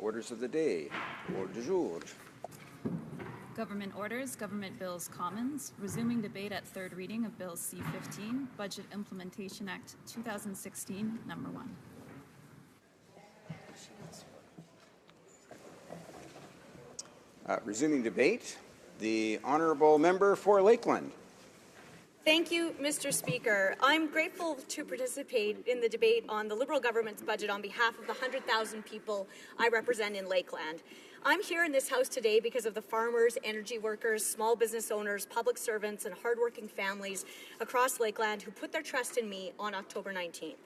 Orders of the day. Ordre du jour. Government orders, government bills, commons. Resuming debate at third reading of Bill C-15, Budget Implementation Act 2016, number 1. Resuming debate, the honourable member for Lakeland. Thank you, Mr. Speaker. I'm grateful to participate in the debate on the Liberal government's budget on behalf of the 100,000 people I represent in Lakeland. I'm here in this House today because of the farmers, energy workers, small business owners, public servants, and hardworking families across Lakeland who put their trust in me on October 19th.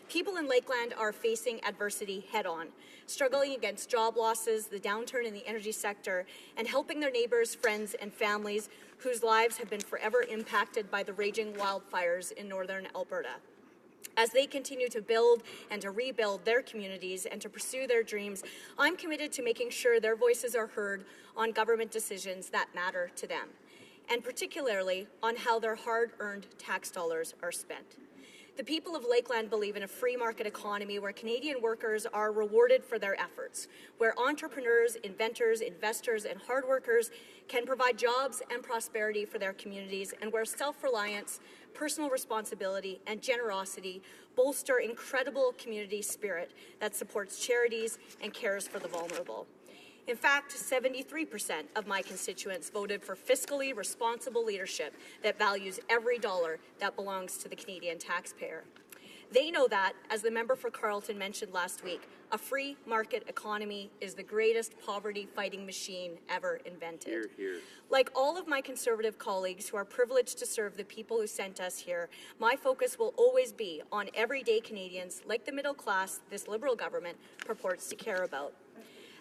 People in Lakeland are facing adversity head-on, struggling against job losses, the downturn in the energy sector, and helping their neighbours, friends, and families whose lives have been forever impacted by the raging wildfires in northern Alberta. As they continue to build and to rebuild their communities and to pursue their dreams, I'm committed to making sure their voices are heard on government decisions that matter to them, and particularly on how their hard-earned tax dollars are spent. The people of Lakeland believe in a free market economy where Canadian workers are rewarded for their efforts, where entrepreneurs, inventors, investors, and hard workers can provide jobs and prosperity for their communities, and where self-reliance, personal responsibility, and generosity bolster incredible community spirit that supports charities and cares for the vulnerable. In fact, 73% of my constituents voted for fiscally responsible leadership that values every dollar that belongs to the Canadian taxpayer. They know that, as the member for Carleton mentioned last week, a free market economy is the greatest poverty-fighting machine ever invented. Hear, hear. Like all of my Conservative colleagues who are privileged to serve the people who sent us here, my focus will always be on everyday Canadians like the middle class this Liberal government purports to care about.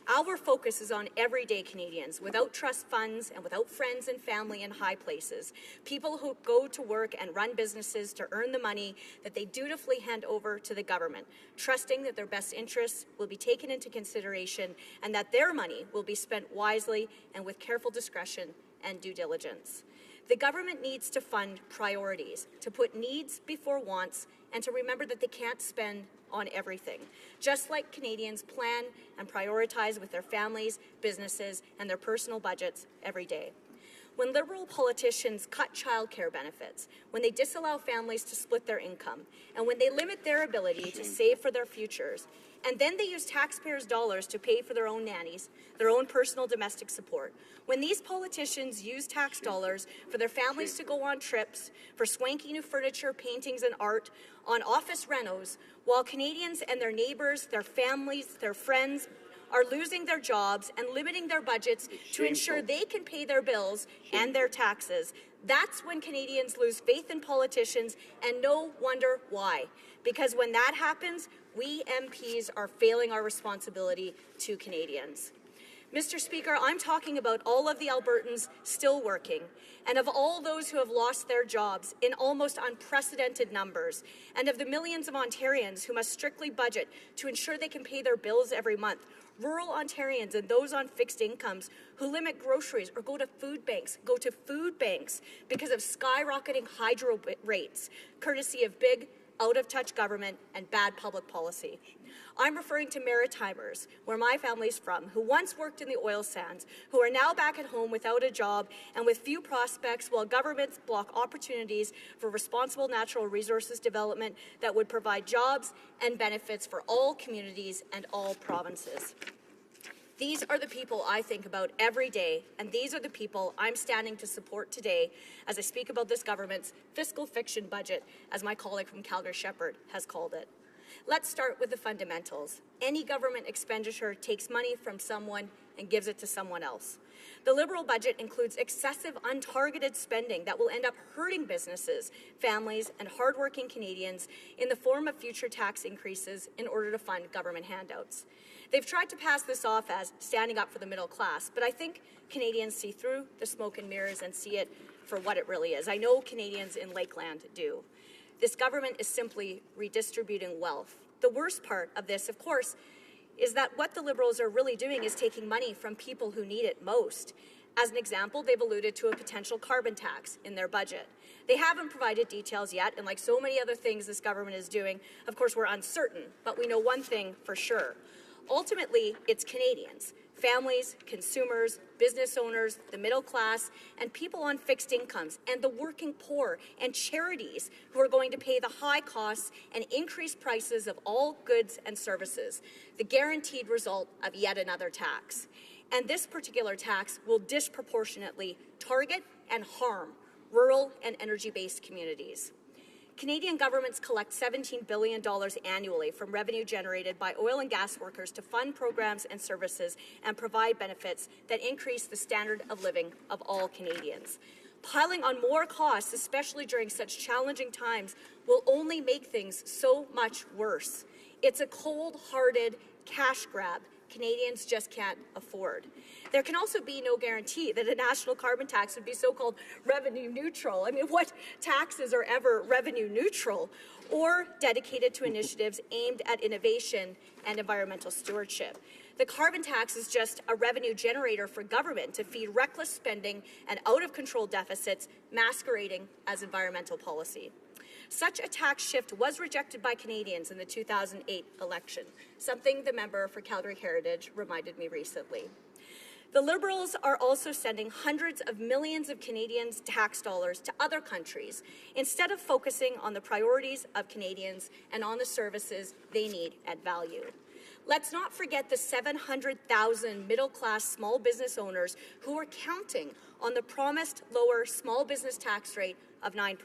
Our focus is on everyday Canadians without trust funds and without friends and family in high places, people who go to work and run businesses to earn the money that they dutifully hand over to the government, trusting that their best interests will be taken into consideration and that their money will be spent wisely and with careful discretion and due diligence. The government needs to fund priorities, to put needs before wants, and to remember that they can't spend on everything, just like Canadians plan and prioritize with their families, businesses, and their personal budgets every day. When Liberal politicians cut childcare benefits, when they disallow families to split their income, and when they limit their ability to save for their futures, and then they use taxpayers' dollars to pay for their own nannies, their own personal domestic support. When these politicians use tax dollars for their families to go on trips, for swanky new furniture, paintings, and art, on office renos, while Canadians and their neighbours, their families, their friends are losing their jobs and limiting their budgets to ensure they can pay their bills and their taxes, that's when Canadians lose faith in politicians, and no wonder why. Because when that happens, we MPs are failing our responsibility to Canadians. Mr. Speaker, I'm talking about all of the Albertans still working, and of all those who have lost their jobs in almost unprecedented numbers, and of the millions of Ontarians who must strictly budget to ensure they can pay their bills every month, rural Ontarians and those on fixed incomes who limit groceries or go to food banks because of skyrocketing hydro rates, courtesy of big, out-of-touch government and bad public policy. I'm referring to Maritimers, where my family's from, who once worked in the oil sands, who are now back at home without a job and with few prospects, while governments block opportunities for responsible natural resources development that would provide jobs and benefits for all communities and all provinces. These are the people I think about every day, and these are the people I'm standing to support today as I speak about this government's fiscal fiction budget, as my colleague from Calgary Shepherd has called it. Let's start with the fundamentals. Any government expenditure takes money from someone and gives it to someone else. The Liberal budget includes excessive untargeted spending that will end up hurting businesses, families, and hardworking Canadians in the form of future tax increases in order to fund government handouts. They've tried to pass this off as standing up for the middle class, but I think Canadians see through the smoke and mirrors and see it for what it really is. I know Canadians in Lakeland do. This government is simply redistributing wealth. The worst part of this, of course, is that what the Liberals are really doing is taking money from people who need it most. As an example, they've alluded to a potential carbon tax in their budget. They haven't provided details yet, and like so many other things this government is doing, of course, we're uncertain, but we know one thing for sure. Ultimately, it's Canadians, families, consumers, business owners, the middle class, and people on fixed incomes, and the working poor, and charities who are going to pay the high costs and increased prices of all goods and services, the guaranteed result of yet another tax. And this particular tax will disproportionately target and harm rural and energy-based communities. Canadian governments collect $17 billion annually from revenue generated by oil and gas workers to fund programs and services and provide benefits that increase the standard of living of all Canadians. Piling on more costs, especially during such challenging times, will only make things so much worse. It's a cold-hearted cash grab Canadians just can't afford. There can also be no guarantee that a national carbon tax would be so-called revenue neutral. I mean, what taxes are ever revenue neutral or dedicated to initiatives aimed at innovation and environmental stewardship? The carbon tax is just a revenue generator for government to feed reckless spending and out-of-control deficits masquerading as environmental policy. Such a tax shift was rejected by Canadians in the 2008 election, something the member for Calgary Heritage reminded me recently. The Liberals are also sending hundreds of millions of Canadians' tax dollars to other countries instead of focusing on the priorities of Canadians and on the services they need at value. Let's not forget the 700,000 middle-class small business owners who are counting on the promised lower small business tax rate of 9%.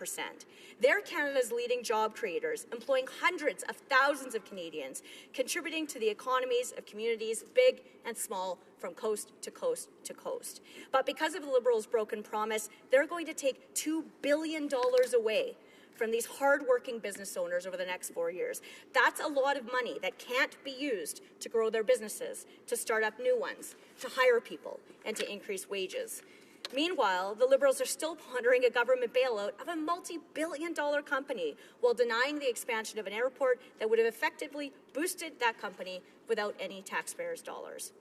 They're Canada's leading job creators, employing hundreds of thousands of Canadians, contributing to the economies of communities big and small from coast to coast to coast. But because of the Liberals' broken promise, they're going to take $2 billion away from these hard-working business owners over the next 4 years. That's a lot of money that can't be used to grow their businesses, to start up new ones, to hire people, and to increase wages. Meanwhile, the Liberals are still pondering a government bailout of a multi-billion-dollar company while denying the expansion of an airport that would have effectively boosted that company without any taxpayers' dollars.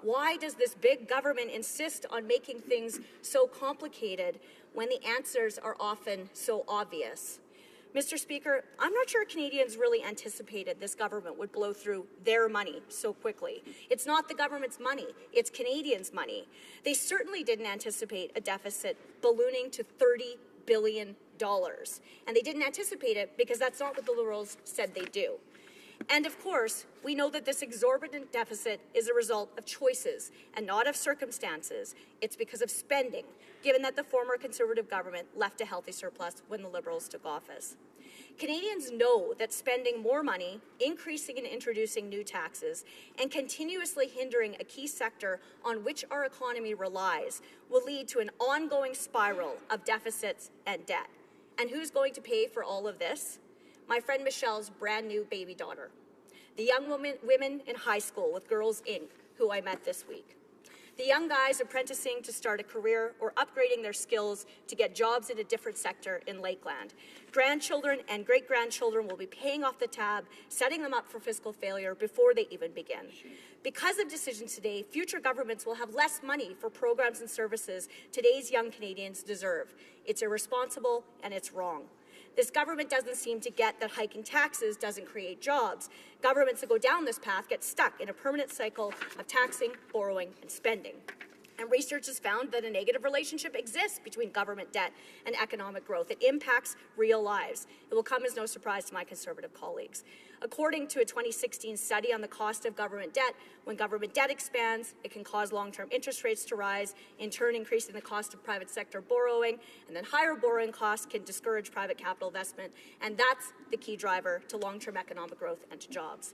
Why does this big government insist on making things so complicated when the answers are often so obvious? Mr. Speaker, I'm not sure Canadians really anticipated this government would blow through their money so quickly. It's not the government's money, it's Canadians' money. They certainly didn't anticipate a deficit ballooning to $30 billion. And they didn't anticipate it because that's not what the Liberals said they'd do. And of course, we know that this exorbitant deficit is a result of choices and not of circumstances. It's because of spending, given that the former Conservative government left a healthy surplus when the Liberals took office. Canadians know that spending more money, increasing and introducing new taxes, and continuously hindering a key sector on which our economy relies will lead to an ongoing spiral of deficits and debt. And who's going to pay for all of this? My friend Michelle's brand new baby daughter, the young women in high school with Girls Inc., who I met this week, the young guys apprenticing to start a career or upgrading their skills to get jobs in a different sector in Lakeland. Grandchildren and great-grandchildren will be paying off the tab, setting them up for fiscal failure before they even begin. Because of decisions today, future governments will have less money for programs and services today's young Canadians deserve. It's irresponsible and it's wrong. This government doesn't seem to get that hiking taxes doesn't create jobs. Governments that go down this path get stuck in a permanent cycle of taxing, borrowing, and spending. And research has found that a negative relationship exists between government debt and economic growth. It impacts real lives. It will come as no surprise to my Conservative colleagues. According to a 2016 study on the cost of government debt, when government debt expands, it can cause long-term interest rates to rise, in turn increasing the cost of private sector borrowing, and then higher borrowing costs can discourage private capital investment, and that's the key driver to long-term economic growth and to jobs.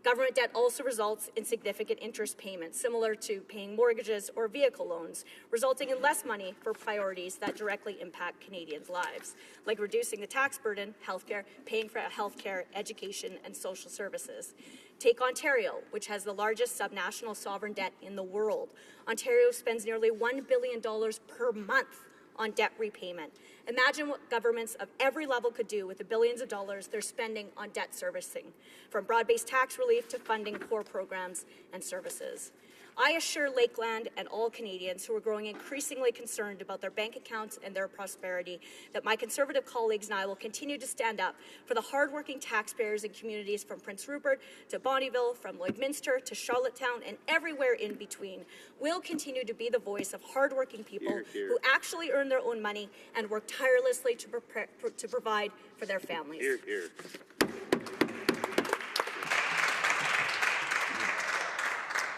Government debt also results in significant interest payments, similar to paying mortgages or vehicle loans, resulting in less money for priorities that directly impact Canadians' lives, like reducing the tax burden, healthcare, paying for healthcare, education, and social services. Take Ontario, which has the largest subnational sovereign debt in the world. Ontario spends nearly $1 billion per month on debt repayment. Imagine what governments of every level could do with the billions of dollars they're spending on debt servicing, from broad-based tax relief to funding core programs and services. I assure Lakeland and all Canadians who are growing increasingly concerned about their bank accounts and their prosperity that my Conservative colleagues and I will continue to stand up for the hardworking taxpayers in communities from Prince Rupert to Bonnyville, from Lloydminster to Charlottetown, and everywhere in between. We'll continue to be the voice of hardworking people who actually earn their own money and work tirelessly to provide for their families. Hear, hear.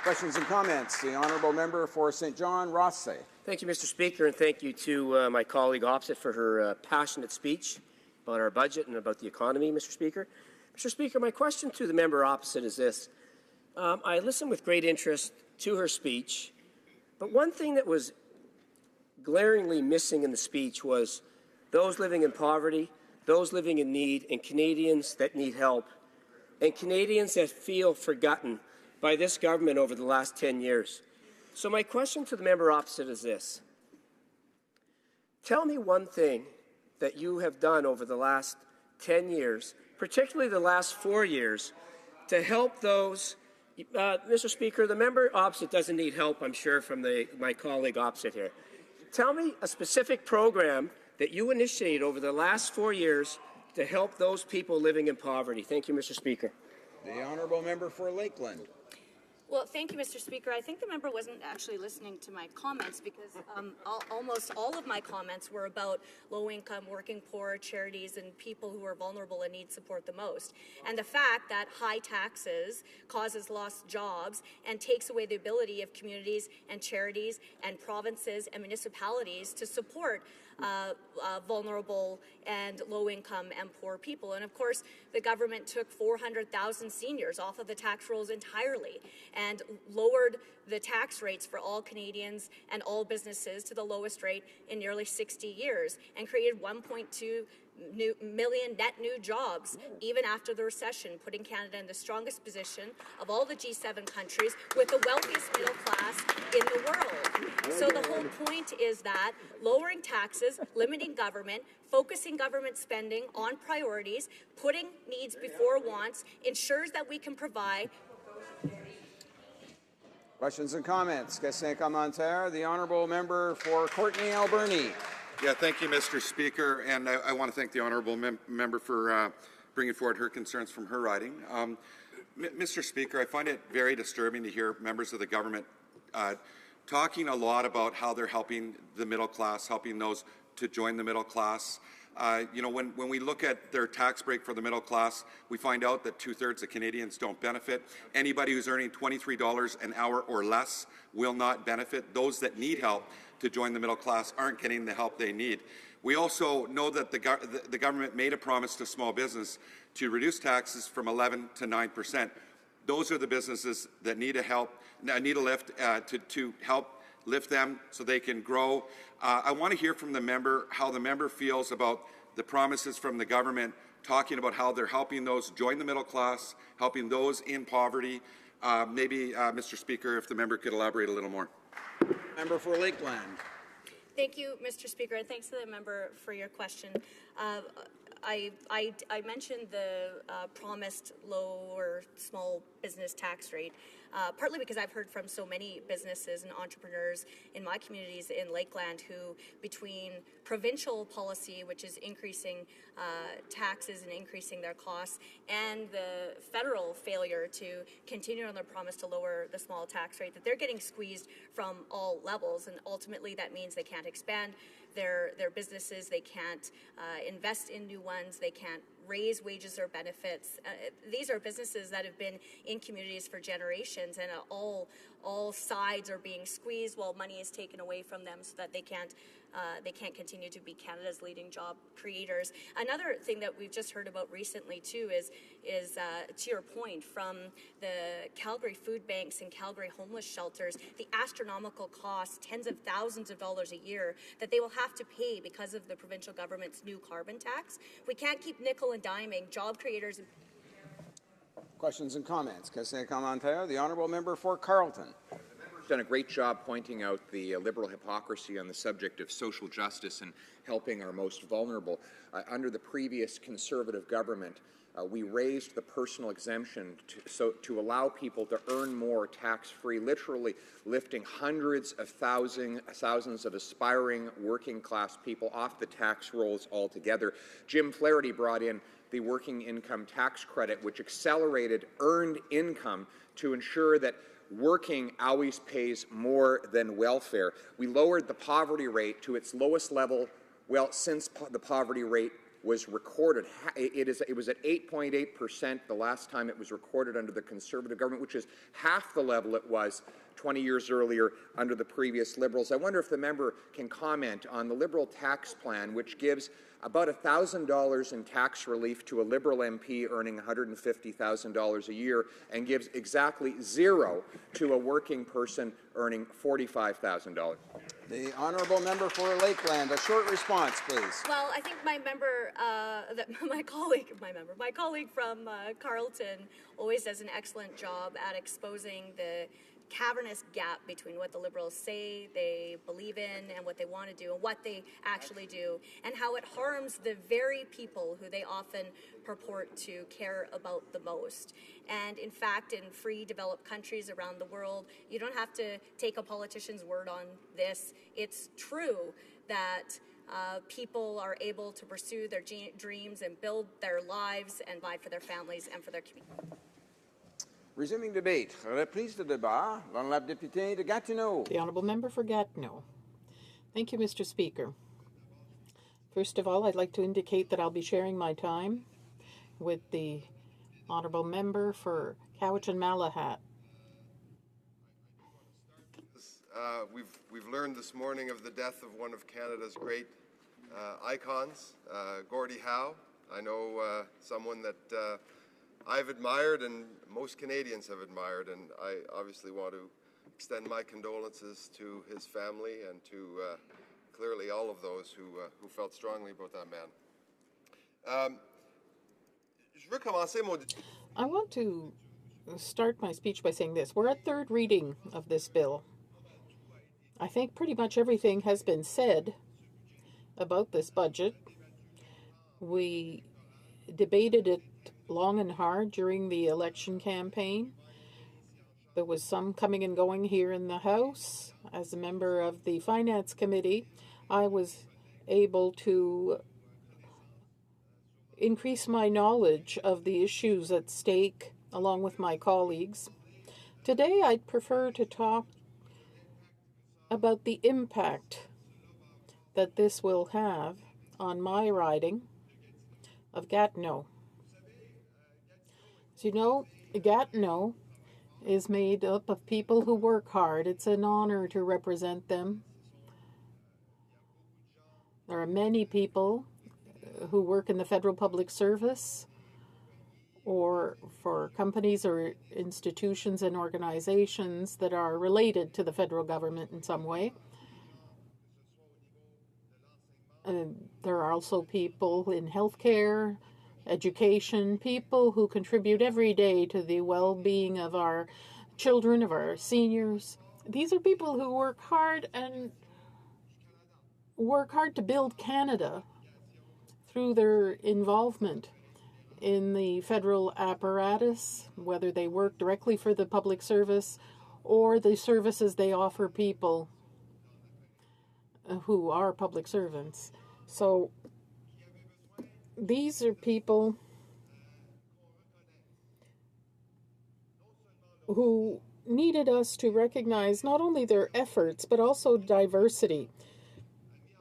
Questions and comments. The honourable member for St. John, Rothsay. Thank you, Mr. Speaker, and thank you to my colleague opposite for her passionate speech about our budget and about the economy, Mr. Speaker. Mr. Speaker, my question to the member opposite is this. I listened with great interest to her speech, but one thing that was glaringly missing in the speech was those living in poverty, those living in need, and Canadians that need help, and Canadians that feel forgotten by this government over the last 10 years. So my question to the member opposite is this. Tell me one thing that you have done over the last 10 years, particularly the last 4 years, to help those. Mr. Speaker, the member opposite doesn't need help, I'm sure, from my colleague opposite here. Tell me a specific program that you initiated over the last 4 years to help those people living in poverty. Thank you, Mr. Speaker. The honourable member for Lakeland. Well, thank you, Mr. Speaker. I think the member wasn't actually listening to my comments because almost all of my comments were about low-income, working poor, charities, and people who are vulnerable and need support the most. And the fact that high taxes causes lost jobs and takes away the ability of communities and charities and provinces and municipalities to support vulnerable and low-income and poor people. And of course, the government took 400,000 seniors off of the tax rolls entirely and lowered the tax rates for all Canadians and all businesses to the lowest rate in nearly 60 years and created 1.2 million net new jobs, even after the recession, putting Canada in the strongest position of all the G7 countries with the wealthiest middle class in the world. So the whole point is that lowering taxes, limiting government, focusing government spending on priorities, putting needs before wants, ensures that we can provide. Questions and comments. Question commentaire. The honourable member for Courtenay Alberni. Yeah, thank you, Mr. Speaker, and I want to thank the honourable member for bringing forward her concerns from her riding. Mr. Speaker, I find it very disturbing to hear members of the government talking a lot about how they're helping the middle class, helping those to join the middle class. When we look at their tax break for the middle class, we find out that 2/3 of Canadians don't benefit. Anybody who's earning $23 an hour or less will not benefit. Those that need help to join the middle class aren't getting the help they need. We also know that the government made a promise to small business to reduce taxes from 11 to 9%. Those are the businesses that need a lift to help lift them so they can grow. I want to hear from the member how the member feels about the promises from the government talking about how they're helping those join the middle class, helping those in poverty. Maybe, Mr. Speaker, if the member could elaborate a little more. Member for Lakeland. Thank you, Mr. Speaker, and thanks to the member for your question. I mentioned the promised low or small business tax rate, partly because I've heard from so many businesses and entrepreneurs in my communities in Lakeland who, between provincial policy, which is increasing taxes and increasing their costs, and the federal failure to continue on their promise to lower the small tax rate, that they're getting squeezed from all levels, and ultimately that means they can't expand their businesses, they can't invest in new ones, they can't raise wages or benefits. These are businesses that have been in communities for generations, and all sides are being squeezed while money is taken away from them so that they can't continue to be Canada's leading job creators. Another thing that we've just heard about recently too is to your point, from the Calgary food banks and Calgary homeless shelters, the astronomical costs, tens of thousands of dollars a year that they will have to pay because of the provincial government's new carbon tax. We can't keep nickel and diming job creators. Questions and comments. Question commentaire. The honourable member for Carleton. Done a great job pointing out the liberal hypocrisy on the subject of social justice and helping our most vulnerable. Under the previous Conservative government, We raised the personal exemption to allow people to earn more tax-free, literally lifting hundreds of thousands of aspiring working-class people off the tax rolls altogether. Jim Flaherty brought in the working income tax credit, which accelerated earned income to ensure that working always pays more than welfare. We lowered the poverty rate to its lowest level, since the poverty rate was recorded. It was at 8.8% the last time it was recorded under the Conservative government, which is half the level it was 20 years earlier under the previous Liberals. I wonder if the member can comment on the Liberal tax plan, which gives about $1,000 in tax relief to a Liberal MP earning $150,000 a year and gives exactly zero to a working person earning $45,000. The honourable member for Lakeland, a short response, please. Well, I think my colleague from Carleton always does an excellent job at exposing the cavernous gap between what the Liberals say they believe in and what they want to do and what they actually do, and how it harms the very people who they often purport to care about the most. And in fact, in free developed countries around the world, you don't have to take a politician's word on this. It's true that people are able to pursue their dreams and build their lives and provide for their families and for their community. Resuming debate. Reprise de débat. L'honorable député de Gatineau. The honourable member for Gatineau. Thank you, Mr. Speaker. First of all, I'd like to indicate that I'll be sharing my time with the honourable member for Cowichan-Malahat. We've learned this morning of the death of one of Canada's great icons, Gordie Howe. I know someone that I've admired and most Canadians have admired, and I obviously want to extend my condolences to his family and to clearly all of those who felt strongly about that man. I want to start my speech by saying this. We're at third reading of this bill. I think pretty much everything has been said about this budget. We debated it long and hard during the election campaign. There was some coming and going here in the House. As a member of the Finance Committee, I was able to increase my knowledge of the issues at stake along with my colleagues. Today, I'd prefer to talk about the impact that this will have on my riding of Gatineau. As you know, Gatineau is made up of people who work hard. It's an honor to represent them. There are many people who work in the federal public service or for companies or institutions and organizations that are related to the federal government in some way. And there are also people in healthcare, education, people who contribute every day to the well-being of our children, of our seniors. These are people who work hard to build Canada through their involvement in the federal apparatus, whether they work directly for the public service or the services they offer people who are public servants. So these are people who needed us to recognize not only their efforts, but also diversity.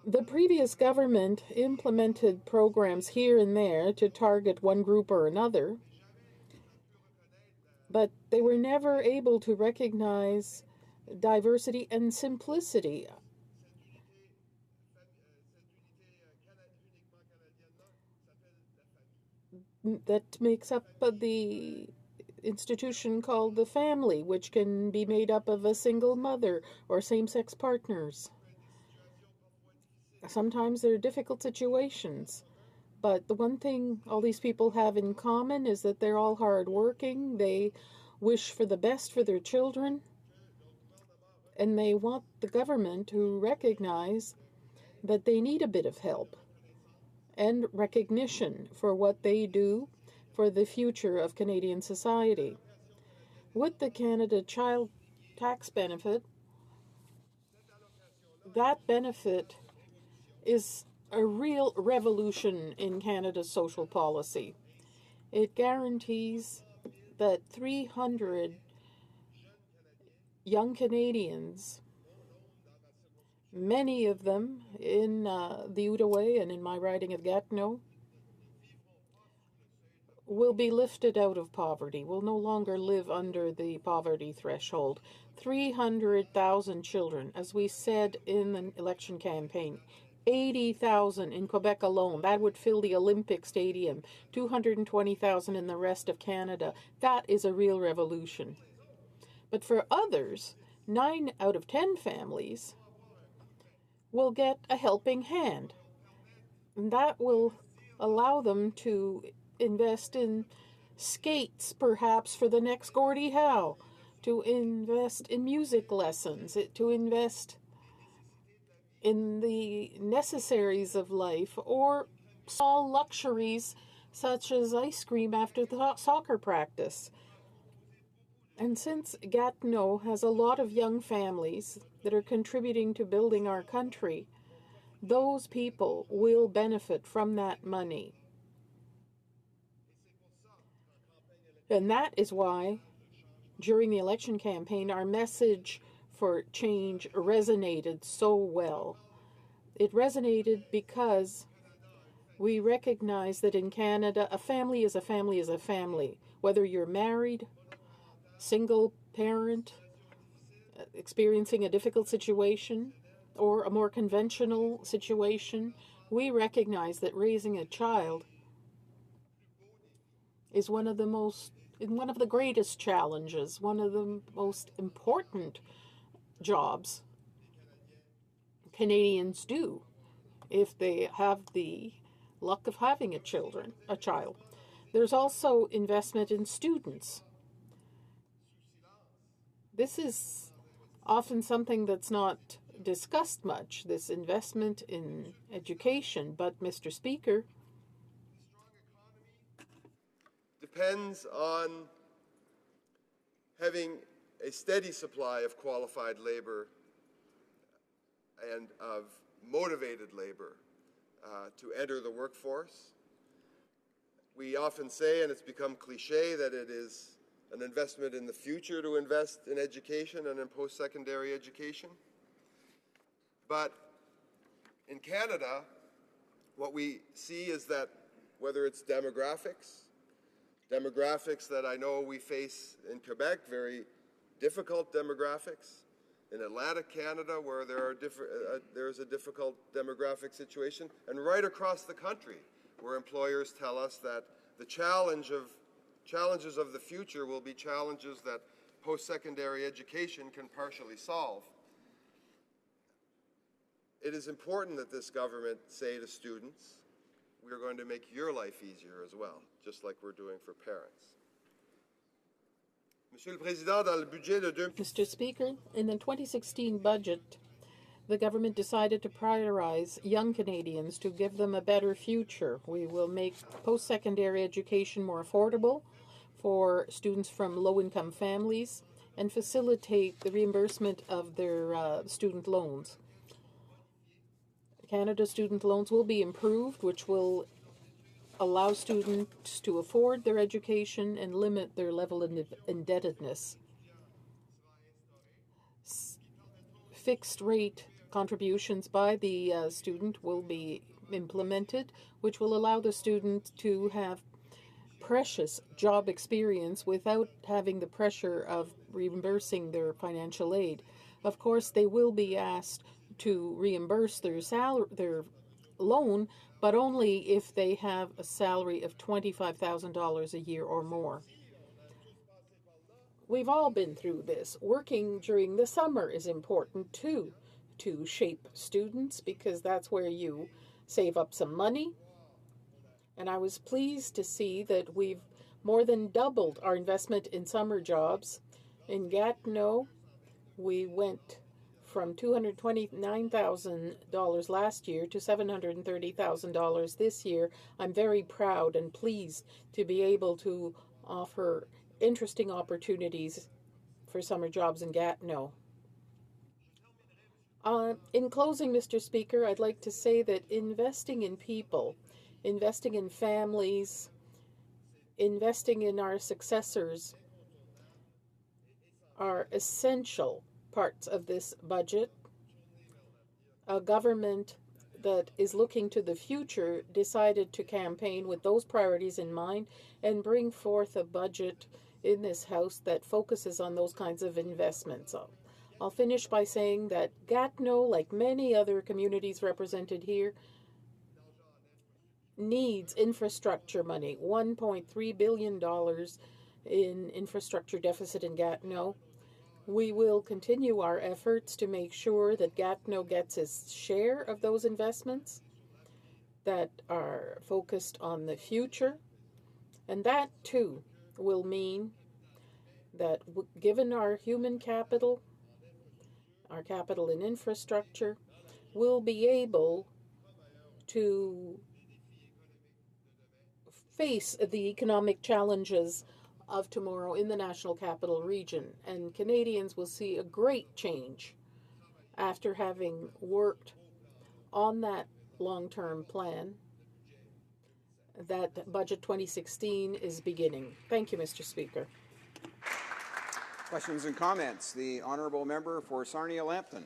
The previous government implemented programs here and there to target one group or another, but they were never able to recognize diversity and simplicity. That makes up the institution called the family, which can be made up of a single mother or same-sex partners. Sometimes there are difficult situations, but the one thing all these people have in common is that they're all hardworking, they wish for the best for their children, and they want the government to recognize that they need a bit of help and recognition for what they do for the future of Canadian society. With the Canada Child Tax Benefit, that benefit is a real revolution in Canada's social policy. It guarantees that 300 young Canadians, many of them in the Outaouais and in my riding of Gatineau, will be lifted out of poverty, will no longer live under the poverty threshold. 300,000 children, as we said in the election campaign, 80,000 in Quebec alone. That would fill the Olympic Stadium. 220,000 in the rest of Canada. That is a real revolution. But for others, 9 out of 10 families will get a helping hand. And that will allow them to invest in skates, perhaps, for the next Gordie Howe, to invest in music lessons, to invest in the necessaries of life, or small luxuries such as ice cream after the soccer practice. And since Gatineau has a lot of young families that are contributing to building our country, those people will benefit from that money. And that is why, during the election campaign, our message for change resonated so well. It resonated because we recognize that in Canada, a family is a family is a family. Whether you're married, single parent, experiencing a difficult situation, or a more conventional situation, we recognize that raising a child is one of the greatest challenges, one of the most important jobs Canadians do if they have the luck of having a child. There's also investment in students. This is often something that's not discussed much, this investment in education, but Mr. Speaker, depends on having a steady supply of qualified labor and of motivated labor to enter the workforce. We often say, and it's become cliche, that it is an investment in the future to invest in education and in post-secondary education. But in Canada, what we see is that whether it's demographics that I know we face in Quebec, very difficult demographics, in Atlantic Canada, where there's a difficult demographic situation, and right across the country, where employers tell us that the challenges of the future will be challenges that post-secondary education can partially solve. It is important that this government say to students, we are going to make your life easier as well, just like we're doing for parents. Mr. Speaker, in the 2016 budget, the government decided to prioritize young Canadians to give them a better future. We will make post-secondary education more affordable for students from low-income families and facilitate the reimbursement of their student loans. Canada student loans will be improved, which will allow students to afford their education and limit their level of indebtedness. Fixed rate contributions by the student will be implemented, which will allow the student to have precious job experience without having the pressure of reimbursing their financial aid. Of course, they will be asked to reimburse their loan, but only if they have a salary of $25,000 a year or more. We've all been through this. Working during the summer is important too, to shape students, because that's where you save up some money. And I was pleased to see that we've more than doubled our investment in summer jobs. In Gatineau, we went from $229,000 last year to $730,000 this year. I'm very proud and pleased to be able to offer interesting opportunities for summer jobs in Gatineau. In closing, Mr. Speaker, I'd like to say that investing in people, investing in families, investing in our successors are essential parts of this budget. A government that is looking to the future decided to campaign with those priorities in mind and bring forth a budget in this House that focuses on those kinds of investments. I'll finish by saying that Gatineau, like many other communities represented here, needs infrastructure money, $1.3 billion in infrastructure deficit in Gatineau. We will continue our efforts to make sure that Gatineau gets its share of those investments that are focused on the future. And that, too, will mean that given our human capital, our capital in infrastructure, we'll be able to face the economic challenges of tomorrow in the National Capital Region. And Canadians will see a great change after having worked on that long-term plan that Budget 2016 is beginning. Thank you, Mr. Speaker. Questions and comments. The honourable member for Sarnia-Lambton.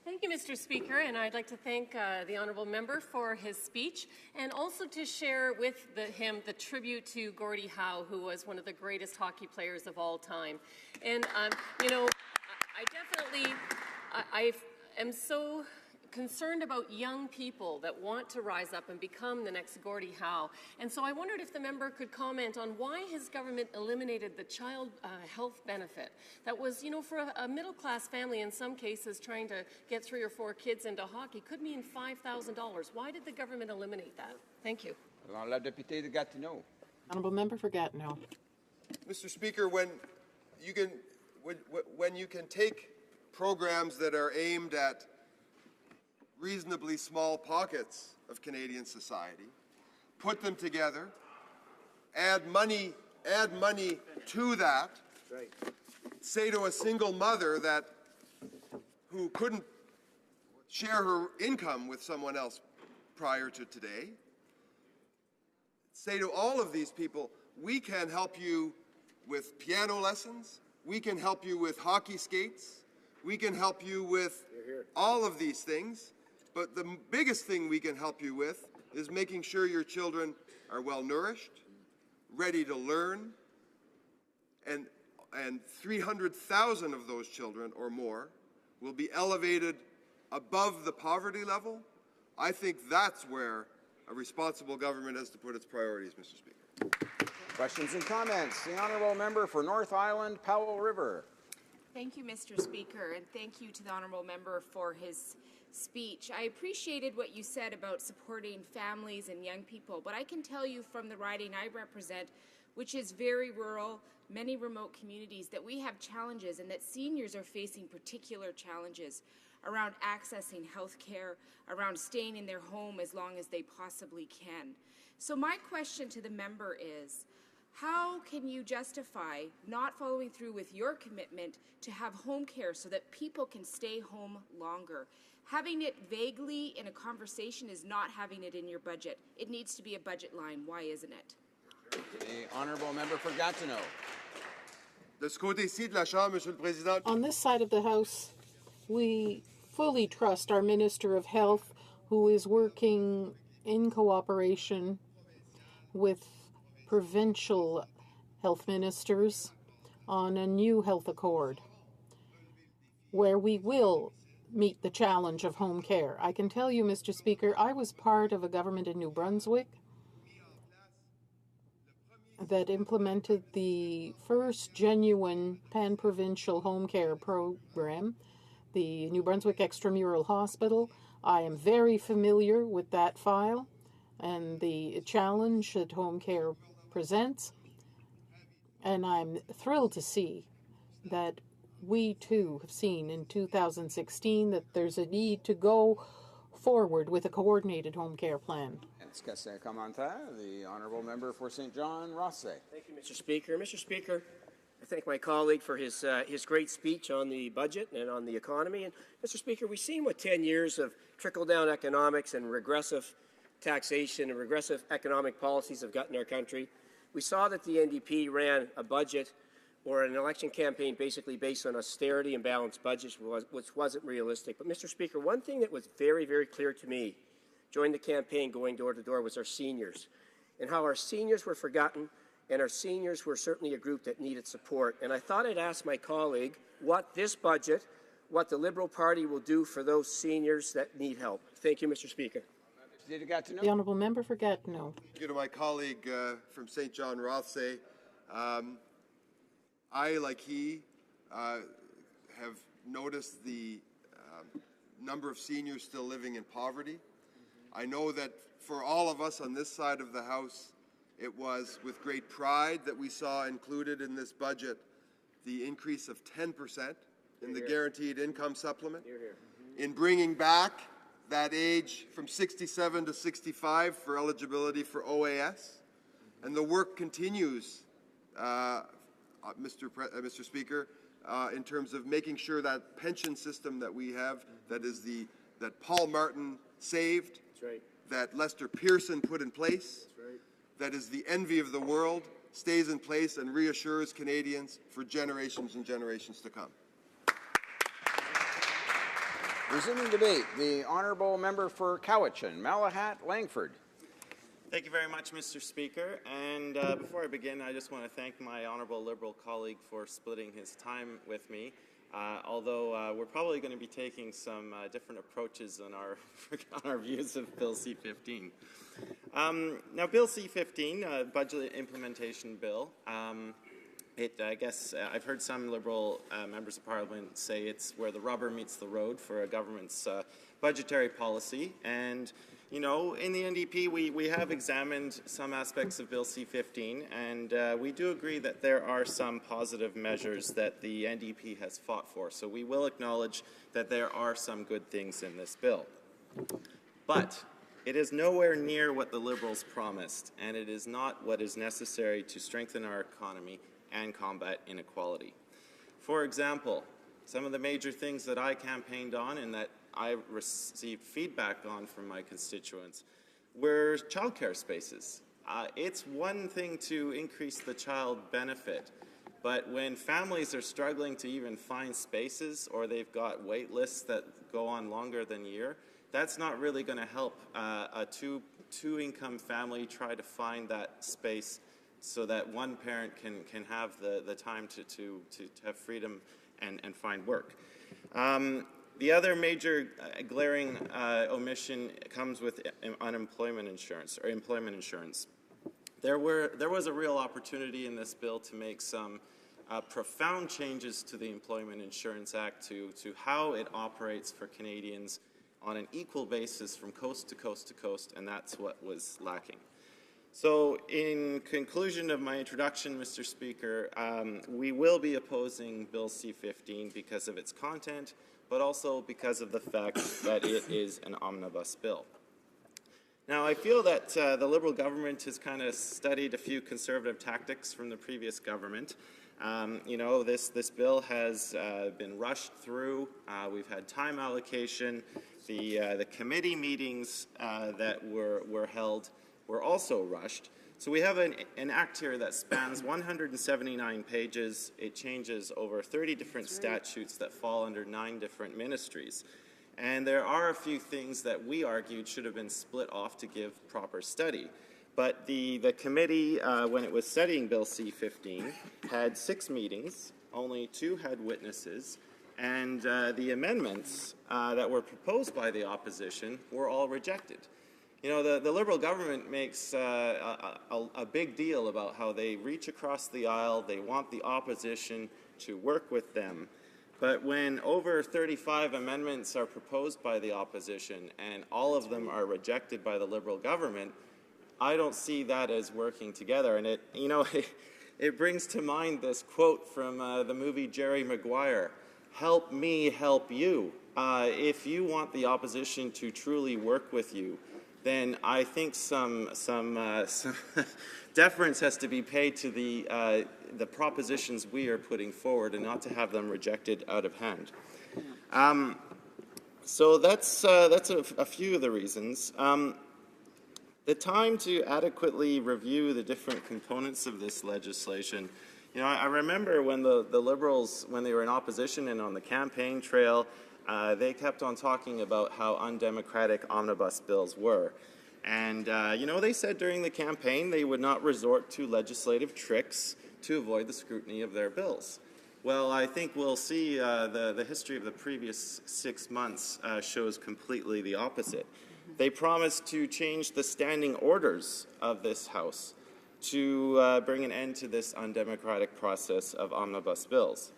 Thank you, Mr. Speaker, and I'd like to thank the honourable member for his speech and also to share with him the tribute to Gordie Howe, who was one of the greatest hockey players of all time. And, you know, I am so concerned about young people that want to rise up and become the next Gordie Howe. And so I wondered if the member could comment on why his government eliminated the child health benefit. That was, you know, for a middle-class family in some cases trying to get 3 or 4 kids into hockey could mean $5,000. Why did the government eliminate that? Thank you. La députée de Gatineau. Honourable member for Gatineau. Mr. Speaker, when you can take programs that are aimed at reasonably small pockets of Canadian society, put them together, add money to that, right. Say to a single mother who couldn't share her income with someone else prior to today, say to all of these people, we can help you with piano lessons, we can help you with hockey skates, we can help you with all of these things. But the biggest thing we can help you with is making sure your children are well nourished, ready to learn, and 300,000 of those children or more will be elevated above the poverty level. I think that's where a responsible government has to put its priorities, Mr. Speaker. Questions and comments. The honourable member for North Island, Powell River. Thank you, Mr. Speaker, and thank you to the honourable member for his speech. I appreciated what you said about supporting families and young people, but I can tell you from the riding I represent, which is very rural, many remote communities, that we have challenges and that seniors are facing particular challenges around accessing health care, around staying in their home as long as they possibly can. So my question to the member is, how can you justify not following through with your commitment to have home care so that people can stay home longer? Having it vaguely in a conversation is not having it in your budget. It needs to be a budget line. Why isn't it? The honourable member for Gatineau. On this side of the House, we fully trust our Minister of Health, who is working in cooperation with provincial health ministers on a new health accord where we will meet the challenge of home care. I can tell you, Mr. Speaker, I was part of a government in New Brunswick that implemented the first genuine pan-provincial home care program, the New Brunswick Extramural Hospital. I am very familiar with that file and the challenge that home care presents, and I'm thrilled to see that we too have seen in 2016 that there's a need to go forward with a coordinated home care plan. The honourable member for St. John Rothsay. Thank you, Mr. Speaker. Mr. Speaker, I thank my colleague for his great speech on the budget and on the economy. And Mr. Speaker, we've seen what 10 years of trickle-down economics and regressive taxation and regressive economic policies have got in our country. We saw that the NDP ran a budget or an election campaign basically based on austerity and balanced budgets, which wasn't realistic. But, Mr. Speaker, one thing that was very, very clear to me during the campaign going door to door was our seniors and how our seniors were forgotten, and our seniors were certainly a group that needed support. And I thought I'd ask my colleague what this budget, what the Liberal Party will do for those seniors that need help. Thank you, Mr. Speaker. The honourable member for Gatineau. Thank you to my colleague from St. John Rothsay. I, like he, have noticed the number of seniors still living in poverty. I know that for all of us on this side of the House, it was with great pride that we saw included in this budget the increase of 10% in the guaranteed income supplement, in bringing back that age from 67 to 65 for eligibility for OAS. And the work continues, Mr. Speaker, in terms of making sure that pension system that we have, that Paul Martin saved, that Lester Pearson put in place, that is the envy of the world, stays in place and reassures Canadians for generations and generations to come. Resuming debate, the honourable member for Cowichan, Malahat Langford. Thank you very much, Mr. Speaker. And before I begin, I just want to thank my honourable Liberal colleague for splitting his time with me. Although we're probably going to be taking some different approaches on our views of Bill C-15. Now, Bill C-15, Budget Implementation Bill, I guess I've heard some Liberal members of Parliament say it's where the rubber meets the road for a government's budgetary policy. And, you know, in the NDP, we have examined some aspects of Bill C-15, and we do agree that there are some positive measures that the NDP has fought for. So we will acknowledge that there are some good things in this bill. But it is nowhere near what the Liberals promised, and it is not what is necessary to strengthen our economy and combat inequality. For example, some of the major things that I campaigned on and that I received feedback on from my constituents were childcare spaces. It's one thing to increase the child benefit, but when families are struggling to even find spaces or they've got wait lists that go on longer than a year, that's not really going to help a two-income family try to find that space so that one parent can have the time to have freedom and find work. The other major glaring omission comes with unemployment insurance or employment insurance. There was a real opportunity in this bill to make some profound changes to the Employment Insurance Act to how it operates for Canadians on an equal basis from coast to coast to coast, and that's what was lacking. So in conclusion of my introduction, Mr. Speaker, we will be opposing Bill C-15 because of its content, but also because of the fact that it is an omnibus bill. Now, I feel that the Liberal government has kind of studied a few conservative tactics from the previous government. You know, this bill has been rushed through. We've had time allocation. The committee meetings that were held were also rushed. So we have an act here that spans 179 pages. It changes over 30 different statutes that fall under 9 different ministries. And there are a few things that we argued should have been split off to give proper study. But the committee, when it was studying Bill C-15, had 6 meetings, only 2 had witnesses, and the amendments that were proposed by the opposition were all rejected. You know, the Liberal government makes a big deal about how they reach across the aisle, they want the opposition to work with them. But when over 35 amendments are proposed by the opposition and all of them are rejected by the Liberal government, I don't see that as working together. And it brings to mind this quote from the movie Jerry Maguire, "Help me help you." If you want the opposition to truly work with you, then I think some deference has to be paid to the propositions we are putting forward, and not to have them rejected out of hand. So that's a few of the reasons. The time to adequately review the different components of this legislation. You know, I remember when the Liberals, when they were in opposition and on the campaign trail, they kept on talking about how undemocratic omnibus bills were. And, you know, they said during the campaign they would not resort to legislative tricks to avoid the scrutiny of their bills. Well, I think we'll see the history of the previous 6 months shows completely the opposite. They promised to change the standing orders of this House to bring an end to this undemocratic process of omnibus bills.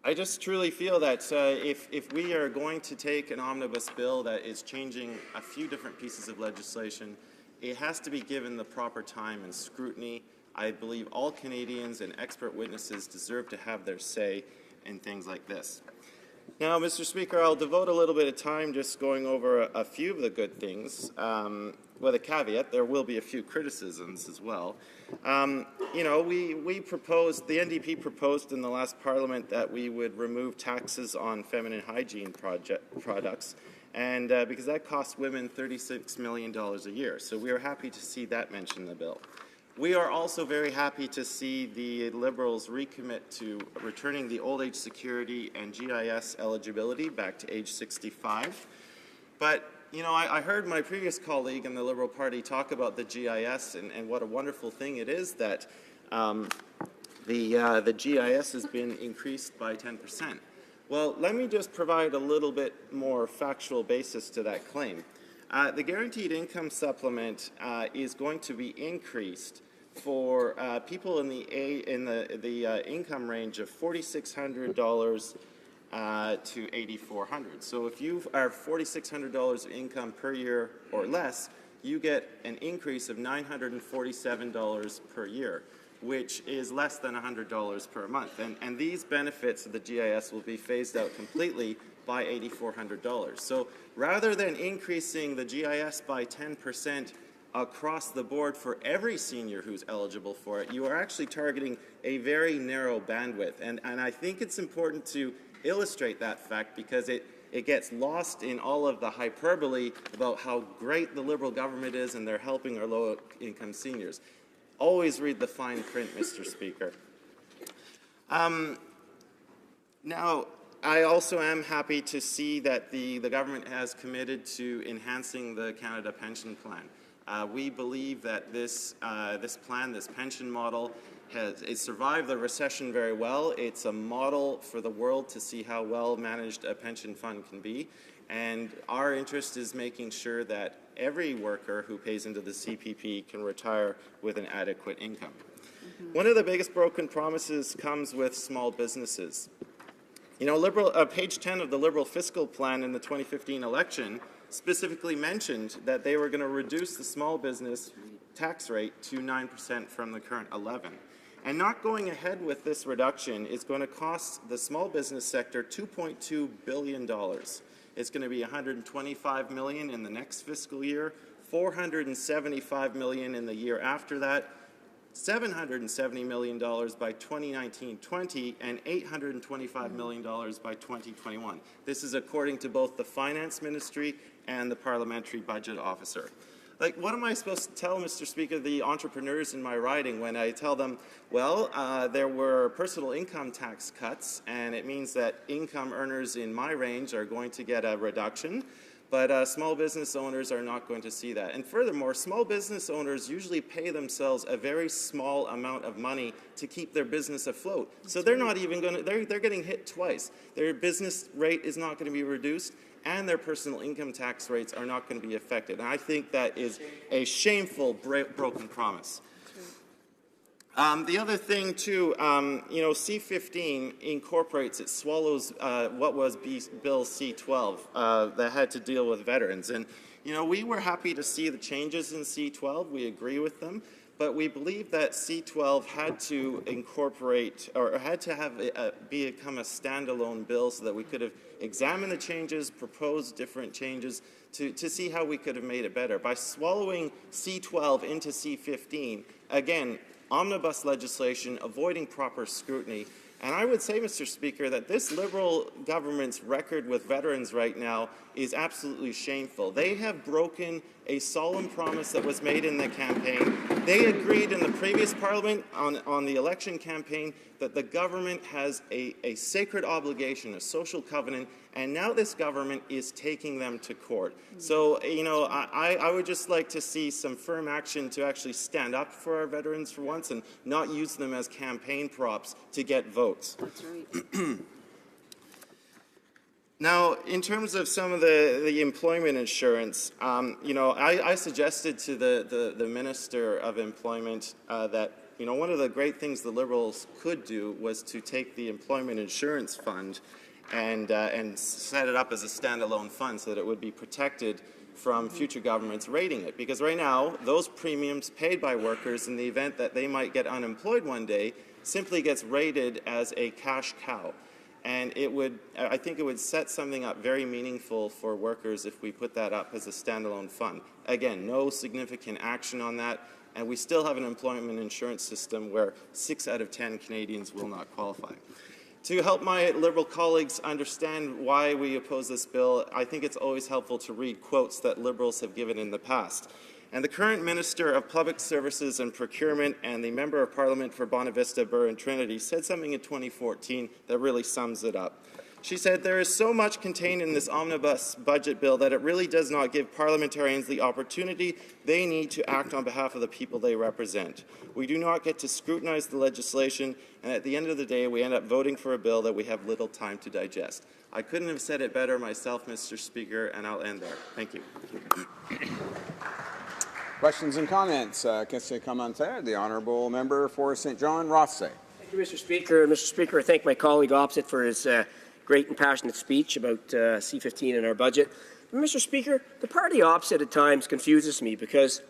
I just truly feel that if we are going to take an omnibus bill that is changing a few different pieces of legislation, it has to be given the proper time and scrutiny. I believe all Canadians and expert witnesses deserve to have their say in things like this. Now, Mr. Speaker, I'll devote a little bit of time just going over a few of the good things, with a caveat. There will be a few criticisms as well. You know, we proposed, the NDP proposed in the last Parliament that we would remove taxes on feminine hygiene products, and because that costs women $36 million a year. So we are happy to see that mentioned in the bill. We are also very happy to see the Liberals recommit to returning the old age security and GIS eligibility back to age 65. But, you know, I heard my previous colleague in the Liberal Party talk about the GIS and what a wonderful thing it is that the GIS has been increased by 10%. Well, let me just provide a little bit more factual basis to that claim. The Guaranteed Income Supplement is going to be increased for people in the income range of $4,600 to $8,400. So if you are $4,600 of income per year or less, you get an increase of $947 per year, which is less than $100 per month. And these benefits of the GIS will be phased out completely by $8,400. So rather than increasing the GIS by 10% across the board for every senior who's eligible for it, you are actually targeting a very narrow bandwidth. And I think it's important to illustrate that fact because it gets lost in all of the hyperbole about how great the Liberal government is and they're helping our low-income seniors. Always read the fine print, Mr. Speaker. Now, I also am happy to see that the government has committed to enhancing the Canada Pension Plan. We believe that this plan, this pension model, it survived the recession very well. It's a model for the world to see how well managed a pension fund can be. And our interest is making sure that every worker who pays into the CPP can retire with an adequate income. One of the biggest broken promises comes with small businesses. You know, page 10 of the Liberal fiscal plan in the 2015 election specifically mentioned that they were going to reduce the small business tax rate to 9% from the current 11%. And not going ahead with this reduction is going to cost the small business sector $2.2 billion. It's going to be $125 million in the next fiscal year, $475 million in the year after that, $770 million by 2019-20, and $825 million by 2021. This is according to both the Finance Ministry and the Parliamentary Budget Officer. Like, what am I supposed to tell, Mr. Speaker, the entrepreneurs in my riding when I tell them, well, there were personal income tax cuts, and it means that income earners in my range are going to get a reduction, but small business owners are not going to see that. And furthermore, small business owners usually pay themselves a very small amount of money to keep their business afloat. So they're not even going to, they're getting hit twice. Their business rate is not going to be reduced, and their personal income tax rates are not going to be affected. And I think that is a shameful broken promise. The other thing, too, you know, C-15 incorporates, it swallows what was Bill C-12 that had to deal with veterans. And, you know, we were happy to see the changes in C-12. We agree with them. but we believe that C12 had to incorporate or had to have become a standalone bill so that we could have examined the changes, proposed different changes to see how we could have made it better. By swallowing C12 into C15, again, omnibus legislation, avoiding proper scrutiny. And I would say, Mr. Speaker, that this Liberal government's record with veterans right now is absolutely shameful. They have broken a solemn promise that was made in the campaign. They agreed in the previous Parliament on the election campaign that the government has a sacred obligation, a social covenant, and now this government is taking them to court. So, you know, I would just like to see some firm action to actually stand up for our veterans for once and not use them as campaign props to get votes. That's right. Now, in terms of some of the employment insurance, you know, I suggested to the Minister of Employment that, you know, one of the great things the Liberals could do was to take the Employment Insurance Fund and set it up as a standalone fund so that it would be protected from future governments raiding it. Because right now, those premiums paid by workers in the event that they might get unemployed one day simply gets rated as a cash cow. And it would, I think it would set something up very meaningful for workers if we put that up as a standalone fund. Again, no significant action on that, and we still have an employment insurance system where 6 out of 10 Canadians will not qualify. To help my Liberal colleagues understand why we oppose this bill, I think it's always helpful to read quotes that Liberals have given in the past. And the current Minister of Public Services and Procurement and the Member of Parliament for Bonavista, Burr and Trinity said something in 2014 that really sums it up. She said, "There is so much contained in this omnibus budget bill that it really does not give parliamentarians the opportunity they need to act on behalf of the people they represent. We do not get to scrutinize the legislation, and at the end of the day, we end up voting for a bill that we have little time to digest." I couldn't have said it better myself, Mr. Speaker, and I'll end there. Thank you. Questions and comments? Question commentaire. The honourable member for St. John Rothsay. Thank you, Mr. Speaker. Mr. Speaker, I thank my colleague opposite for his great and passionate speech about C15 and our budget. But Mr. Speaker, the party opposite at times confuses me because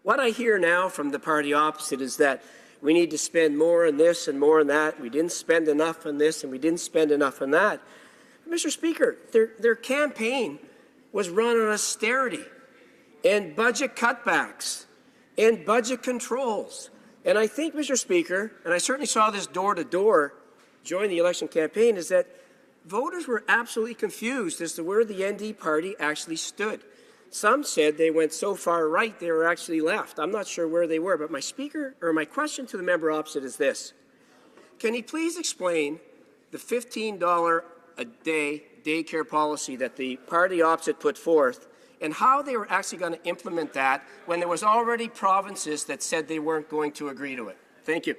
what I hear now from the party opposite is that we need to spend more on this and more on that. We didn't spend enough on this and we didn't spend enough on that. But Mr. Speaker, their campaign was run on austerity and budget cutbacks and budget controls. And I think, Mr. Speaker, and I certainly saw this door-to-door during the election campaign, is that voters were absolutely confused as to where the ND party actually stood. Some said they went so far right they were actually left. I'm not sure where they were, but my question to the member opposite is this. Can he please explain the $15 a day daycare policy that the party opposite put forth and how they were actually going to implement that when there was already provinces that said they weren't going to agree to it? Thank you.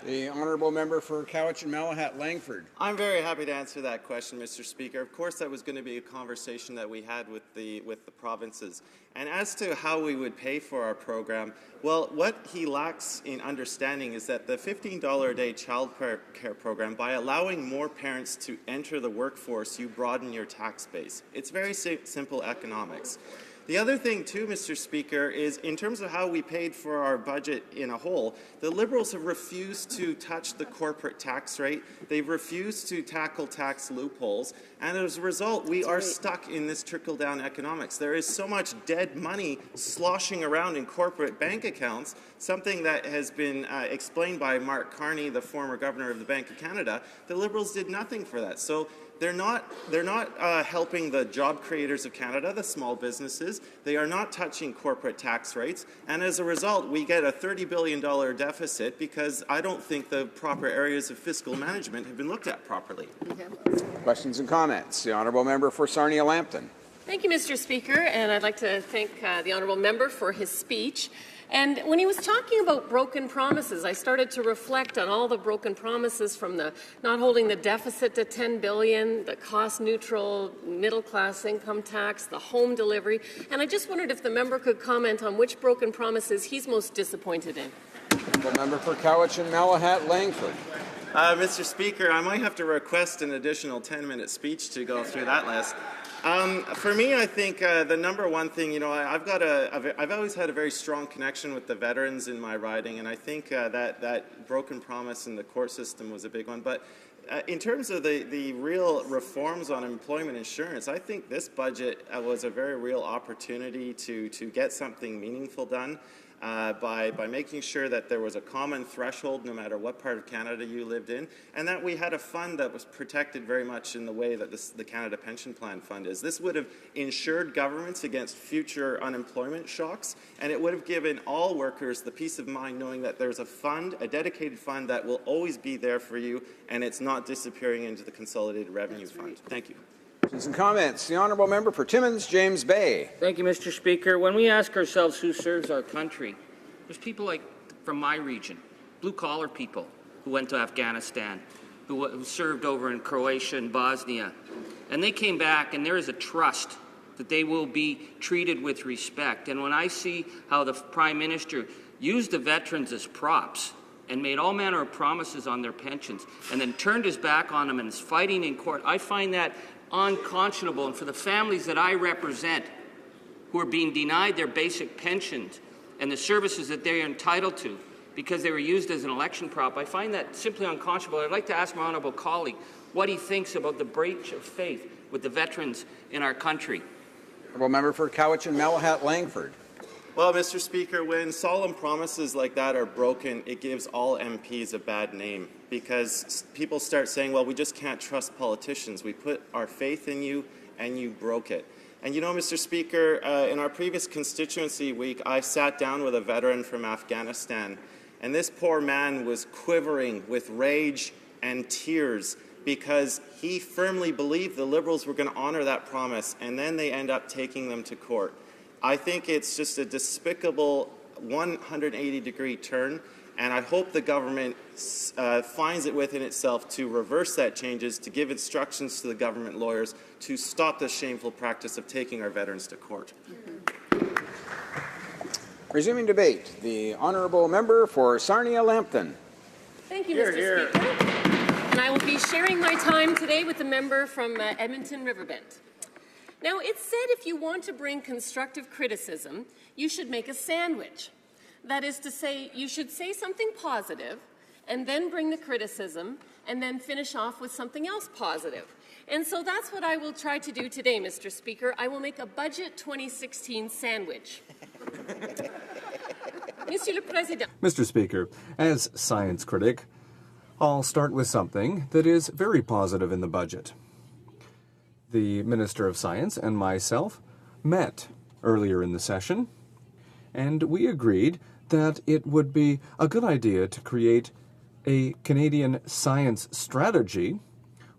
The honourable member for Cowichan Malahat Langford. I'm very happy to answer that question, Mr. Speaker. Of course, that was going to be a conversation that we had with the provinces. And as to how we would pay for our program, well, what he lacks in understanding is that the $15 a day child care program, by allowing more parents to enter the workforce, you broaden your tax base. It's very simple economics. The other thing, too, Mr. Speaker, is in terms of how we paid for our budget in a whole, the Liberals have refused to touch the corporate tax rate. They've refused to tackle tax loopholes. And as a result, we are stuck in this trickle-down economics. There is so much dead money sloshing around in corporate bank accounts, something that has been explained by Mark Carney, the former governor of the Bank of Canada. The Liberals did nothing for that. So they're not helping the job creators of Canada, the small businesses. They are not touching corporate tax rates. And as a result, we get a $30 billion deficit because I don't think the proper areas of fiscal management have been looked at properly. Questions and comments. The honourable member for Sarnia-Lambton. Thank you, Mr. Speaker, and I'd like to thank the honourable member for his speech. And when he was talking about broken promises, I started to reflect on all the broken promises, from the not holding the deficit to $10 billion, the cost-neutral middle-class income tax, the home delivery, and I just wondered if the member could comment on which broken promises he's most disappointed in. The member for Cowichan Malahat Langford. Mr. Speaker, I might have to request an additional 10-minute speech to go through that list. For me, I think the number one thing, you know, I've always had a very strong connection with the veterans in my riding, and I think that broken promise in the court system was a big one. But in terms of the real reforms on employment insurance, I think this budget was a very real opportunity to get something meaningful done. By making sure that there was a common threshold no matter what part of Canada you lived in, and that we had a fund that was protected very much in the way that the Canada Pension Plan Fund is. This would have insured governments against future unemployment shocks, and it would have given all workers the peace of mind knowing that there's a fund, a dedicated fund that will always be there for you, and it's not disappearing into the Consolidated Revenue Fund. Thank you. Questions and comments. The honourable member for Timmins, James Bay. Thank you, Mr. Speaker. When we ask ourselves who serves our country, there's people like from my region, blue-collar people who went to Afghanistan, who served over in Croatia and Bosnia, and they came back, and there is a trust that they will be treated with respect. And when I see how the Prime Minister used the veterans as props and made all manner of promises on their pensions, and then turned his back on them and is fighting in court, I find that unconscionable. And for the families that I represent who are being denied their basic pensions and the services that they are entitled to because they were used as an election prop, I find that simply unconscionable. I'd like to ask my honourable colleague what he thinks about the breach of faith with the veterans in our country. Honourable member for Cowichan, Malahat, Langford. Well, Mr. Speaker, when solemn promises like that are broken, it gives all MPs a bad name because people start saying, well, we just can't trust politicians. We put our faith in you and you broke it. And you know, Mr. Speaker, in our previous constituency week, I sat down with a veteran from Afghanistan, and this poor man was quivering with rage and tears because he firmly believed the Liberals were going to honour that promise, and then they end up taking them to court. I think it's just a despicable 180-degree turn, and I hope the government finds it within itself to reverse that changes, to give instructions to the government lawyers to stop the shameful practice of taking our veterans to court. Resuming debate, the honourable member for Sarnia-Lambton. Thank you, Mr. Speaker. And I will be sharing my time today with the member from Edmonton Riverbend. Now, it's said if you want to bring constructive criticism, you should make a sandwich. That is to say, you should say something positive, and then bring the criticism, and then finish off with something else positive. And so that's what I will try to do today, Mr. Speaker. I will make a Budget 2016 sandwich. Monsieur le Président. Mr. Speaker, as science critic, I'll start with something that is very positive in the budget. The Minister of Science and myself met earlier in the session, and we agreed that it would be a good idea to create a Canadian science strategy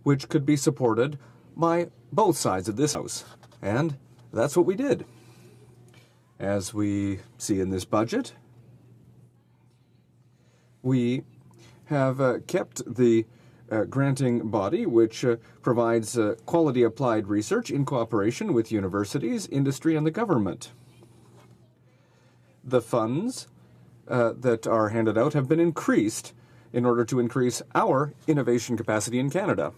which could be supported by both sides of this House. And that's what we did. As we see in this budget, we have kept the granting body, which provides quality applied research in cooperation with universities, industry, and the government. The funds that are handed out have been increased in order to increase our innovation capacity in Canada.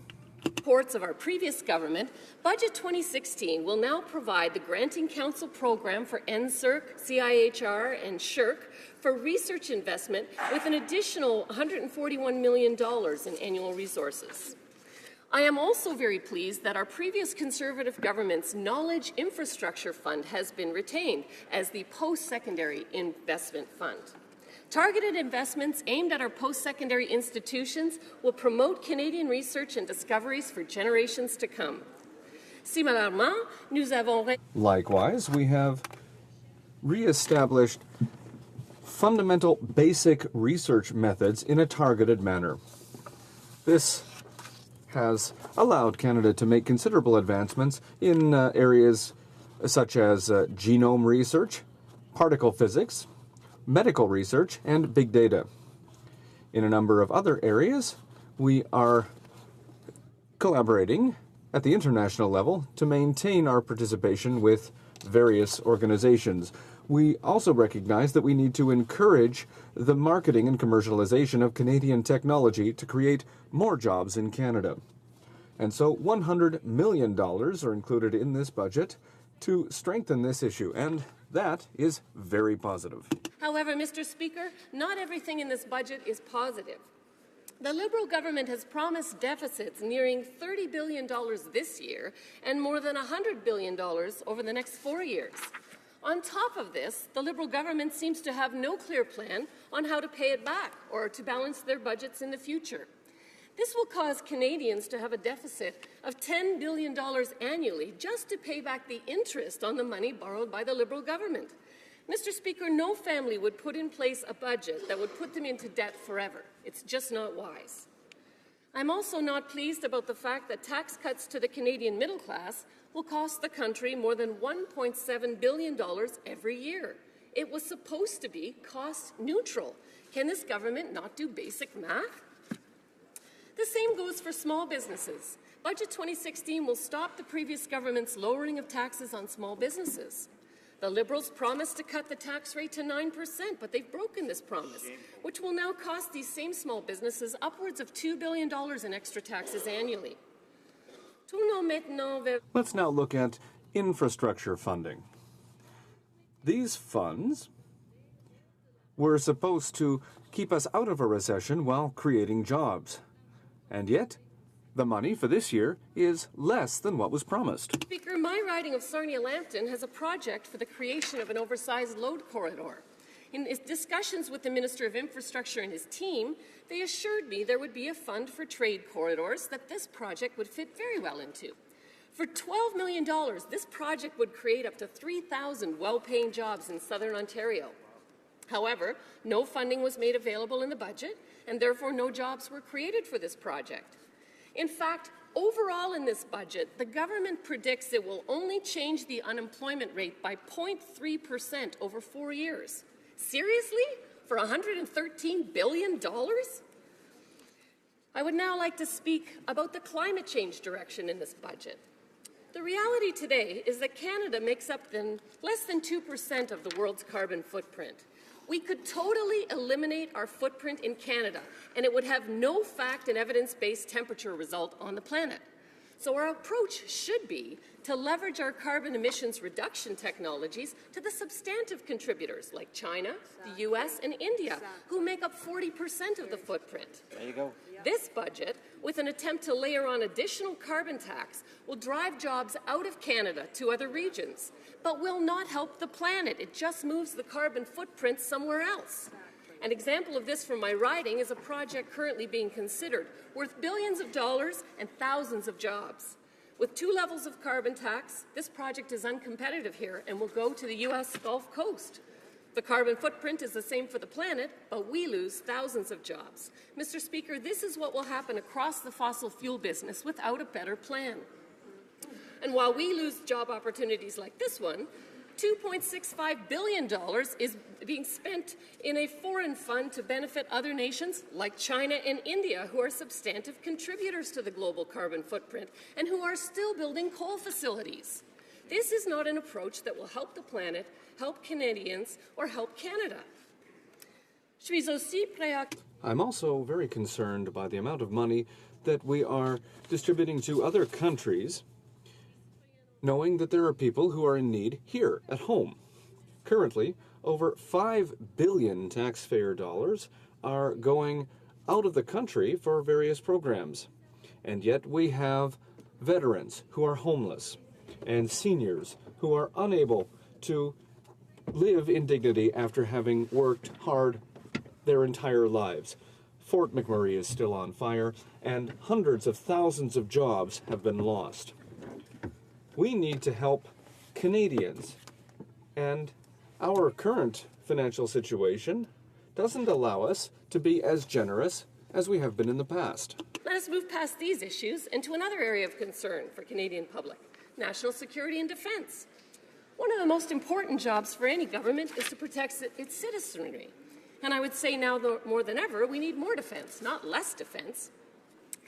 Reports of our previous government, Budget 2016 will now provide the Granting Council program for NSERC, CIHR, and SHRC for research investment with an additional $141 million in annual resources. I am also very pleased that our previous Conservative government's Knowledge Infrastructure Fund has been retained as the post-secondary investment fund. Targeted investments aimed at our post-secondary institutions will promote Canadian research and discoveries for generations to come. Similarement, nous avons... Likewise, we have re-established fundamental basic research methods in a targeted manner. This has allowed Canada to make considerable advancements in areas such as genome research, particle physics, medical research, and big data. In a number of other areas, we are collaborating at the international level to maintain our participation with various organizations. We also recognize that we need to encourage the marketing and commercialization of Canadian technology to create more jobs in Canada. And so $100 million are included in this budget to strengthen this issue, and that is very positive. However, Mr. Speaker, not everything in this budget is positive. The Liberal government has promised deficits nearing $30 billion this year and more than $100 billion over the next 4 years. On top of this, the Liberal government seems to have no clear plan on how to pay it back or to balance their budgets in the future. This will cause Canadians to have a deficit of $10 billion annually just to pay back the interest on the money borrowed by the Liberal government. Mr. Speaker, no family would put in place a budget that would put them into debt forever. It's just not wise. I'm also not pleased about the fact that tax cuts to the Canadian middle class will cost the country more than $1.7 billion every year. It was supposed to be cost neutral. Can this government not do basic math? The same goes for small businesses. Budget 2016 will stop the previous government's lowering of taxes on small businesses. The Liberals promised to cut the tax rate to 9%, but they've broken this promise, which will now cost these same small businesses upwards of $2 billion in extra taxes annually. Let's now look at infrastructure funding. These funds were supposed to keep us out of a recession while creating jobs. And yet, the money for this year is less than what was promised. Speaker, my riding of Sarnia-Lambton has a project for the creation of an oversized load corridor. In his discussions with the Minister of Infrastructure and his team, they assured me there would be a fund for trade corridors that this project would fit very well into. For $12 million, this project would create up to 3,000 well-paying jobs in southern Ontario. However, no funding was made available in the budget, and therefore no jobs were created for this project. In fact, overall in this budget, the government predicts it will only change the unemployment rate by 0.3% over 4 years. Seriously? For $113 billion? I would now like to speak about the climate change direction in this budget. The reality today is that Canada makes up less than 2% of the world's carbon footprint. We could totally eliminate our footprint in Canada, and it would have no fact and evidence-based temperature result on the planet. So our approach should be to leverage our carbon emissions reduction technologies to the substantive contributors like China, the US, and India, who make up 40% of the footprint. There you go. This budget, with an attempt to layer on additional carbon tax, will drive jobs out of Canada to other regions, but will not help the planet. It just moves the carbon footprint somewhere else. An example of this from my riding is a project currently being considered, worth billions of dollars and thousands of jobs. With 2 levels of carbon tax, this project is uncompetitive here and will go to the US Gulf Coast. The carbon footprint is the same for the planet, but we lose thousands of jobs. Mr. Speaker, this is what will happen across the fossil fuel business without a better plan. And while we lose job opportunities like this one, $2.65 billion is being spent in a foreign fund to benefit other nations like China and India, who are substantive contributors to the global carbon footprint and who are still building coal facilities. This is not an approach that will help the planet, help Canadians, or help Canada. I'm also very concerned by the amount of money that we are distributing to other countries, knowing that there are people who are in need here at home. Currently, over $5 billion taxpayer dollars are going out of the country for various programs. And yet we have veterans who are homeless and seniors who are unable to live in dignity after having worked hard their entire lives. Fort McMurray is still on fire, and hundreds of thousands of jobs have been lost. We need to help Canadians, and our current financial situation doesn't allow us to be as generous as we have been in the past. Let us move past these issues into another area of concern for Canadian public: national security and defence. One of the most important jobs for any government is to protect its citizenry. And I would say now more than ever, we need more defence, not less defence.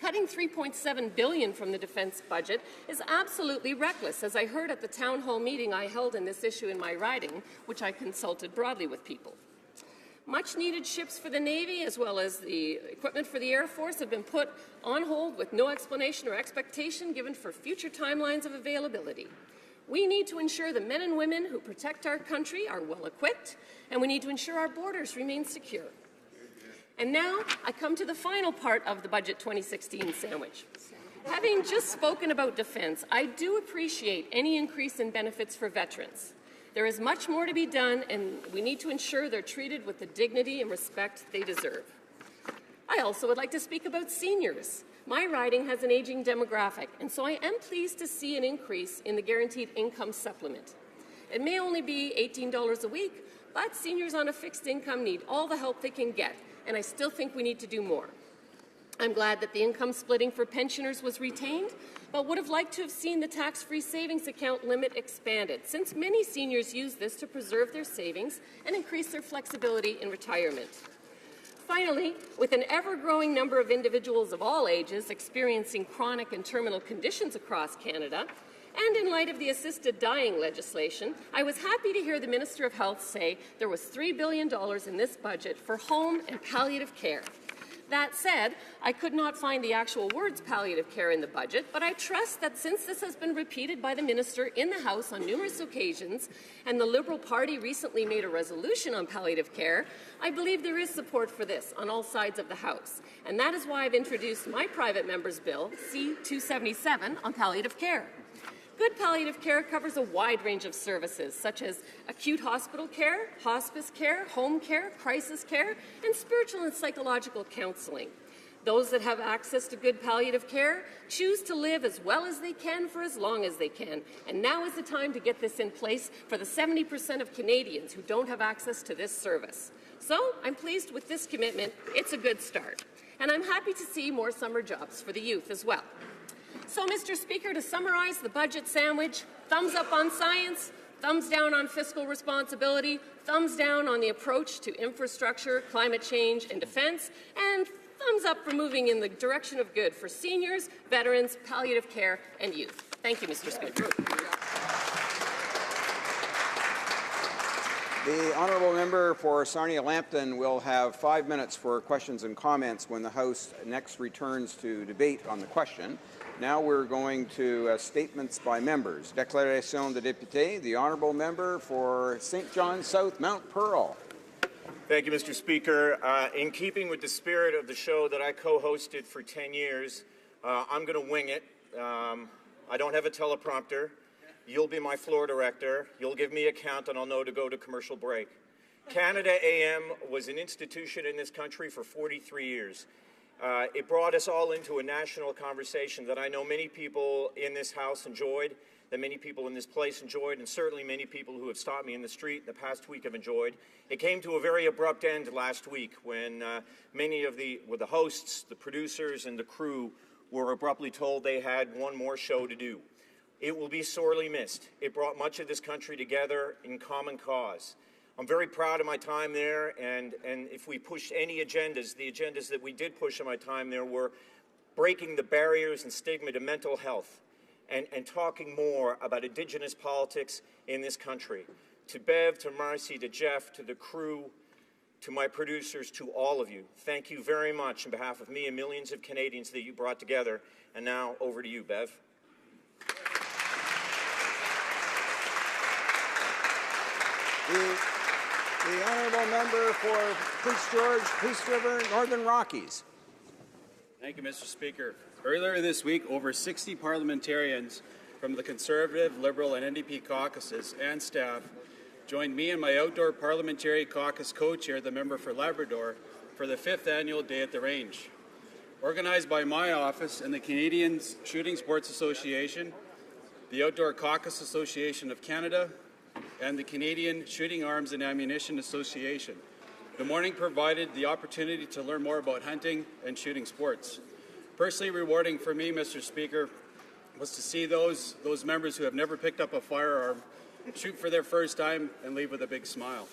Cutting $3.7 billion from the defence budget is absolutely reckless, as I heard at the town hall meeting I held in this issue in my riding, which I consulted broadly with people. Much-needed ships for the Navy, as well as the equipment for the Air Force, have been put on hold with no explanation or expectation given for future timelines of availability. We need to ensure the men and women who protect our country are well-equipped, and we need to ensure our borders remain secure. And now I come to the final part of the Budget 2016 sandwich. Having just spoken about defence, I do appreciate any increase in benefits for veterans. There is much more to be done, and we need to ensure they're treated with the dignity and respect they deserve. I also would like to speak about seniors. My riding has an aging demographic, and so I am pleased to see an increase in the guaranteed income supplement. It may only be $18 a week, but seniors on a fixed income need all the help they can get, and I still think we need to do more. I'm glad that the income splitting for pensioners was retained, but would have liked to have seen the tax-free savings account limit expanded, since many seniors use this to preserve their savings and increase their flexibility in retirement. Finally, with an ever-growing number of individuals of all ages experiencing chronic and terminal conditions across Canada, and in light of the assisted dying legislation, I was happy to hear the Minister of Health say there was $3 billion in this budget for home and palliative care. That said, I could not find the actual words palliative care in the budget, but I trust that since this has been repeated by the Minister in the House on numerous occasions, and the Liberal Party recently made a resolution on palliative care, I believe there is support for this on all sides of the House. And that is why I've introduced my private member's bill, C-277, on palliative care. Good palliative care covers a wide range of services, such as acute hospital care, hospice care, home care, crisis care, and spiritual and psychological counseling. Those that have access to good palliative care choose to live as well as they can for as long as they can. And now is the time to get this in place for the 70% of Canadians who don't have access to this service. So I'm pleased with this commitment. It's a good start. And I'm happy to see more summer jobs for the youth as well. So, Mr. Speaker, to summarize the budget sandwich, thumbs up on science, thumbs down on fiscal responsibility, thumbs down on the approach to infrastructure, climate change, and defence, and thumbs up for moving in the direction of good for seniors, veterans, palliative care, and youth. Thank you, Mr. Speaker. The honourable member for Sarnia-Lambton will have 5 minutes for questions and comments when the House next returns to debate on the question. Now we're going to statements by members. Déclaration de député, the honourable member for St. John South, Mount Pearl. Thank you, Mr. Speaker. In keeping with the spirit of the show that I co-hosted for 10 years, I'm going to wing it. I don't have a teleprompter. You'll be my floor director. You'll give me a count, and I'll know to go to commercial break. Canada AM was an institution in this country for 43 years. It brought us all into a national conversation that I know many people in this House enjoyed, that many people in this place enjoyed, and certainly many people who have stopped me in the street the past week have enjoyed. It came to a very abrupt end last week when many of the hosts, the producers, and the crew were abruptly told they had one more show to do. It will be sorely missed. It brought much of this country together in common cause. I'm very proud of my time there, and if we pushed any agendas, the agendas that we did push in my time there were breaking the barriers and stigma to mental health and talking more about Indigenous politics in this country. To Bev, to Marcy, to Jeff, to the crew, to my producers, to all of you, thank you very much on behalf of me and millions of Canadians that you brought together. And now over to you, Bev. The honourable member for Prince George, Peace River, Northern Rockies. Thank you, Mr. Speaker. Earlier this week, over 60 parliamentarians from the Conservative, Liberal, and NDP caucuses and staff joined me and my outdoor parliamentary caucus co-chair, the member for Labrador, for the 5th annual Day at the Range. Organized by my office and the Canadian Shooting Sports Association, the Outdoor Caucus Association of Canada, and the Canadian Shooting Arms and Ammunition Association. The morning provided the opportunity to learn more about hunting and shooting sports. Personally rewarding for me, Mr. Speaker, was to see those members who have never picked up a firearm shoot for their first time and leave with a big smile.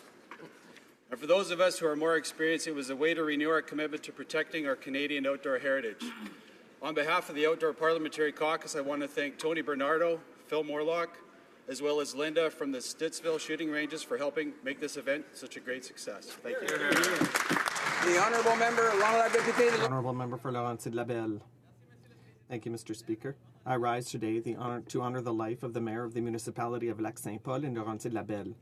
And for those of us who are more experienced, it was a way to renew our commitment to protecting our Canadian outdoor heritage. On behalf of the Outdoor Parliamentary Caucus, I want to thank Tony Bernardo, Phil Morlock, as well as Linda from the Stittsville Shooting Ranges for helping make this event such a great success. Thank you. The Honourable Member, Honourable Member for Laurentides-Labelle. Thank you, Mr. Speaker. I rise today to honour the life of the Mayor of the Municipality of Lac-Saint-Paul in Laurentides-Labelle.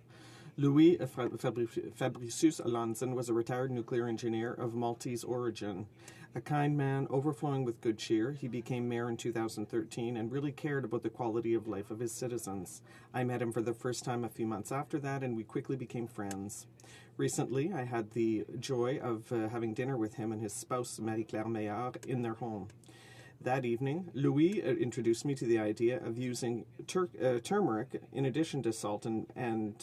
Louis Fabricius Alonson was a retired nuclear engineer of Maltese origin. A kind man overflowing with good cheer, he became mayor in 2013 and really cared about the quality of life of his citizens. I met him for the first time a few months after that, and we quickly became friends. Recently, I had the joy of having dinner with him and his spouse, Marie-Claire Meillard, in their home. That evening, Louis introduced me to the idea of using turmeric in addition to salt and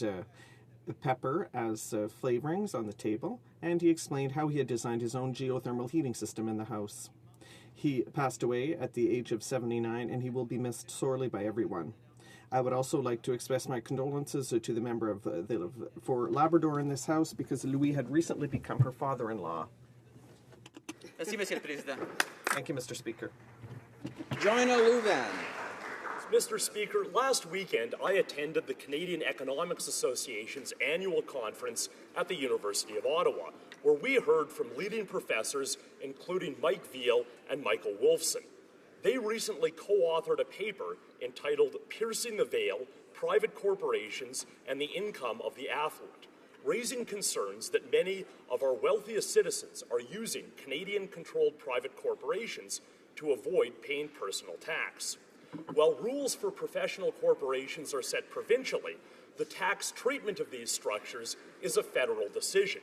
pepper as flavorings on the table, and he explained how he had designed his own geothermal heating system in the house. He passed away at the age of 79, and he will be missed sorely by everyone. I would also like to express my condolences to the member of for Labrador in this house, because Louis had recently become her father-in-law. Merci, Monsieur le Président. Thank you, Mr. Speaker. Joanna Louvan. Mr. Speaker, last weekend I attended the Canadian Economics Association's annual conference at the University of Ottawa, where we heard from leading professors including Mike Veal and Michael Wolfson. They recently co-authored a paper entitled Piercing the Veil, Private Corporations and the Income of the Affluent, raising concerns that many of our wealthiest citizens are using Canadian-controlled private corporations to avoid paying personal tax. While rules for professional corporations are set provincially, the tax treatment of these structures is a federal decision.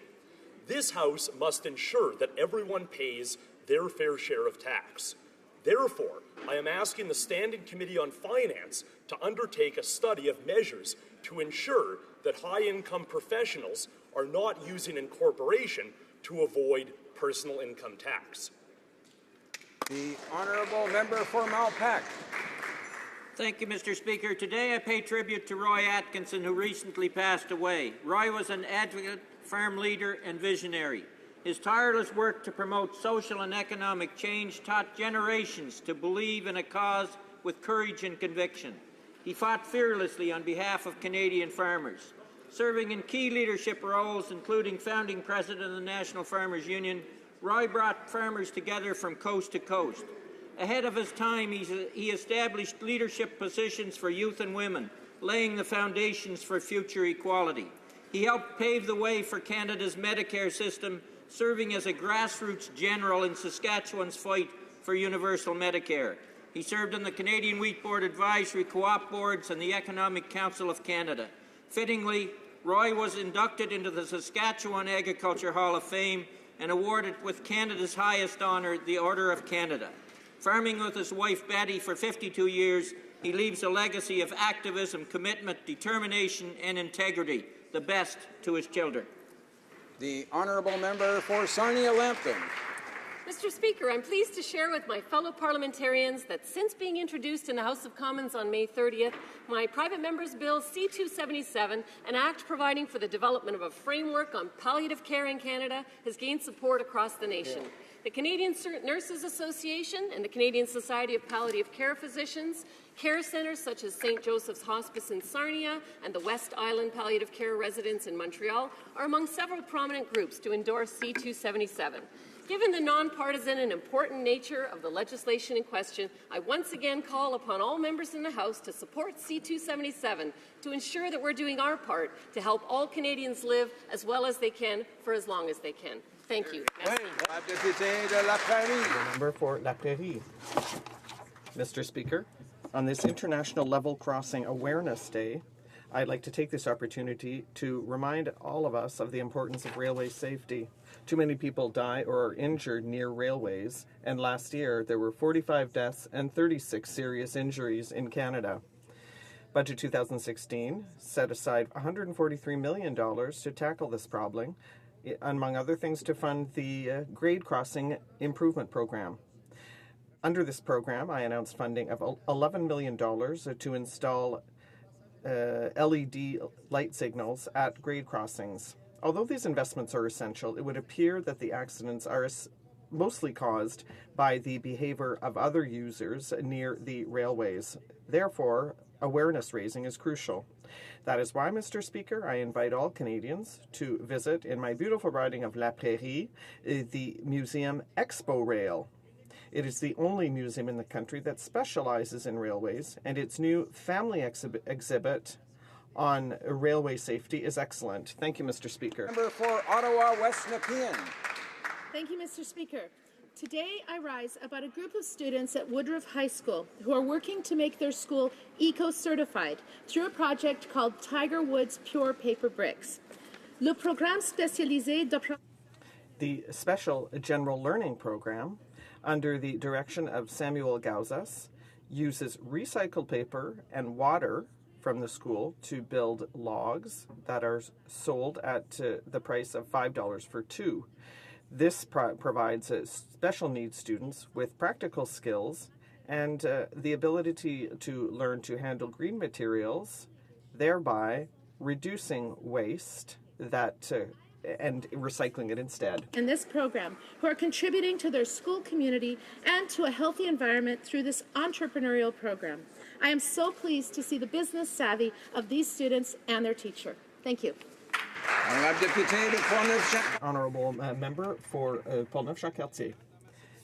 This House must ensure that everyone pays their fair share of tax. Therefore, I am asking the Standing Committee on Finance to undertake a study of measures to ensure that high-income professionals are not using incorporation to avoid personal income tax. The Honourable Member for Malpeque. Thank you, Mr. Speaker. Today I pay tribute to Roy Atkinson, who recently passed away. Roy was an advocate, firm leader, and visionary. His tireless work to promote social and economic change taught generations to believe in a cause with courage and conviction. He fought fearlessly on behalf of Canadian farmers. Serving in key leadership roles, including founding president of the National Farmers Union, Roy brought farmers together from coast to coast. Ahead of his time, he established leadership positions for youth and women, laying the foundations for future equality. He helped pave the way for Canada's Medicare system, serving as a grassroots general in Saskatchewan's fight for universal Medicare. He served on the Canadian Wheat Board Advisory Co-op Boards and the Economic Council of Canada. Fittingly, Roy was inducted into the Saskatchewan Agriculture Hall of Fame and awarded with Canada's highest honour, the Order of Canada. Farming with his wife Betty for 52 years, he leaves a legacy of activism, commitment, determination and integrity, the best to his children. The Honourable Member for Sarnia-Lambton. Mr. Speaker, I'm pleased to share with my fellow parliamentarians that since being introduced in the House of Commons on May 30th, my private member's bill C-277, an act providing for the development of a framework on palliative care in Canada, has gained support across the nation. The Canadian Nurses Association and the Canadian Society of Palliative Care Physicians, care centres such as St. Joseph's Hospice in Sarnia and the West Island Palliative Care Residence in Montreal are among several prominent groups to endorse C-277. Given the nonpartisan and important nature of the legislation in question, I once again call upon all members in the House to support C-277 to ensure that we're doing our part to help all Canadians live as well as they can for as long as they can. Thank you. The member for La Prairie. Mr. Speaker, on this International Level Crossing Awareness Day, I'd like to take this opportunity to remind all of us of the importance of railway safety. Too many people die or are injured near railways, and last year there were 45 deaths and 36 serious injuries in Canada. Budget 2016 set aside $143 million to tackle this problem, among other things to fund the Grade Crossing Improvement Program. Under this program, I announced funding of $11 million to install LED light signals at grade crossings. Although these investments are essential, it would appear that the accidents are mostly caused by the behavior of other users near the railways. Therefore, awareness raising is crucial. That is why, Mr. Speaker, I invite all Canadians to visit, in my beautiful riding of La Prairie, the museum Expo Rail. It is the only museum in the country that specializes in railways, and its new family exhibit on railway safety is excellent. Thank you, Mr. Speaker. Member for Ottawa West Nepean. Thank you, Mr. Speaker. Today I rise about a group of students at Woodruff High School who are working to make their school eco-certified through a project called Tiger Woods Pure Paper Bricks. Le programme spécialisé The Special General Learning Program, under the direction of Samuel Gauzas, uses recycled paper and water from the school to build logs that are sold at the price of $5 for 2. This provides special needs students with practical skills and the ability to learn to handle green materials, thereby reducing waste and recycling it instead. in this program who are contributing to their school community and to a healthy environment through this entrepreneurial program. I am so pleased to see the business savvy of these students and their teacher. Thank you. Honourable member for Portneuf-Jacques-Cartier.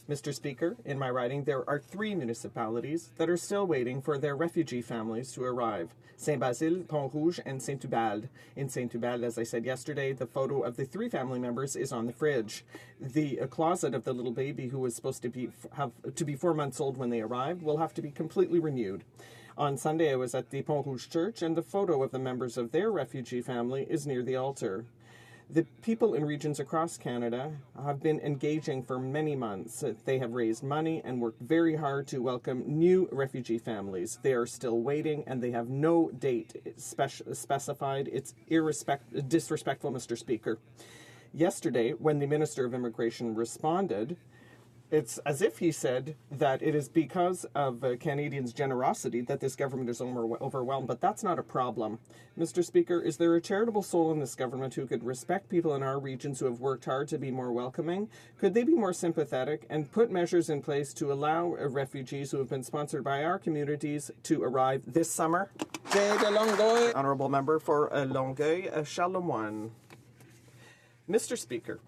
Mr. Speaker, in my riding, there are 3 municipalities that are still waiting for their refugee families to arrive: Saint-Basile, Pont-Rouge, and Saint-Ubald. In Saint-Ubald, as I said yesterday, the photo of the 3 family members is on the fridge. The closet of the little baby who was supposed to be 4 months old when they arrived will have to be completely renewed. On Sunday, I was at the Pont-Rouge Church, and the photo of the members of their refugee family is near the altar. The people in regions across Canada have been engaging for many months. They have raised money and worked very hard to welcome new refugee families. They are still waiting, and they have no date specified. It's disrespectful, Mr. Speaker. Yesterday, when the Minister of Immigration responded, it's as if he said that it is because of Canadians' generosity that this government is overwhelmed, but that's not a problem. Mr. Speaker, is there a charitable soul in this government who could respect people in our regions who have worked hard to be more welcoming? Could they be more sympathetic and put measures in place to allow refugees who have been sponsored by our communities to arrive this summer? Honourable member for Longueuil, Charles-Le-Moyne. Mr. Speaker,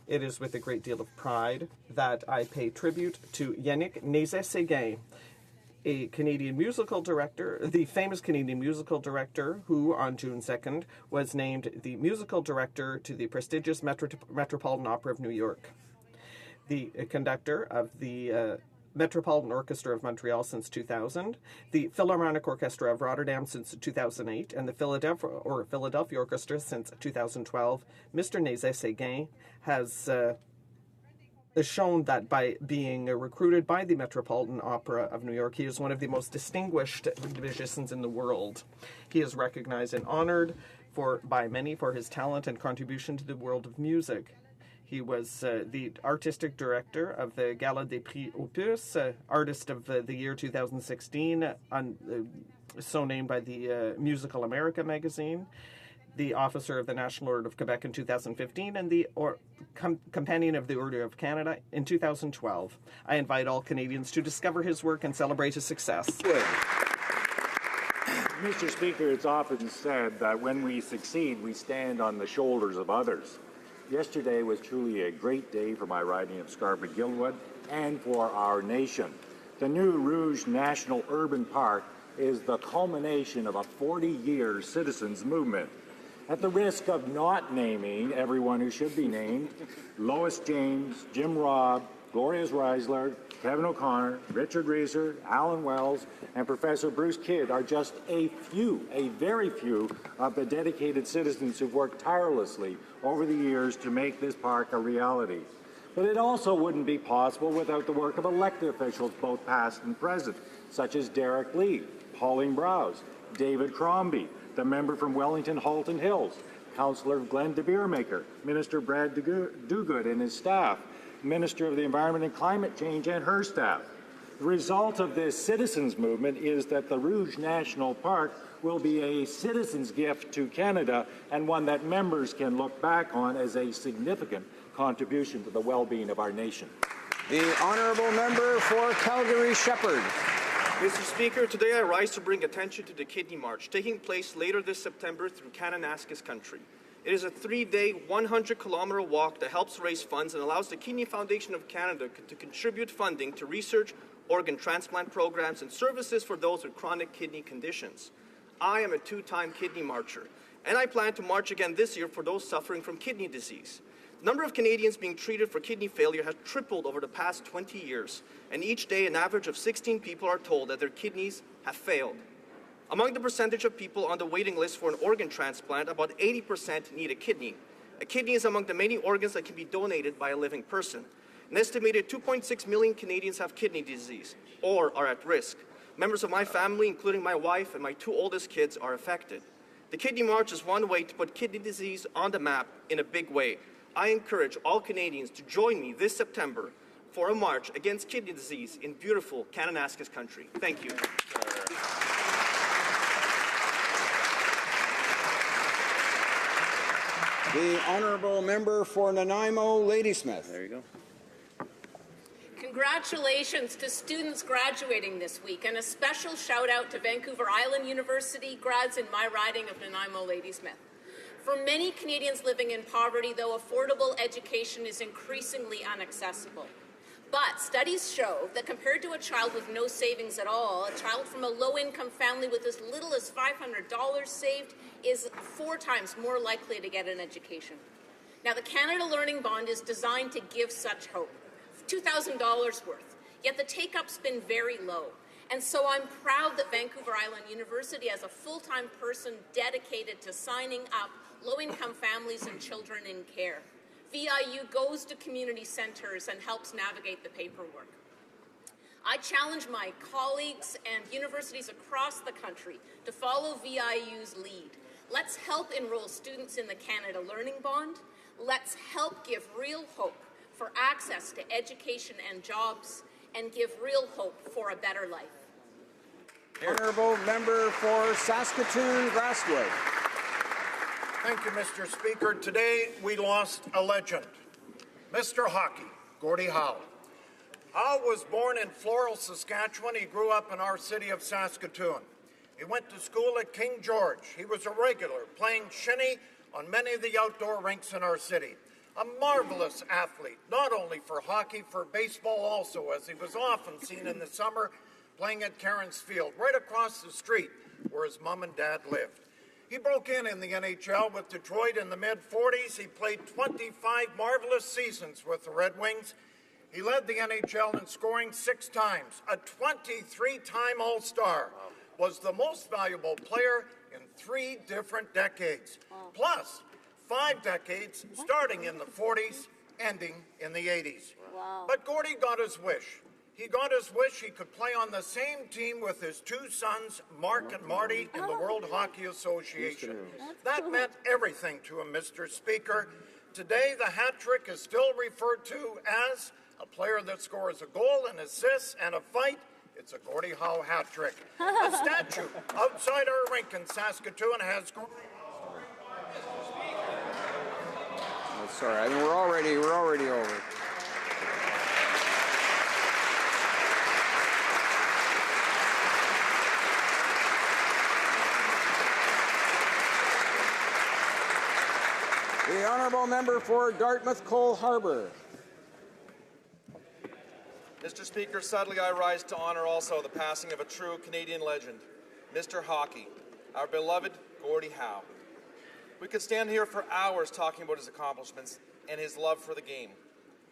it is with a great deal of pride that I pay tribute to Yannick Nézet-Séguin, a Canadian musical director, the famous Canadian musical director who, on June 2nd, was named the musical director to the prestigious Metropolitan Opera of New York. The conductor of the Metropolitan Orchestra of Montreal since 2000, the Philharmonic Orchestra of Rotterdam since 2008, and the Philadelphia Orchestra since 2012, Mr. Nézet-Séguin has shown that by being recruited by the Metropolitan Opera of New York, he is one of the most distinguished musicians in the world. He is recognized and honored by many for his talent and contribution to the world of music. He was the artistic director of the Gala des Prix Opus, Artist of the Year 2016, so named by the Musical America magazine, the Officer of the National Order of Quebec in 2015, and the Companion of the Order of Canada in 2012. I invite all Canadians to discover his work and celebrate his success. Mr. Speaker, it's often said that when we succeed, we stand on the shoulders of others. Yesterday was truly a great day for my riding of Scarborough-Guildwood and for our nation. The new Rouge National Urban Park is the culmination of a 40-year citizens movement. At the risk of not naming everyone who should be named, Lois James, Jim Robb, Gloria Reisler, Kevin O'Connor, Richard Reeser, Alan Wells, and Professor Bruce Kidd are just a very few of the dedicated citizens who've worked tirelessly over the years to make this park a reality. But it also wouldn't be possible without the work of elected officials, both past and present, such as Derek Lee, Pauline Browse, David Crombie, the member from Wellington Halton Hills, Councillor Glenn de Beermaker, Minister Brad Dogood and his staff, Minister of the Environment and Climate Change and her staff. The result of this citizens movement is that the Rouge National Park will be a citizen's gift to Canada and one that members can look back on as a significant contribution to the well-being of our nation. The honourable member for Calgary Shepherd. Mr. Speaker, today I rise to bring attention to the Kidney March, taking place later this September through Kananaskis country. It is a 3-day, 100-kilometer walk that helps raise funds and allows the Kidney Foundation of Canada to contribute funding to research, organ transplant programs, and services for those with chronic kidney conditions. I am a 2-time kidney marcher, and I plan to march again this year for those suffering from kidney disease. The number of Canadians being treated for kidney failure has tripled over the past 20 years, and each day an average of 16 people are told that their kidneys have failed. Among the percentage of people on the waiting list for an organ transplant, about 80% need a kidney. A kidney is among the many organs that can be donated by a living person. An estimated 2.6 million Canadians have kidney disease or are at risk. Members of my family, including my wife and my 2 oldest kids, are affected. The Kidney March is one way to put kidney disease on the map in a big way. I encourage all Canadians to join me this September for a march against kidney disease in beautiful Kananaskis country. Thank you. The honourable member for Nanaimo, Ladysmith. There you go. Congratulations to students graduating this week, and a special shout out to Vancouver Island University grads in my riding of Nanaimo Ladysmith. For many Canadians living in poverty, though, affordable education is increasingly inaccessible. But studies show that compared to a child with no savings at all, a child from a low-income family with as little as $500 saved is 4 times more likely to get an education. Now, the Canada Learning Bond is designed to give such hope, $2,000 worth, yet the take-up's been very low. And so I'm proud that Vancouver Island University has a full-time person dedicated to signing up low-income families and children in care. VIU goes to community centres and helps navigate the paperwork. I challenge my colleagues and universities across the country to follow VIU's lead. Let's help enroll students in the Canada Learning Bond. Let's help give real hope for access to education and jobs, and give real hope for a better life. Honourable member for Saskatoon, Grasswood. Thank you, Mr. Speaker. Today we lost a legend, Mr. HoC, Gordie Howe. Howe was born in Floral, Saskatchewan. He grew up in our city of Saskatoon. He went to school at King George. He was a regular, playing shinny on many of the outdoor rinks in our city. A marvelous athlete, not only for hockey, for baseball also, as he was often seen in the summer playing at Cairns Field, right across the street where his mom and dad lived. He broke in the NHL with Detroit in the mid-40s. He played 25 marvelous seasons with the Red Wings. He led the NHL in scoring 6 times. A 23-time All-Star, was the most valuable player in 3 different decades. Plus, 5 decades, starting in the 40s, ending in the 80s. Wow. But Gordie got his wish. He got his wish he could play on the same team with his 2 sons, Mark and Marty, in the World Hockey Association. That meant everything to him, Mr. Speaker. Today, the hat trick is still referred to as a player that scores a goal, an assist, and a fight. It's a Gordie Howe hat trick. A statue outside our rink in Saskatoon has Gordie Howe. Sorry, I mean, we're already over. The honourable member for Dartmouth Cole Harbour. Mr. Speaker, sadly I rise to honour also the passing of a true Canadian legend, Mr. HoC, our beloved Gordie Howe. We could stand here for hours talking about his accomplishments and his love for the game.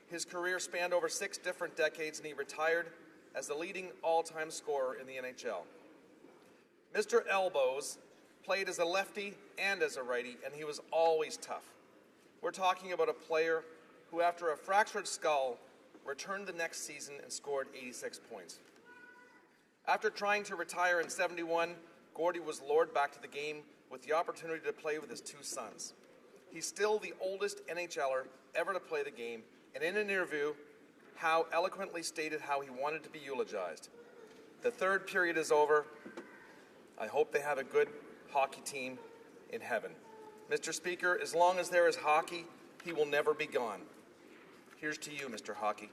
His career spanned over 6 different decades, and he retired as the leading all-time scorer in the NHL. Mr. Elbows played as a lefty and as a righty, and he was always tough. We're talking about a player who, after a fractured skull, returned the next season and scored 86 points. After trying to retire in '71, Gordie was lured back to the game with the opportunity to play with his 2 sons. He's still the oldest NHLer ever to play the game, and in an interview, Howe eloquently stated how he wanted to be eulogized. The 3rd period is over. I hope they have a good hockey team in heaven. Mr. Speaker, as long as there is hockey, he will never be gone. Here's to you, Mr. HoC.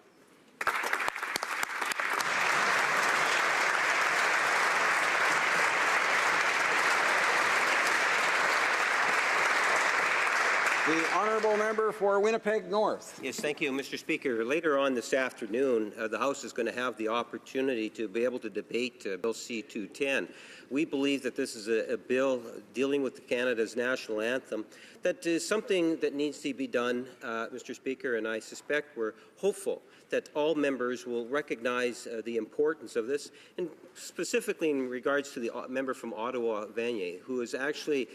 The honourable member for Winnipeg North. Yes, thank you, Mr. Speaker. Later on this afternoon, the House is going to have the opportunity to be able to debate Bill C-210. We believe that this is a bill dealing with Canada's national anthem that is something that needs to be done, Mr. Speaker, and I suspect we're hopeful that all members will recognize the importance of this, and specifically in regards to the member from Ottawa, Vanier, who has actually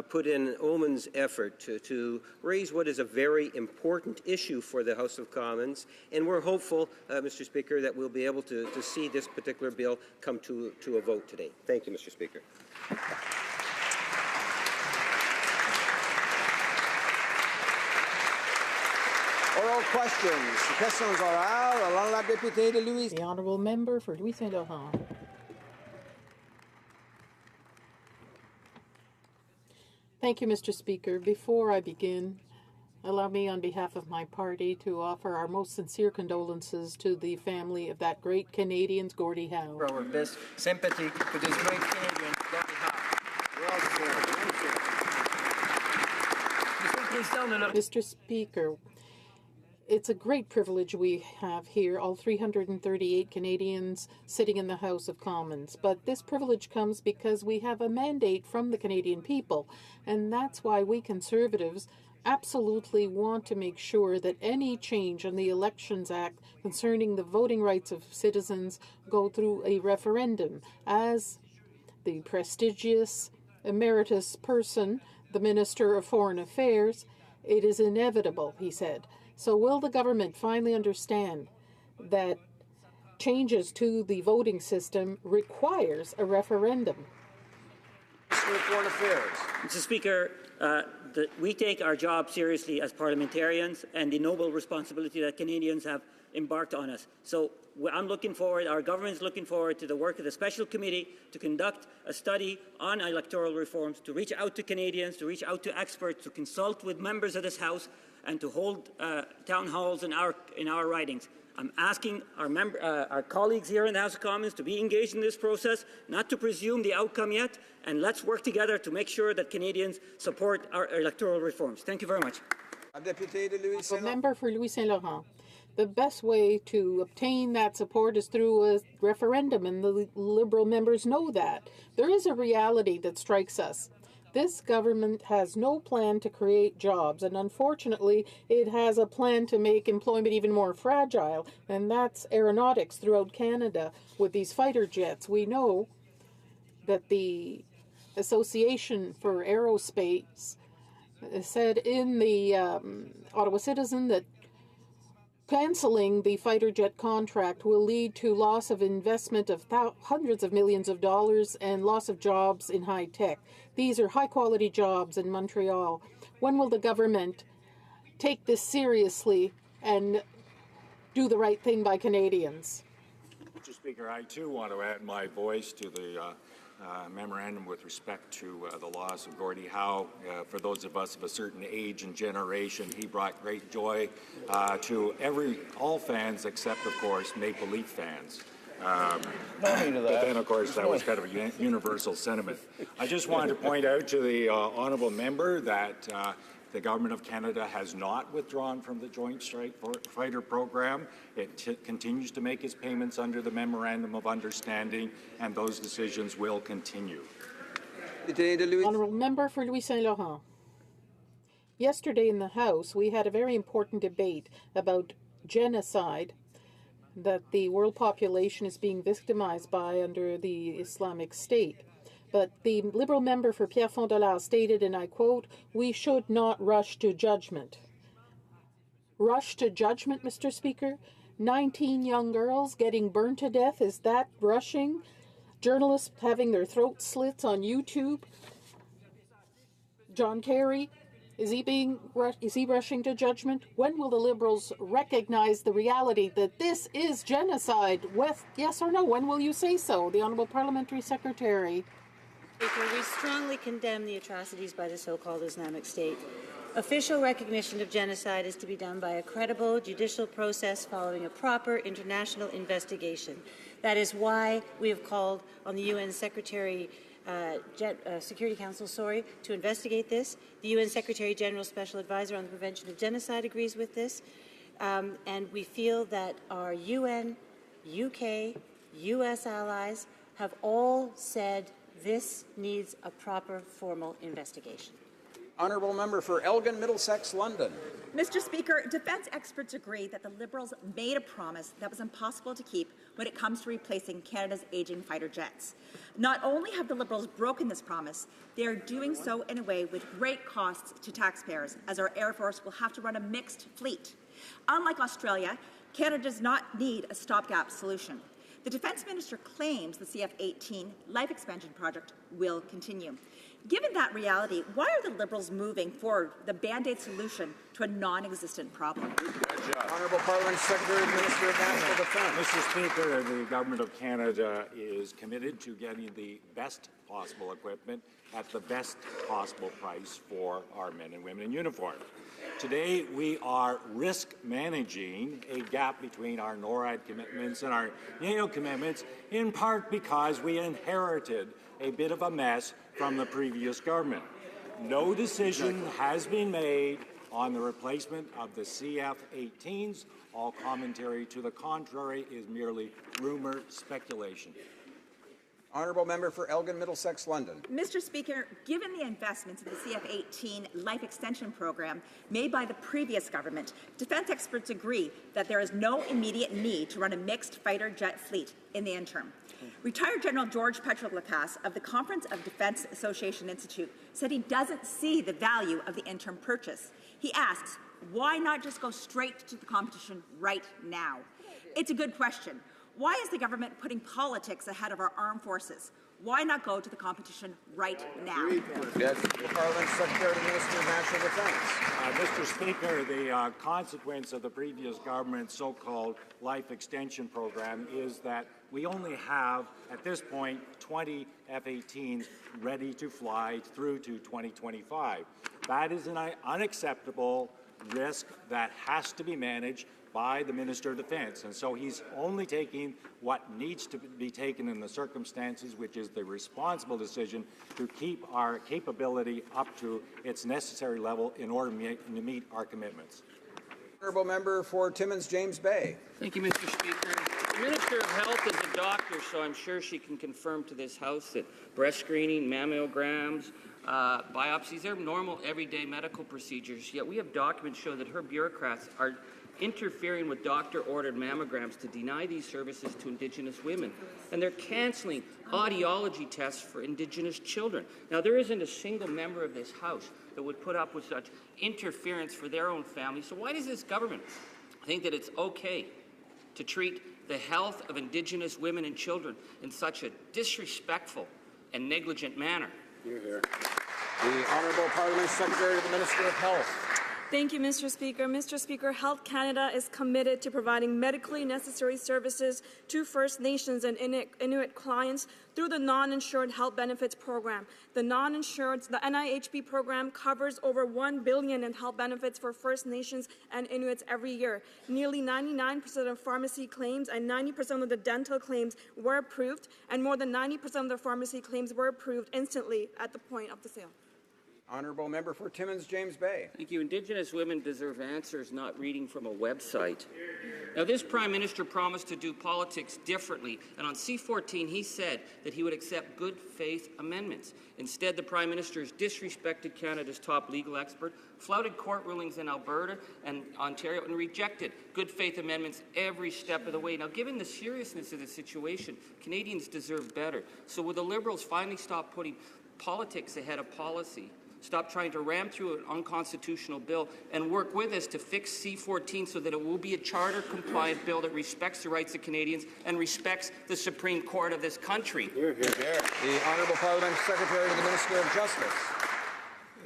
put in Oman's effort to raise what is a very important issue for the House of Commons, and we're hopeful, Mr. Speaker, that we'll be able to see this particular bill come to a vote today. Thank you, Mr. Speaker. Oral questions. Questions orales. Alors, la députée de Louis. The honourable member for Louis Saint Laurent. Thank you, Mr. Speaker. Before I begin, allow me on behalf of my party to offer our most sincere condolences to the family of that great Canadian, Gordie Howe. Our best sympathy to this great Canadian, Gordie Howe. Mr. Speaker, it's a great privilege we have here, all 338 Canadians sitting in the House of Commons. But this privilege comes because we have a mandate from the Canadian people, and that's why we Conservatives absolutely want to make sure that any change in the Elections Act concerning the voting rights of citizens go through a referendum. As the prestigious emeritus person, the Minister of Foreign Affairs, it is inevitable, he said. So will the government finally understand that changes to the voting system requires a referendum? Foreign Affairs. Mr. Speaker, we take our job seriously as parliamentarians and the noble responsibility that Canadians have embarked on us. So I'm looking forward, our government is looking forward to the work of the special committee to conduct a study on electoral reforms, to reach out to Canadians, to reach out to experts, to consult with members of this House, and to hold town halls in our ridings. I'm asking our colleagues here in the House of Commons to be engaged in this process, not to presume the outcome yet, and let's work together to make sure that Canadians support our electoral reforms. Thank you very much. The member for Louis Saint Laurent. The best way to obtain that support is through a referendum, and the Liberal members know that. There is a reality that strikes us. This government has no plan to create jobs, and unfortunately, it has a plan to make employment even more fragile, and that's aeronautics throughout Canada with these fighter jets. We know that the Association for Aerospace said in the Ottawa Citizen that cancelling the fighter jet contract will lead to loss of investment of hundreds of millions of dollars and loss of jobs in high tech. These are high-quality jobs in Montreal. When will the government take this seriously and do the right thing by Canadians? Mr. Speaker, I too want to add my voice to the memorandum with respect to the loss of Gordie Howe. For those of us of a certain age and generation, he brought great joy to all fans except, of course, Maple Leaf fans. But then, of course, that was kind of a universal sentiment. I just wanted to point out to the honourable member that the Government of Canada has not withdrawn from the Joint Strike Fighter program. It continues to make its payments under the Memorandum of Understanding, and those decisions will continue. Honourable member for Louis Saint Laurent. Yesterday in the House, we had a very important debate about genocide that the world population is being victimized by under the Islamic State. But the Liberal member for Pierrefonds stated, and I quote, "We should not rush to judgment." Rush to judgment, Mr. Speaker? 19 young girls getting burned to death, is that rushing? Journalists having their throats slits on YouTube? John Kerry, is he rushing to judgment? When will the Liberals recognize the reality that this is genocide? Yes or no? When will you say so? The Honourable Parliamentary Secretary. Speaker, we strongly condemn the atrocities by the so-called Islamic State. Official recognition of genocide is to be done by a credible judicial process following a proper international investigation. That is why we have called on the UN Secretary Security Council, to investigate this. The UN Secretary General Special Advisor on the Prevention of Genocide agrees with this. And we feel that our UN, UK, US allies have all said this needs a proper formal investigation. Honourable Member for Elgin, Middlesex, London. Mr. Speaker, defence experts agree that the Liberals made a promise that was impossible to keep when it comes to replacing Canada's ageing fighter jets. Not only have the Liberals broken this promise, they are doing so in a way with great costs to taxpayers, as our Air Force will have to run a mixed fleet. Unlike Australia, Canada does not need a stopgap solution. The Defence Minister claims the CF-18 life expansion project will continue. Given that reality, why are the Liberals moving forward the Band-Aid solution to a non-existent problem? Honourable Parliament Secretary and Minister of National Defence. Mr. Speaker, the Government of Canada is committed to getting the best possible equipment at the best possible price for our men and women in uniform. Today, we are risk managing a gap between our NORAD commitments and our NATO commitments, in part because we inherited a bit of a mess from the previous government. No decision has been made on the replacement of the CF-18s. All commentary to the contrary is merely rumor speculation. Honourable Member for Elgin, Middlesex, London. Mr. Speaker, given the investments in the CF-18 life extension program made by the previous government, defence experts agree that there is no immediate need to run a mixed fighter jet fleet in the interim. Retired General George Petrolakas of the Conference of Defence Association Institute said he doesn't see the value of the interim purchase. He asks, why not just go straight to the competition right now? It's a good question. Why is the government putting politics ahead of our armed forces? Why not go to the competition right now? Yes. The Parliament Secretary and Minister of National Defence. Mr. Speaker, the consequence of the previous government's so-called life extension program is that we only have, at this point, 20 F-18s ready to fly through to 2025. That is an unacceptable risk that has to be managed by the Minister of Defence. And so he's only taking what needs to be taken in the circumstances, which is the responsible decision to keep our capability up to its necessary level in order to meet our commitments. Honourable Member for Timmins, James Bay. Thank you, Mr. Speaker. The Minister of Health is a doctor, so I'm sure she can confirm to this House that breast screening, mammograms, biopsies are normal, everyday medical procedures. Yet we have documents show that her bureaucrats are interfering with doctor-ordered mammograms to deny these services to Indigenous women. And they're cancelling audiology tests for Indigenous children. Now, there isn't a single member of this House that would put up with such interference for their own family. So why does this government think that it's okay to treat the health of Indigenous women and children in such a disrespectful and negligent manner? Hear, hear. The Honourable Parliament Secretary to the Minister of Health. Thank you, Mr. Speaker. Mr. Speaker, Health Canada is committed to providing medically necessary services to First Nations and Inuit clients through the Non-Insured Health Benefits Program. The NIHB program covers over $1 billion in health benefits for First Nations and Inuits every year. Nearly 99% of pharmacy claims and 90% of the dental claims were approved, and more than 90% of the pharmacy claims were approved instantly at the point of the sale. Honourable Member for Timmins, James Bay. Thank you. Indigenous women deserve answers, not reading from a website. Now, this Prime Minister promised to do politics differently, and on C-14 he said that he would accept good faith amendments. Instead, the Prime Minister has disrespected Canada's top legal expert, flouted court rulings in Alberta and Ontario, and rejected good faith amendments every step of the way. Now, given the seriousness of the situation, Canadians deserve better. So will the Liberals finally stop putting politics ahead of policy? Stop trying to ram through an unconstitutional bill and work with us to fix C-14 so that it will be a charter-compliant bill that respects the rights of Canadians and respects the Supreme Court of this country. Hear, hear. The Honourable Parliament Secretary to the Minister of Justice.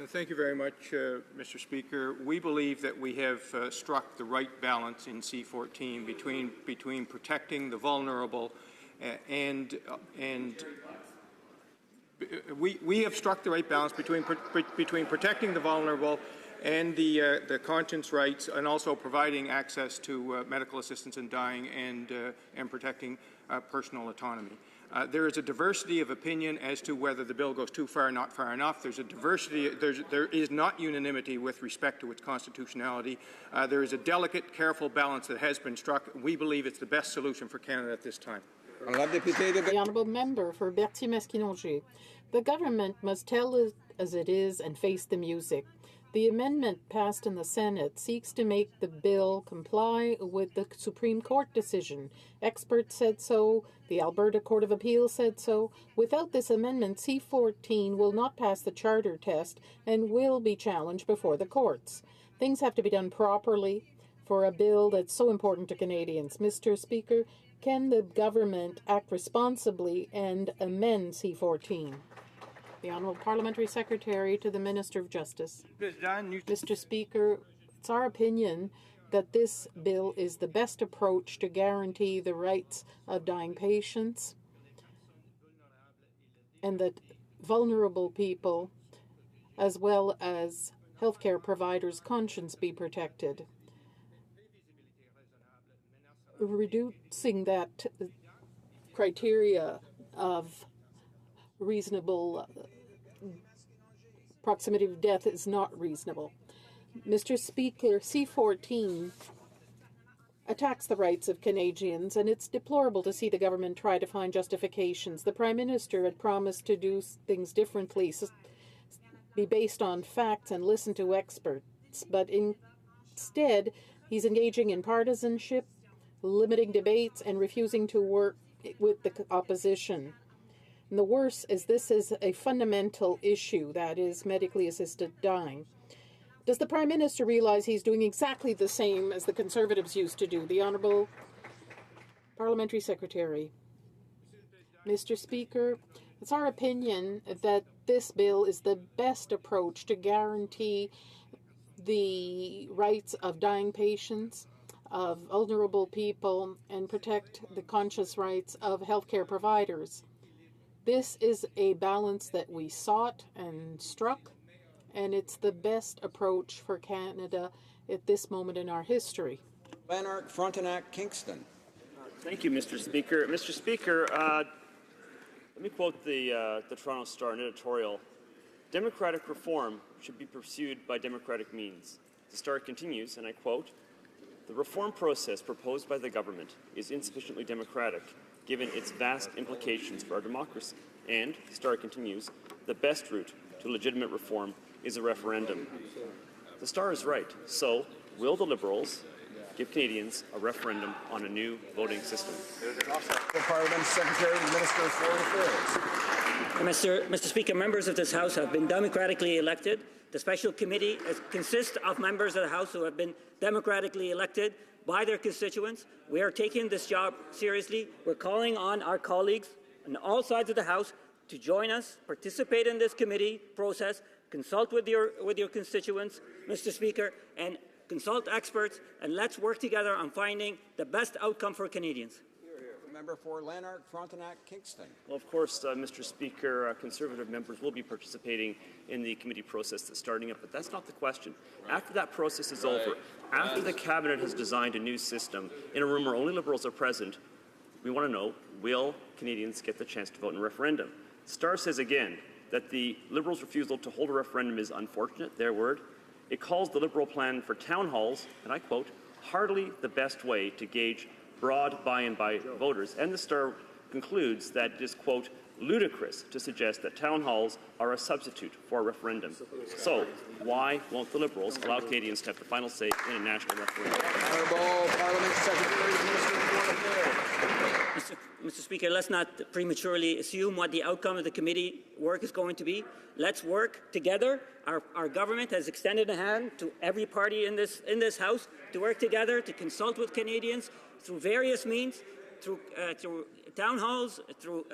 Thank you very much, Mr. Speaker. We believe that we have struck the right balance in C-14 between protecting the vulnerable and we have struck the right balance between protecting the vulnerable and the conscience rights, and also providing access to medical assistance in dying and protecting personal autonomy. There is a diversity of opinion as to whether the bill goes too far, not far enough. There's a diversity. There is not unanimity with respect to its constitutionality. There is a delicate, careful balance that has been struck. We believe it's the best solution for Canada at this time. The honourable member for Berthier-Masquinongé. The government must tell it as it is and face the music. The amendment passed in the Senate seeks to make the bill comply with the Supreme Court decision. Experts said so. The Alberta Court of Appeal said so. Without this amendment, C-14 will not pass the charter test and will be challenged before the courts. Things have to be done properly for a bill that's so important to Canadians. Mr. Speaker, can the government act responsibly and amend C-14? The Honourable Parliamentary Secretary to the Minister of Justice. Mr. Speaker, it's our opinion that this bill is the best approach to guarantee the rights of dying patients and that vulnerable people, as well as healthcare providers' conscience, be protected. Reducing that criteria of reasonable proximity of death is not reasonable. Mr. Speaker, C-14 attacks the rights of Canadians, and it's deplorable to see the government try to find justifications. The Prime Minister had promised to do things differently, be based on facts and listen to experts, but instead he's engaging in partisanship, limiting debates, and refusing to work with the opposition. And the worst is this is a fundamental issue, that is medically assisted dying. Does the Prime Minister realize he's doing exactly the same as the Conservatives used to do? The Honourable Parliamentary Secretary. Mr. Speaker, it's our opinion that this bill is the best approach to guarantee the rights of dying patients, of vulnerable people, and protect the conscious rights of healthcare providers. This is a balance that we sought and struck, and it's the best approach for Canada at this moment in our history. Lanark, Frontenac, Kingston. Thank you, Mr. Speaker. Mr. Speaker, let me quote the Toronto Star, an editorial. Democratic reform should be pursued by democratic means. The Star continues, and I quote, the reform process proposed by the government is insufficiently democratic, given its vast implications for our democracy. And, the Star continues, the best route to legitimate reform is a referendum. The Star is right. So, will the Liberals give Canadians a referendum on a new voting system? The Parliament Secretary and Minister of Foreign Affairs. Mr. Speaker, members of this House have been democratically elected. The special committee consists of members of the House who have been democratically elected by their constituents. We are taking this job seriously. We're calling on our colleagues on all sides of the House to join us, participate in this committee process, consult with your constituents, Mr. Speaker, and consult experts, and let's work together on finding the best outcome for Canadians. Member for Lanark, Frontenac, Kingston. Well, of course, Mr. Speaker, Conservative members will be participating in the committee process that's starting up, but that's not the question. After that process is over, after the Cabinet has designed a new system in a room where only Liberals are present, we want to know, will Canadians get the chance to vote in a referendum? Star says again that the Liberals' refusal to hold a referendum is unfortunate, their word. It calls the Liberal plan for town halls, and I quote, hardly the best way to gauge broad buy-in by voters. And the Star concludes that it is, quote, ludicrous to suggest that town halls are a substitute for a referendum. So, why won't the Liberals allow Canadians to have the final say in a national referendum? Honourable Parliament Secretary and Minister of Foreign Affairs. Mr. Speaker, let's not prematurely assume what the outcome of the committee work is going to be. Let's work together. Our government has extended a hand to every party in this House to work together, to consult with Canadians through various means, through town halls, through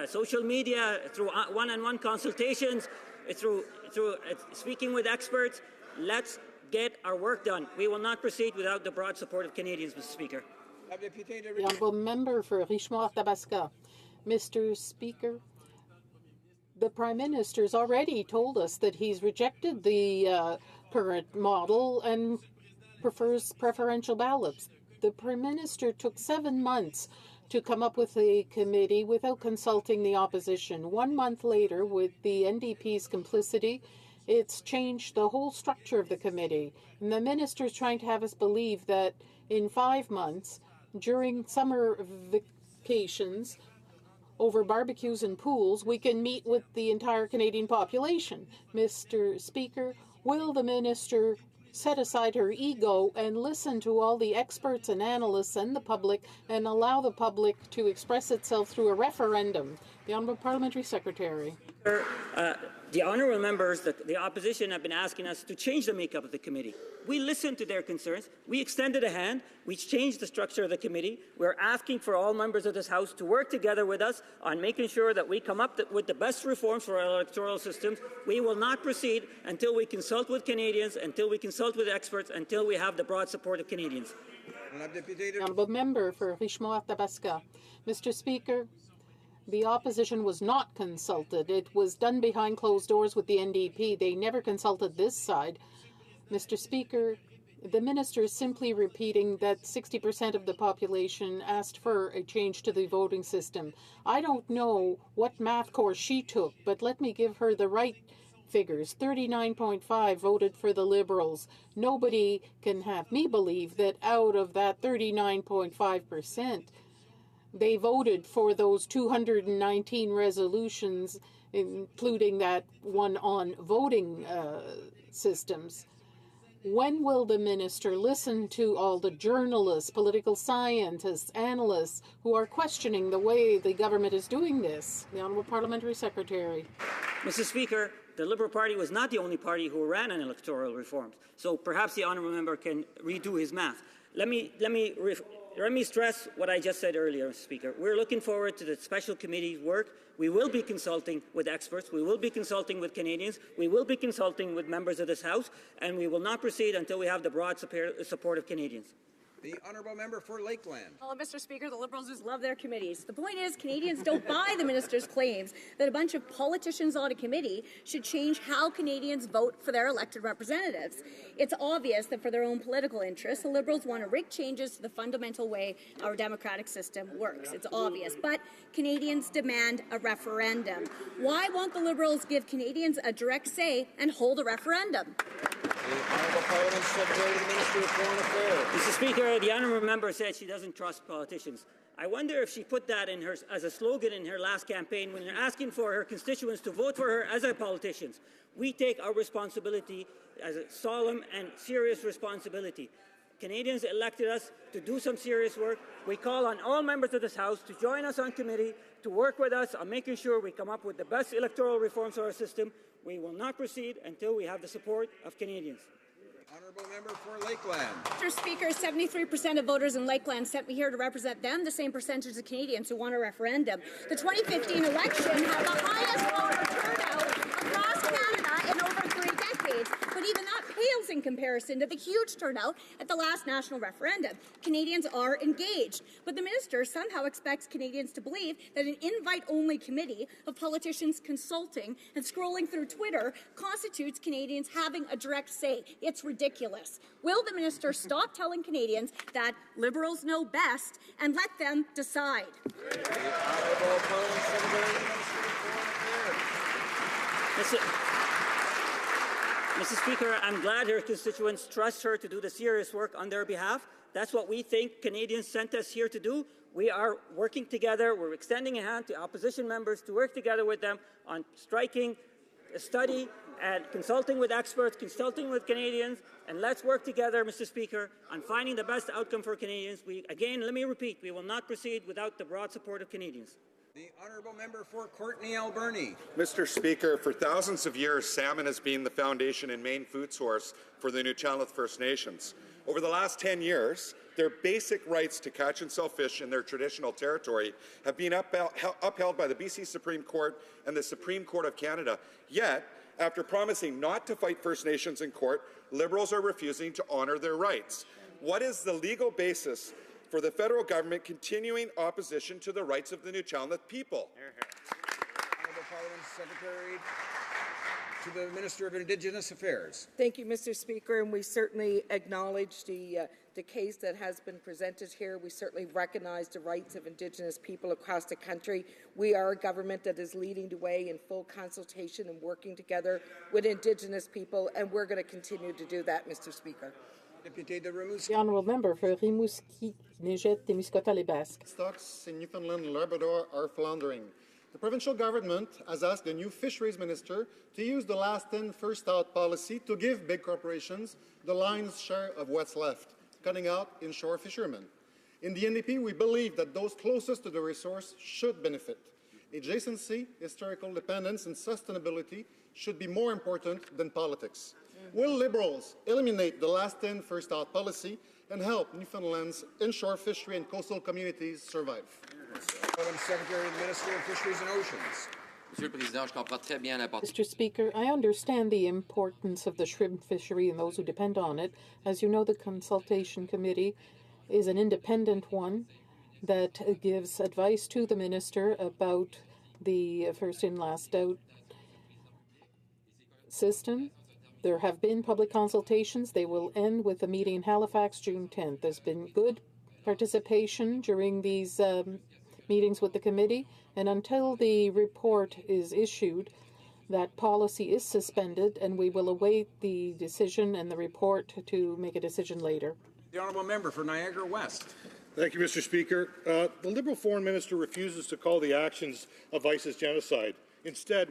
social media, through one-on-one consultations, through speaking with experts. Let's get our work done. We will not proceed without the broad support of Canadians, Mr. Speaker. The honourable member for Richemont-Tabasca. Mr. Speaker, the Prime Minister's already told us that he's rejected the current model and prefers preferential ballots. The Prime Minister took 7 months to come up with a committee without consulting the opposition. 1 month later, with the NDP's complicity, it's changed the whole structure of the committee. And the minister's trying to have us believe that in 5 months, during summer vacations, over barbecues and pools, we can meet with the entire Canadian population. Mr. Speaker, will the minister set aside her ego and listen to all the experts and analysts and the public and allow the public to express itself through a referendum? The Honourable Parliamentary Secretary. The honourable members, the opposition have been asking us to change the makeup of the committee. We listened to their concerns. We extended a hand. We changed the structure of the committee. We're asking for all members of this House to work together with us on making sure that we come up with the best reforms for our electoral systems. We will not proceed until we consult with Canadians, until we consult with experts, until we have the broad support of Canadians. Honourable Member for Richemont-Athabasca. Mr. Speaker, the opposition was not consulted. It was done behind closed doors with the NDP. They never consulted this side. Mr. Speaker, the minister is simply repeating that 60% of the population asked for a change to the voting system. I don't know what math course she took, but let me give her the right figures. 39.5 voted for the Liberals. Nobody can have me believe that out of that 39.5%, they voted for those 219 resolutions, including that one on voting systems. When will the minister listen to all the journalists, political scientists, analysts who are questioning the way the government is doing this? The Honourable Parliamentary Secretary. Mr. Speaker, the Liberal Party was not the only party who ran on electoral reforms, so perhaps the honourable member can redo his math. Let me stress what I just said earlier, Mr. Speaker. We're looking forward to the special committee's work. We will be consulting with experts. We will be consulting with Canadians. We will be consulting with members of this House, and we will not proceed until we have the broad support of Canadians. The honourable member for Lakeland. Well, Mr. Speaker, the Liberals just love their committees. The point is, Canadians don't buy the minister's claims that a bunch of politicians on a committee should change how Canadians vote for their elected representatives. It's obvious that for their own political interests, the Liberals want to rig changes to the fundamental way our democratic system works. It's obvious. But Canadians demand a referendum. Why won't the Liberals give Canadians a direct say and hold a referendum? The Honourable Parliament Secretary to the Minister of Foreign Affairs. Mr. Speaker, the honourable member said she doesn't trust politicians. I wonder if she put that in her as a slogan in her last campaign when you're asking for her constituents to vote for her as a politician. We take our responsibility as a solemn and serious responsibility. Canadians elected us to do some serious work. We call on all members of this House to join us on committee, to work with us on making sure we come up with the best electoral reforms for our system. We will not proceed until we have the support of Canadians. Honourable member for Lakeland. Mr. Speaker, 73% of voters in Lakeland sent me here to represent them, the same percentage of Canadians who want a referendum. The 2015 election had the highest voter turnout across Canada in over 3 decades, but even that pales in comparison to the huge turnout at the last national referendum. Canadians are engaged, but the minister somehow expects Canadians to believe that an invite-only committee of politicians consulting and scrolling through Twitter constitutes Canadians having a direct say. It's ridiculous. Will the minister stop telling Canadians that Liberals know best and let them decide? The Honourable Parliament Secretary to the Minister of Foreign Affairs. Mr. Speaker, I'm glad her constituents trust her to do the serious work on their behalf. That's what we think Canadians sent us here to do. We are working together. We're extending a hand to opposition members to work together with them on striking a study and consulting with experts, consulting with Canadians, and let's work together, Mr. Speaker, on finding the best outcome for Canadians. Again, let me repeat, we will not proceed without the broad support of Canadians. The honourable member for Courtenay Alberni. Mr. Speaker, for thousands of years, salmon has been the foundation and main food source for the Nuu-Chah-Nulth First Nations. Over the last 10 years, their basic rights to catch and sell fish in their traditional territory have been upheld by the BC Supreme Court and the Supreme Court of Canada. Yet, after promising not to fight First Nations in court, Liberals are refusing to honour their rights. What is the legal basis for the federal government continuing opposition to the rights of the Nuu-Chah-Nulth people? Honourable Parliament Secretary to the Minister of Indigenous Affairs. Thank you, Mr. Speaker, and we certainly acknowledge the case that has been presented here. We certainly recognize the rights of Indigenous people across the country. We are a government that is leading the way in full consultation and working together with Indigenous people, and we're going to continue to do that, Mr. Speaker. The honourable member for Rimouski, Nejet, Témiscouata-les-Basques. Stocks in Newfoundland and Labrador are floundering. The provincial government has asked the new fisheries minister to use the last in, first out policy to give big corporations the lion's share of what's left, cutting out inshore fishermen. In the NDP, we believe that those closest to the resource should benefit. Adjacency, historical dependence, and sustainability should be more important than politics. Will Liberals eliminate the last in, first out policy and help Newfoundland's inshore fishery and coastal communities survive? Secretary of the Minister of Fisheries and Oceans. Mr. Speaker, I understand the importance of the shrimp fishery and those who depend on it. As you know, the consultation committee is an independent one that gives advice to the minister about the first in, last out system. There have been public consultations. They will end with a meeting in Halifax June 10th. There's been good participation during these meetings with the committee, and until the report is issued, that policy is suspended, and we will await the decision and the report to make a decision later. The honourable member for Niagara West. Thank you, Mr. Speaker. The Liberal Foreign Minister refuses to call the actions of ISIS genocide. Instead,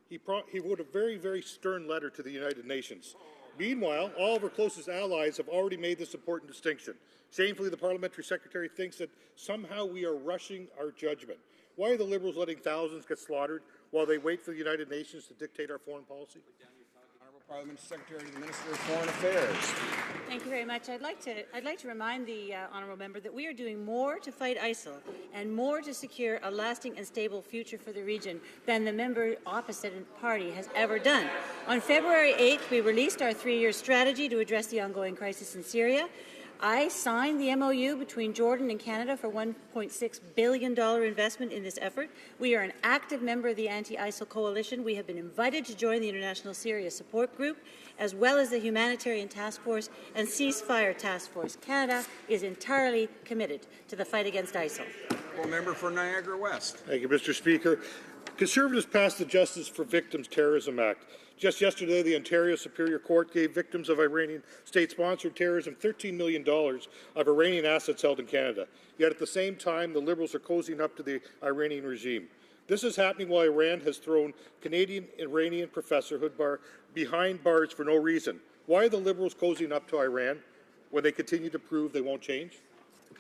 he wrote a very, very stern letter to the United Nations. Meanwhile, all of our closest allies have already made this important distinction. Shamefully, the parliamentary secretary thinks that somehow we are rushing our judgment. Why are the Liberals letting thousands get slaughtered while they wait for the United Nations to dictate our foreign policy? Honourable Parliamentary Secretary to the Minister of Foreign Affairs. Thank you very much. I'd like to remind the honourable member that we are doing more to fight ISIL and more to secure a lasting and stable future for the region than the member opposite party has ever done. On February 8th, we released our 3-year strategy to address the ongoing crisis in Syria. I signed the MOU between Jordan and Canada for $1.6 billion investment in this effort. We are an active member of the anti-ISIL coalition. We have been invited to join the International Syria Support Group, as well as the Humanitarian Task Force and Ceasefire Task Force. Canada is entirely committed to the fight against ISIL. Member for Niagara West. Thank you, Mr. Speaker. Conservatives passed the Justice for Victims Terrorism Act. Just yesterday, the Ontario Superior Court gave victims of Iranian state-sponsored terrorism $13 million of Iranian assets held in Canada. Yet at the same time, the Liberals are cozying up to the Iranian regime. This is happening while Iran has thrown Canadian-Iranian professorhood behind bars for no reason. Why are the Liberals cozying up to Iran when they continue to prove they won't change?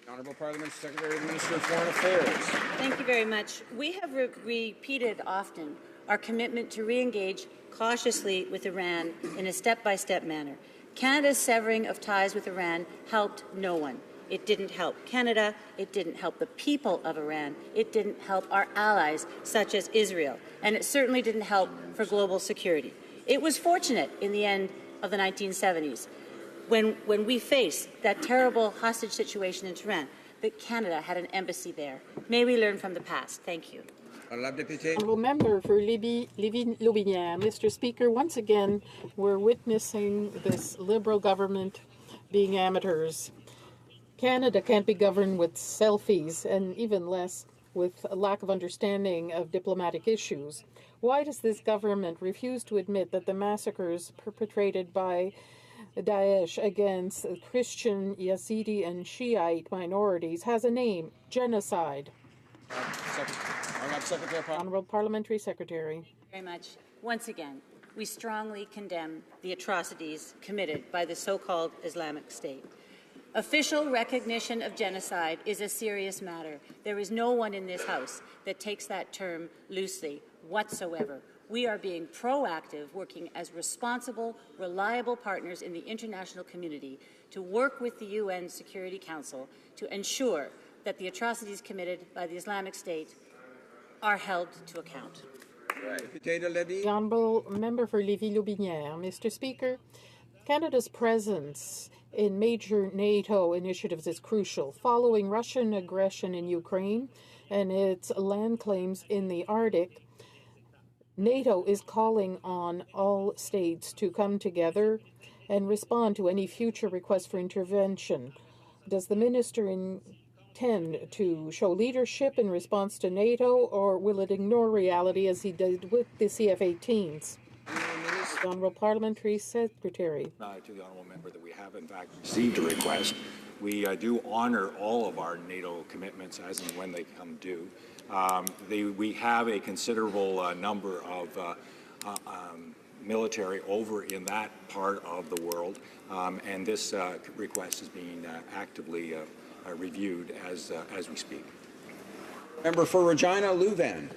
Honourable Parliamentary Secretary to the Minister of Foreign Affairs. Thank you very much. We have repeated often our commitment to re-engage cautiously with Iran in a step-by-step manner. Canada's severing of ties with Iran helped no one. It didn't help Canada. It didn't help the people of Iran. It didn't help our allies, such as Israel. And it certainly didn't help for global security. It was fortunate in the end of the 1970s, when we faced that terrible hostage situation in Tehran, that Canada had an embassy there. May we learn from the past. Thank you. Honourable member for Lévis-Lotbinière. Mr. Speaker, once again, we're witnessing this Liberal government being amateurs. Canada can't be governed with selfies, and even less with a lack of understanding of diplomatic issues. Why does this government refuse to admit that the massacres perpetrated by Daesh against Christian, Yazidi, and Shiite minorities has a name: genocide? Honourable Parliamentary Secretary. Very much. Once again, we strongly condemn the atrocities committed by the so-called Islamic State. Official recognition of genocide is a serious matter. There is no one in this House that takes that term loosely whatsoever. We are being proactive, working as responsible, reliable partners in the international community to work with the UN Security Council to ensure that the atrocities committed by the Islamic State are held to account. The honourable member for Lévis-Lotbinière. Mr. Speaker, Canada's presence in major NATO initiatives is crucial. Following Russian aggression in Ukraine and its land claims in the Arctic, NATO is calling on all states to come together and respond to any future requests for intervention. Does the minister intend to show leadership in response to NATO, or will it ignore reality as he did with the CF-18s? The Honourable Parliamentary Secretary. To the honourable member that we have in fact received a request. We do honour all of our NATO commitments as and when they come due. We have a considerable number of military over in that part of the world, and this request is being actively reviewed as we speak. Member for Regina Louvain.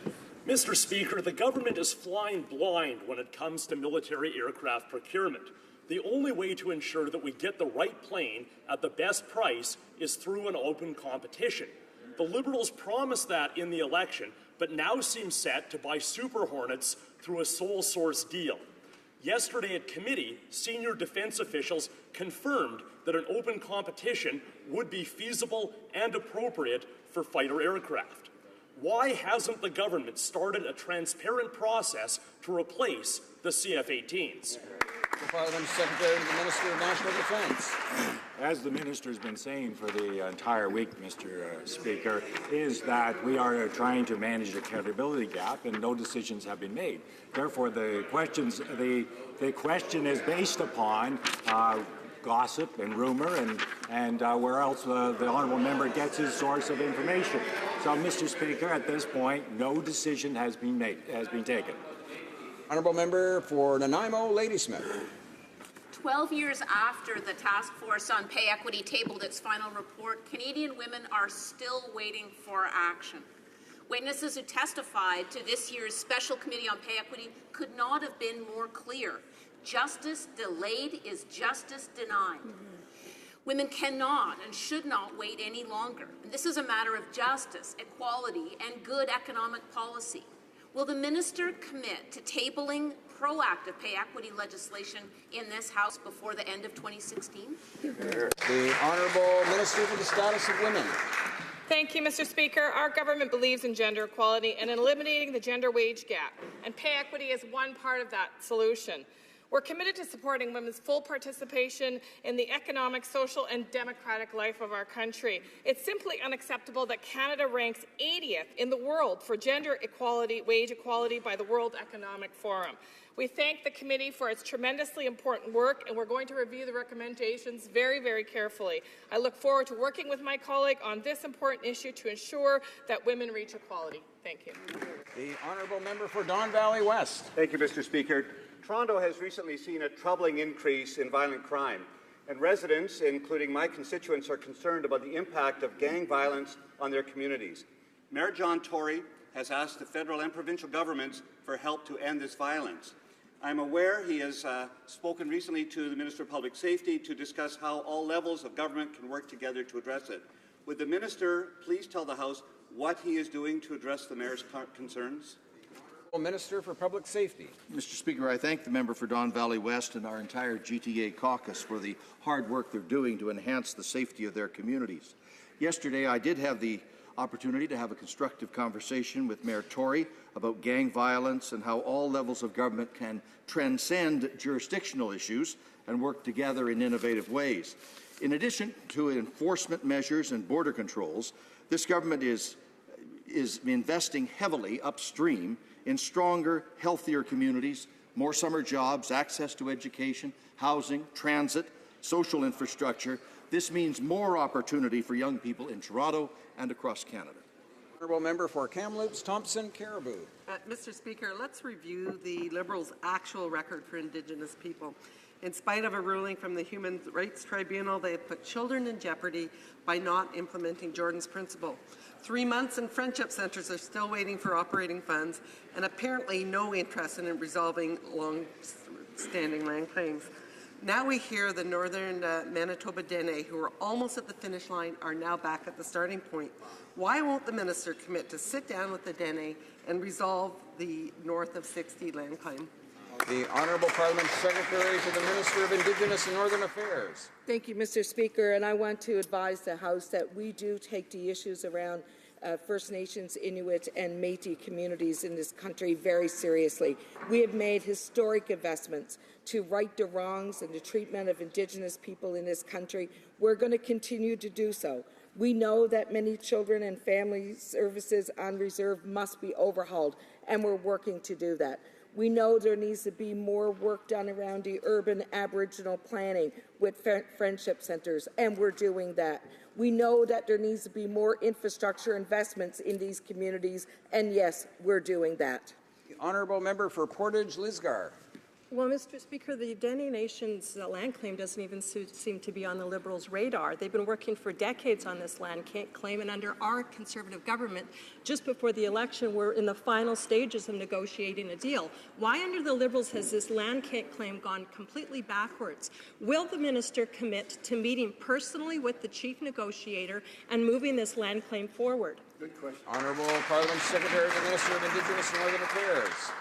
Mr. Speaker, the government is flying blind when it comes to military aircraft procurement. The only way to ensure that we get the right plane at the best price is through an open competition. The Liberals promised that in the election, but now seem set to buy Super Hornets through a sole source deal. Yesterday at committee, senior defense officials confirmed that an open competition would be feasible and appropriate for fighter aircraft. Why hasn't the government started a transparent process to replace the CF-18s? The Parliamentary Secretary to the Minister of National Defence. As the minister has been saying for the entire week, Mr. Speaker, is that we are trying to manage the accountability gap, and no decisions have been made. Therefore, the question is based upon gossip and rumor, and where else the honourable member gets his source of information. So, Mr. Speaker, at this point, no decision has been taken. Honourable member for Nanaimo Ladysmith. 12 years after the Task Force on Pay Equity tabled its final report, Canadian women are still waiting for action. Witnesses who testified to this year's Special Committee on Pay Equity could not have been more clear. Justice delayed is justice denied. Women cannot and should not wait any longer. And this is a matter of justice, equality, and good economic policy. Will the minister commit to tabling proactive pay equity legislation in this House before the end of 2016? The Honourable Minister for the Status of Women. Thank you, Mr. Speaker. Our government believes in gender equality and in eliminating the gender wage gap, and pay equity is one part of that solution. We're committed to supporting women's full participation in the economic, social, and democratic life of our country. It's simply unacceptable that Canada ranks 80th in the world for gender equality, wage equality by the World Economic Forum. We thank the committee for its tremendously important work, and we're going to review the recommendations very, very carefully. I look forward to working with my colleague on this important issue to ensure that women reach equality. Thank you. The Honourable Member for Don Valley West. Thank you, Mr. Speaker. Toronto has recently seen a troubling increase in violent crime, and residents, including my constituents, are concerned about the impact of gang violence on their communities. Mayor John Tory has asked the federal and provincial governments for help to end this violence. I'm aware he has spoken recently to the Minister of Public Safety to discuss how all levels of government can work together to address it. Would the Minister please tell the House what he is doing to address the Mayor's concerns? Minister for Public Safety. Mr. Speaker, I thank the member for Don Valley West and our entire GTA caucus for the hard work they're doing to enhance the safety of their communities. Yesterday, I did have the opportunity to have a constructive conversation with Mayor Tory about gang violence and how all levels of government can transcend jurisdictional issues and work together in innovative ways. In addition to enforcement measures and border controls, this government is investing heavily upstream in stronger, healthier communities, more summer jobs, access to education, housing, transit, social infrastructure. This means more opportunity for young people in Toronto and across Canada. Honourable Member for Kamloops, Thompson, Caribou. Mr. Speaker, let's review the Liberals' actual record for Indigenous people. In spite of a ruling from the Human Rights Tribunal, they have put children in jeopardy by not implementing Jordan's Principle. 3 months and friendship centres are still waiting for operating funds, and apparently no interest in resolving long-standing land claims. Now we hear the Northern Manitoba Dene, who are almost at the finish line, are now back at the starting point. Why won't the minister commit to sit down with the Dene and resolve the north of 60 land claim? The Honourable Parliamentary Secretary to the Minister of Indigenous and Northern Affairs. Thank you, Mr. Speaker, and I want to advise the House that we do take the issues around First Nations, Inuit, and Métis communities in this country very seriously. We have made historic investments to right the wrongs and the treatment of Indigenous people in this country. We're going to continue to do so. We know that many children and family services on reserve must be overhauled, and we're working to do that. We know there needs to be more work done around the urban Aboriginal planning with friendship centres, and we're doing that. We know that there needs to be more infrastructure investments in these communities, and yes, we're doing that. The honourable member for Portage Lisgar. Well, Mr. Speaker, the Dene Nation's land claim doesn't even seem to be on the Liberals' radar. They've been working for decades on this land claim, and under our Conservative government, just before the election, we're in the final stages of negotiating a deal. Why under the Liberals has this land claim gone completely backwards? Will the minister commit to meeting personally with the chief negotiator and moving this land claim forward? Good question. Honourable Parliament Secretary to the Minister of Indigenous and Northern Affairs.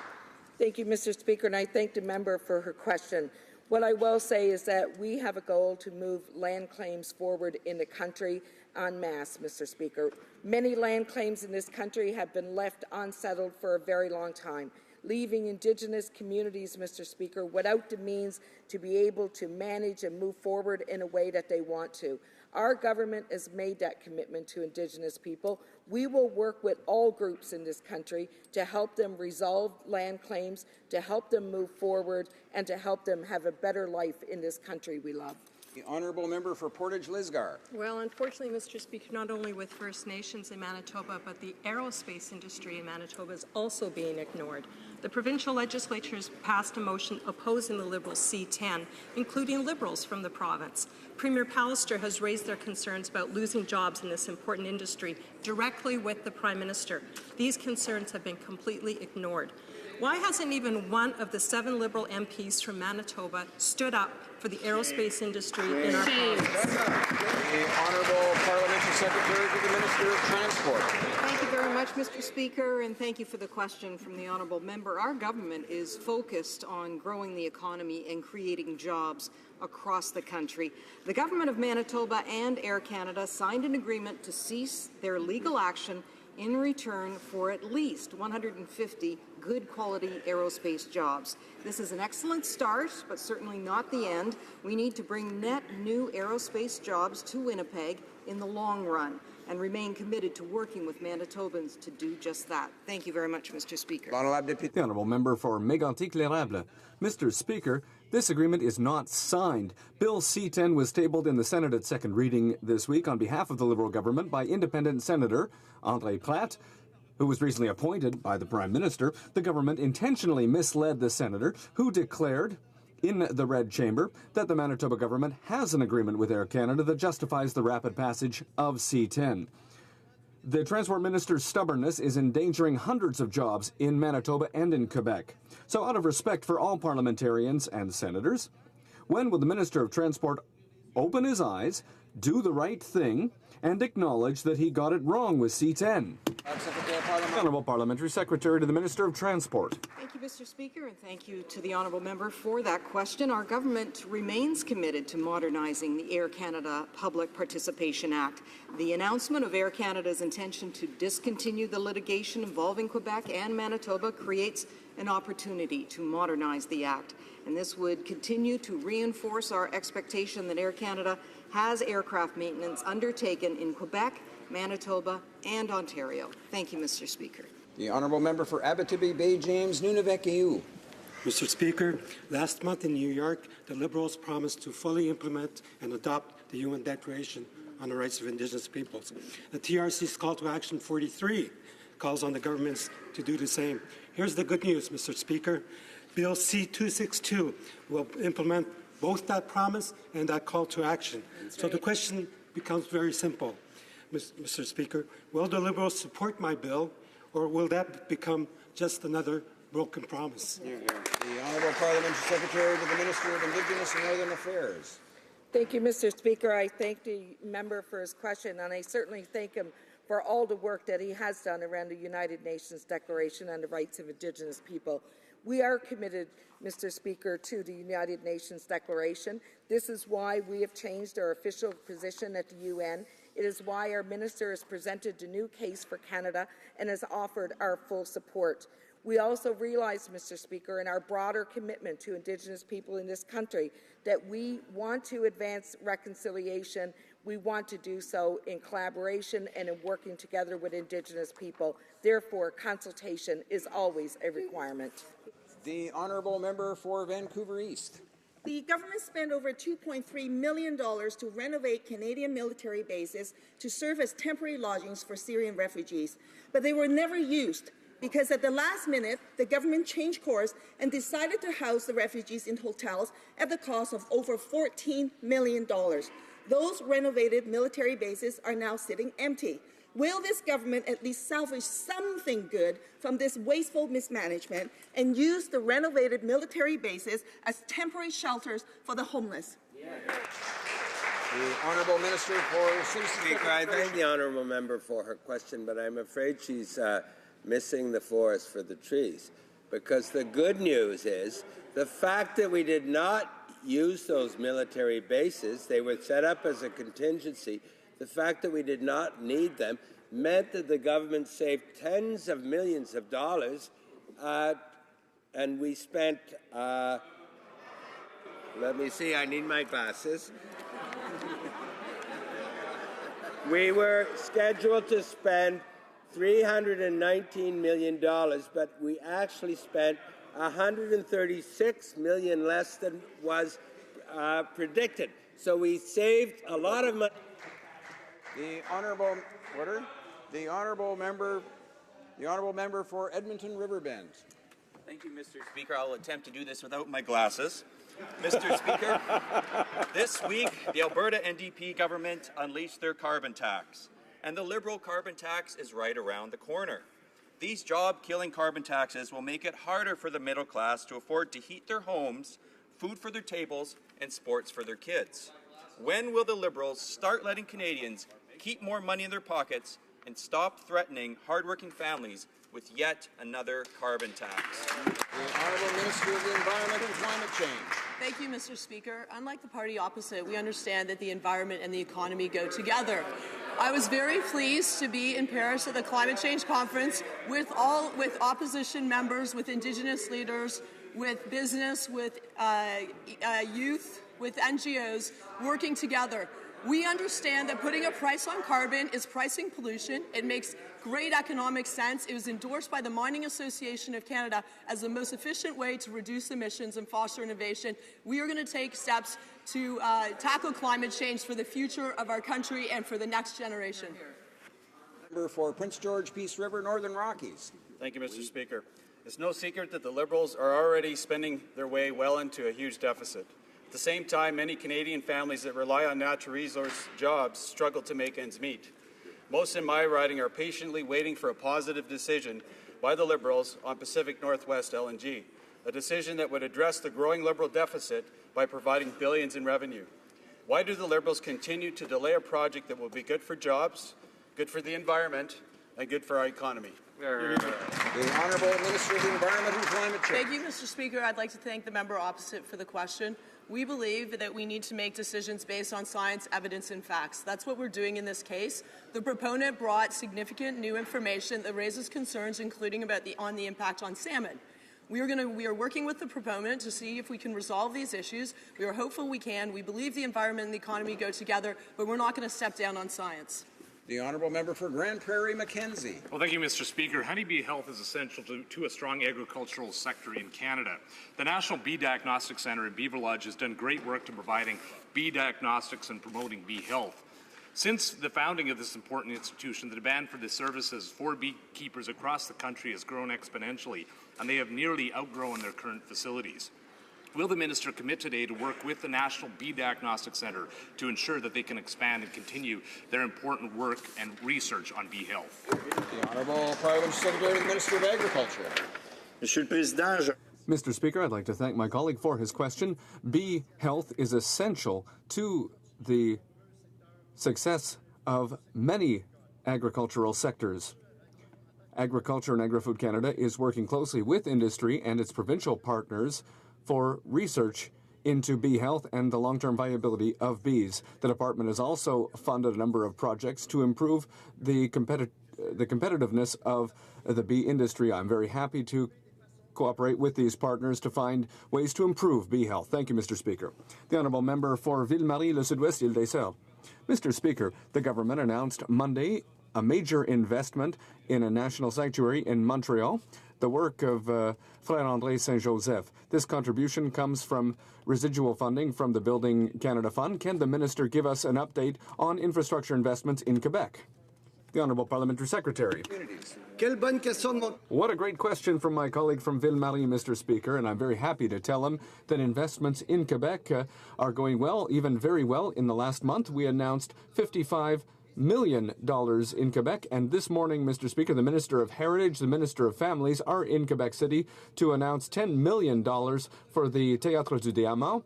Thank you, Mr. Speaker, and I thank the member for her question. What I will say is that we have a goal to move land claims forward in the country en masse, Mr. Speaker. Many land claims in this country have been left unsettled for a very long time, leaving Indigenous communities, Mr. Speaker, without the means to be able to manage and move forward in a way that they want to. Our government has made that commitment to Indigenous people. We will work with all groups in this country to help them resolve land claims, to help them move forward, and to help them have a better life in this country we love. The honourable member for Portage Lisgar. Well, unfortunately, Mr. Speaker, not only with First Nations in Manitoba, but the aerospace industry in Manitoba is also being ignored. The provincial legislature has passed a motion opposing the Liberals' C-10, including Liberals from the province. Premier Pallister has raised their concerns about losing jobs in this important industry directly with the Prime Minister. These concerns have been completely ignored. Why hasn't even one of the 7 Liberal MPs from Manitoba stood up for the aerospace industry in our province? The Honourable Parliamentary Secretary to the Minister of Transport. Thank you very much, Mr. Speaker, and thank you for the question from the honourable member. Our government is focused on growing the economy and creating jobs across the country. The Government of Manitoba and Air Canada signed an agreement to cease their legal action in return for at least 150 good quality aerospace jobs. This is an excellent start, but certainly not the end. We need to bring net new aerospace jobs to Winnipeg in the long run and remain committed to working with Manitobans to do just that. Thank you very much, Mr. Speaker. The honourable member for Mégantic-L'Érable. Mr. Speaker, this agreement is not signed. Bill C-10 was tabled in the Senate at second reading this week on behalf of the Liberal government by independent Senator André Platt, who was recently appointed by the Prime Minister. The government intentionally misled the senator, who declared in the Red Chamber that the Manitoba government has an agreement with Air Canada that justifies the rapid passage of C-10. The Transport Minister's stubbornness is endangering hundreds of jobs in Manitoba and in Quebec. So out of respect for all parliamentarians and senators, when will the Minister of Transport open his eyes, do the right thing, and acknowledge that he got it wrong with C-10? Honourable Parliamentary Secretary to the Minister of Transport. Thank you, Mr. Speaker, and thank you to the honourable member for that question. Our government remains committed to modernising the Air Canada Public Participation Act. The announcement of Air Canada's intention to discontinue the litigation involving Quebec and Manitoba creates an opportunity to modernise the Act, and this would continue to reinforce our expectation that Air Canada has aircraft maintenance undertaken in Quebec, Manitoba, and Ontario. Thank you, Mr. Speaker. The honourable member for Abitibi Bay James Nunavik. Mr. Speaker, last month in New York, the Liberals promised to fully implement and adopt the UN Declaration on the Rights of Indigenous Peoples. The TRC's Call to Action 43 calls on the governments to do the same. Here's the good news, Mr. Speaker. Bill C-262 will implement both that promise and that call to action. So the question becomes very simple, Mr. Speaker. Will the Liberals support my bill, or will that become just another broken promise? The Honourable Parliamentary Secretary to the Minister of Indigenous and Northern Affairs. Thank you, Mr. Speaker. I thank the member for his question, and I certainly thank him for all the work that he has done around the United Nations Declaration on the Rights of Indigenous People. We are committed, Mr. Speaker, to the United Nations Declaration. This is why we have changed our official position at the UN. It is why our minister has presented a new case for Canada and has offered our full support. We also realize, Mr. Speaker, in our broader commitment to Indigenous people in this country, that we want to advance reconciliation. We want to do so in collaboration and in working together with Indigenous people. Therefore, consultation is always a requirement. The honourable member for Vancouver East. The government spent over $2.3 million to renovate Canadian military bases to serve as temporary lodgings for Syrian refugees, but they were never used because at the last minute, the government changed course and decided to house the refugees in hotels at the cost of over $14 million. Those renovated military bases are now sitting empty. Will this government at least salvage something good from this wasteful mismanagement and use the renovated military bases as temporary shelters for the homeless? The Honourable Minister for Citizenship. Speaker, I thank the honourable member for her question, but I'm afraid she's missing the forest for the trees. Because the good news is the fact that we did not use those military bases, they were set up as a contingency. The fact that we did not need them meant that the government saved tens of millions of dollars, and we spent, let me see, I need my glasses. We were scheduled to spend $319 million, but we actually spent $136 million less than was predicted. So we saved a lot of money. The honourable member for Edmonton Riverbend. Thank you, Mr. Speaker. I'll attempt to do this without my glasses. Mr. Speaker, this week the Alberta NDP government unleashed their carbon tax, and the Liberal carbon tax is right around the corner. These job-killing carbon taxes will make it harder for the middle class to afford to heat their homes, food for their tables, and sports for their kids. When will the Liberals start letting Canadians keep more money in their pockets and stop threatening hardworking families with yet another carbon tax? The Honourable Minister of the Environment and Climate Change. Thank you, Mr. Speaker. Unlike the party opposite, we understand that the environment and the economy go together. I was very pleased to be in Paris at the Climate Change Conference with opposition members, with Indigenous leaders, with business, with youth, with NGOs working together. We understand that putting a price on carbon is pricing pollution. It makes great economic sense. It was endorsed by the Mining Association of Canada as the most efficient way to reduce emissions and foster innovation. We are going to take steps to tackle climate change for the future of our country and for the next generation. Member for Prince George, Peace River, Northern Rockies. Thank you, Mr. Speaker. It's no secret that the Liberals are already spending their way well into a huge deficit. At the same time, many Canadian families that rely on natural resource jobs struggle to make ends meet. Most in my riding are patiently waiting for a positive decision by the Liberals on Pacific Northwest LNG, a decision that would address the growing Liberal deficit by providing billions in revenue. Why do the Liberals continue to delay a project that will be good for jobs, good for the environment, and good for our economy? The Honourable Minister of the Environment and Climate Change. Thank you, Mr. Speaker. I'd like to thank the member opposite for the question. We believe that we need to make decisions based on science, evidence, and facts. That's what we're doing in this case. The proponent brought significant new information that raises concerns, including about the impact on salmon. We are working with the proponent to see if we can resolve these issues. We are hopeful we can. We believe the environment and the economy go together, but we're not going to step down on science. The Honourable Member for Grand Prairie, Mackenzie. Well, thank you, Mr. Speaker. Honeybee health is essential to a strong agricultural sector in Canada. The National Bee Diagnostic Centre in Beaver Lodge has done great work to providing bee diagnostics and promoting bee health. Since the founding of this important institution, the demand for the services for beekeepers across the country has grown exponentially, and they have nearly outgrown their current facilities. Will the minister commit today to work with the National Bee Diagnostic Centre to ensure that they can expand and continue their important work and research on bee health? The Honourable Parliamentary Secretary to the Minister of Agriculture. Mr. Speaker, I'd like to thank my colleague for his question. Bee health is essential to the success of many agricultural sectors. Agriculture and Agri-Food Canada is working closely with industry and its provincial partners for research into bee health and the long-term viability of bees. The department has also funded a number of projects to improve the competitiveness of the bee industry. I'm very happy to cooperate with these partners to find ways to improve bee health. Thank you, Mr. Speaker. The Honourable Member for Ville-Marie, Le Sud-Ouest, Île-des-Sèvres. Mr. Speaker, the government announced Monday a major investment in a national sanctuary in Montreal, the work of Frère André Saint-Joseph. This contribution comes from residual funding from the Building Canada Fund. Can the minister give us an update on infrastructure investments in Quebec? The Honourable Parliamentary Secretary. What a great question from my colleague from Ville-Marie, Mr. Speaker, and I'm very happy to tell him that investments in Quebec are going well, even very well. In the last month, we announced $55 million in Quebec, and this morning, Mr. Speaker, the Minister of Heritage, the Minister of Families are in Quebec City to announce $10 million for the Théâtre du Diamant.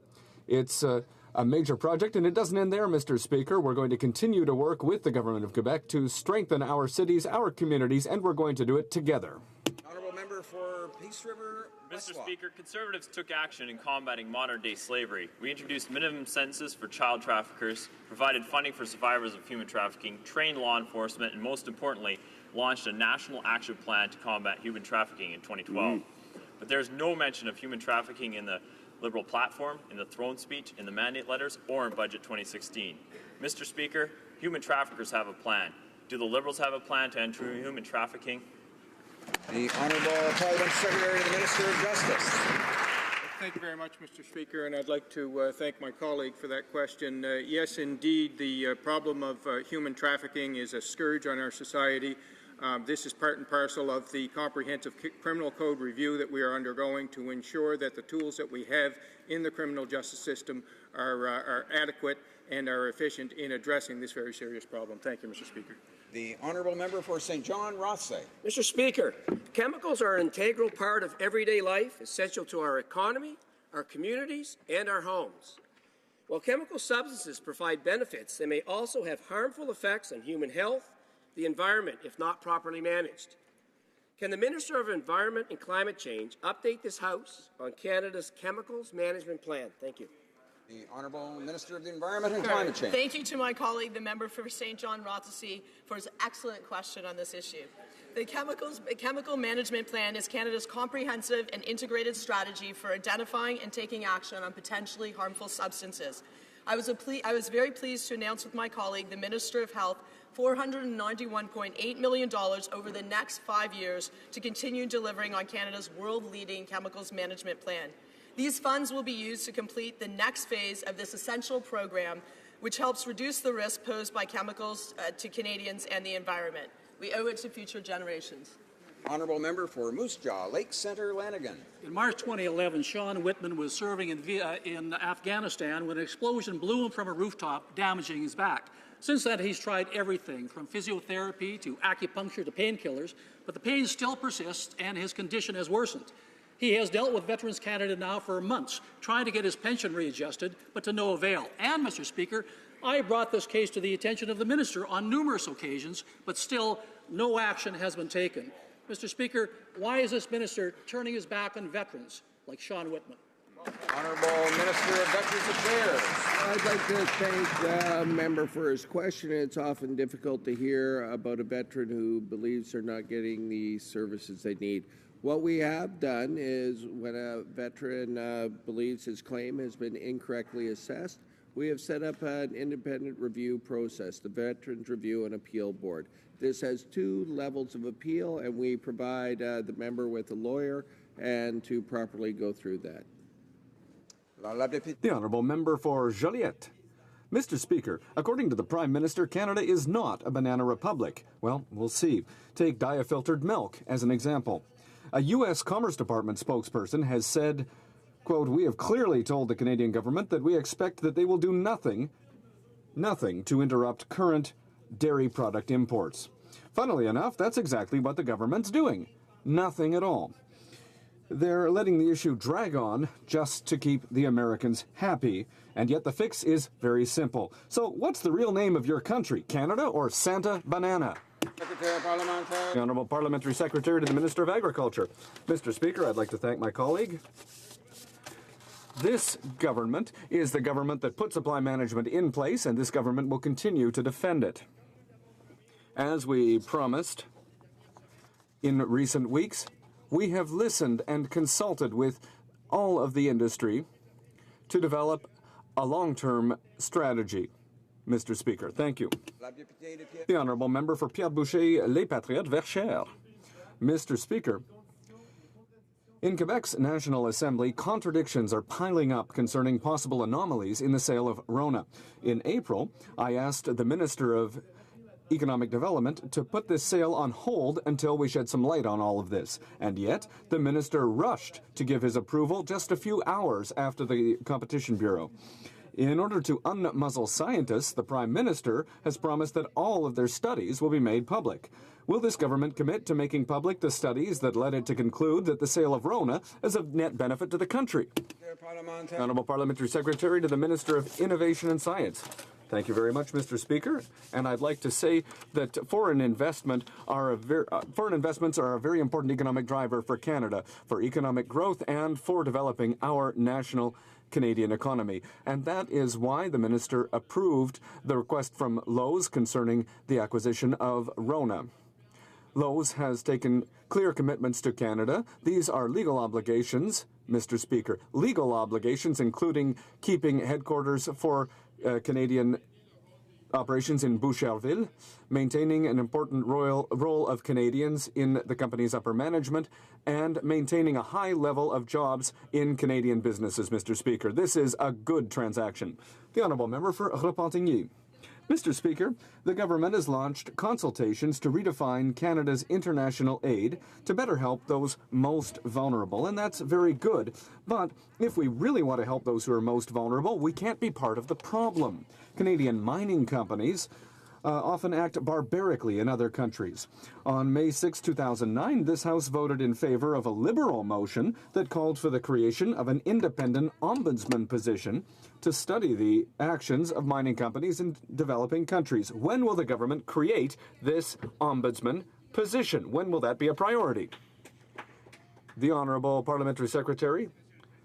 It's a major project, and it doesn't end there, Mr. Speaker. We're going to continue to work with the Government of Quebec to strengthen our cities, our communities, and we're going to do it together. Honourable Member for Peace River. Mr. Speaker, Conservatives took action in combating modern-day slavery. We introduced minimum sentences for child traffickers, provided funding for survivors of human trafficking, trained law enforcement, and most importantly, launched a national action plan to combat human trafficking in 2012. But there's no mention of human trafficking in the Liberal platform, in the throne speech, in the mandate letters, or in Budget 2016. Mr. Speaker, human traffickers have a plan. Do the Liberals have a plan to end human trafficking? The Honourable Parliament Secretary to the Minister of Justice. Thank you very much, Mr. Speaker, and I'd like to thank my colleague for that question. Yes, indeed, the problem of human trafficking is a scourge on our society. This is part and parcel of the comprehensive criminal code review that we are undergoing to ensure that the tools that we have in the criminal justice system are adequate and are efficient in addressing this very serious problem. Thank you, Mr. Speaker. The Honourable Member for St. John, Rothsay. Mr. Speaker, chemicals are an integral part of everyday life, essential to our economy, our communities, and our homes. While chemical substances provide benefits, they may also have harmful effects on human health, the environment, if not properly managed. Can the Minister of Environment and Climate Change update this House on Canada's Chemicals Management Plan? Thank you. The Honourable Minister of the Environment and Climate Change. Thank you to my colleague, the member for St. John Rothsay, for his excellent question on this issue. The Chemical Management Plan is Canada's comprehensive and integrated strategy for identifying and taking action on potentially harmful substances. I was very pleased to announce with my colleague, the Minister of Health, $491.8 million over the next 5 years to continue delivering on Canada's world-leading chemicals management plan. These funds will be used to complete the next phase of this essential program, which helps reduce the risk posed by chemicals to Canadians and the environment. We owe it to future generations. Honourable Member for Moose Jaw, Lake Centre, Lanigan. In March 2011, Sean Whitman was serving in Afghanistan when an explosion blew him from a rooftop, damaging his back. Since then, he's tried everything from physiotherapy to acupuncture to painkillers, but the pain still persists and his condition has worsened. He has dealt with Veterans Canada now for months, trying to get his pension readjusted, but to no avail. And, Mr. Speaker, I brought this case to the attention of the Minister on numerous occasions, but still no action has been taken. Mr. Speaker, why is this Minister turning his back on veterans like Sean Whitman? Honourable Minister of Veterans Affairs. I'd like to thank the member for his question. It's often difficult to hear about a veteran who believes they're not getting the services they need. What we have done is when a veteran believes his claim has been incorrectly assessed, we have set up an independent review process, the Veterans Review and Appeal Board. This has 2 levels of appeal, and we provide the member with a lawyer and to properly go through that. The Honourable Member for Joliette. Mr. Speaker, according to the Prime Minister, Canada is not a banana republic. Well, we'll see. Take diafiltered milk as an example. A U.S. Commerce Department spokesperson has said, quote, "We have clearly told the Canadian government that we expect that they will do nothing to interrupt current dairy product imports." Funnily enough, that's exactly what the government's doing. Nothing at all. They're letting the issue drag on just to keep the Americans happy, and yet the fix is very simple. So what's the real name of your country, Canada or Santa Banana? Secretary Parliamentary. The Honourable Parliamentary Secretary to the Minister of Agriculture. Mr. Speaker, I'd like to thank my colleague This government is the government that put supply management in place, and this government will continue to defend it. As we promised in recent weeks, we have listened and consulted with all of the industry to develop a long-term strategy. Mr. Speaker, thank you. The Honourable Member for Pierre-Boucher, Les Patriotes, Verchères. Mr. Speaker, in Quebec's National Assembly, contradictions are piling up concerning possible anomalies in the sale of Rona. In April, I asked the Minister of Economic Development to put this sale on hold until we shed some light on all of this. And yet, the minister rushed to give his approval just a few hours after the Competition Bureau. In order to unmuzzle scientists, the Prime Minister has promised that all of their studies will be made public. Will this government commit to making public the studies that led it to conclude that the sale of Rona is of net benefit to the country? Honourable Parliamentary Secretary to the Minister of Innovation and Science. Thank you very much, Mr. Speaker. And I'd like to say that foreign investments are a very important economic driver for Canada, for economic growth and for developing our national Canadian economy. And that is why the minister approved the request from Lowe's concerning the acquisition of Rona. Lowe's has taken clear commitments to Canada. These are legal obligations, Mr. Speaker. Legal obligations, including keeping headquarters for Canadian operations in Boucherville, maintaining an important role of Canadians in the company's upper management, and maintaining a high level of jobs in Canadian businesses, Mr. Speaker. This is a good transaction. The Honourable Member for Repentigny. Mr. Speaker, the government has launched consultations to redefine Canada's international aid to better help those most vulnerable, and that's very good. But if we really want to help those who are most vulnerable, we can't be part of the problem. Canadian mining companies often act barbarically in other countries. On May 6, 2009, this House voted in favor of a Liberal motion that called for the creation of an independent ombudsman position to study the actions of mining companies in developing countries. When will the government create this ombudsman position? When will that be a priority? The Honourable Parliamentary Secretary.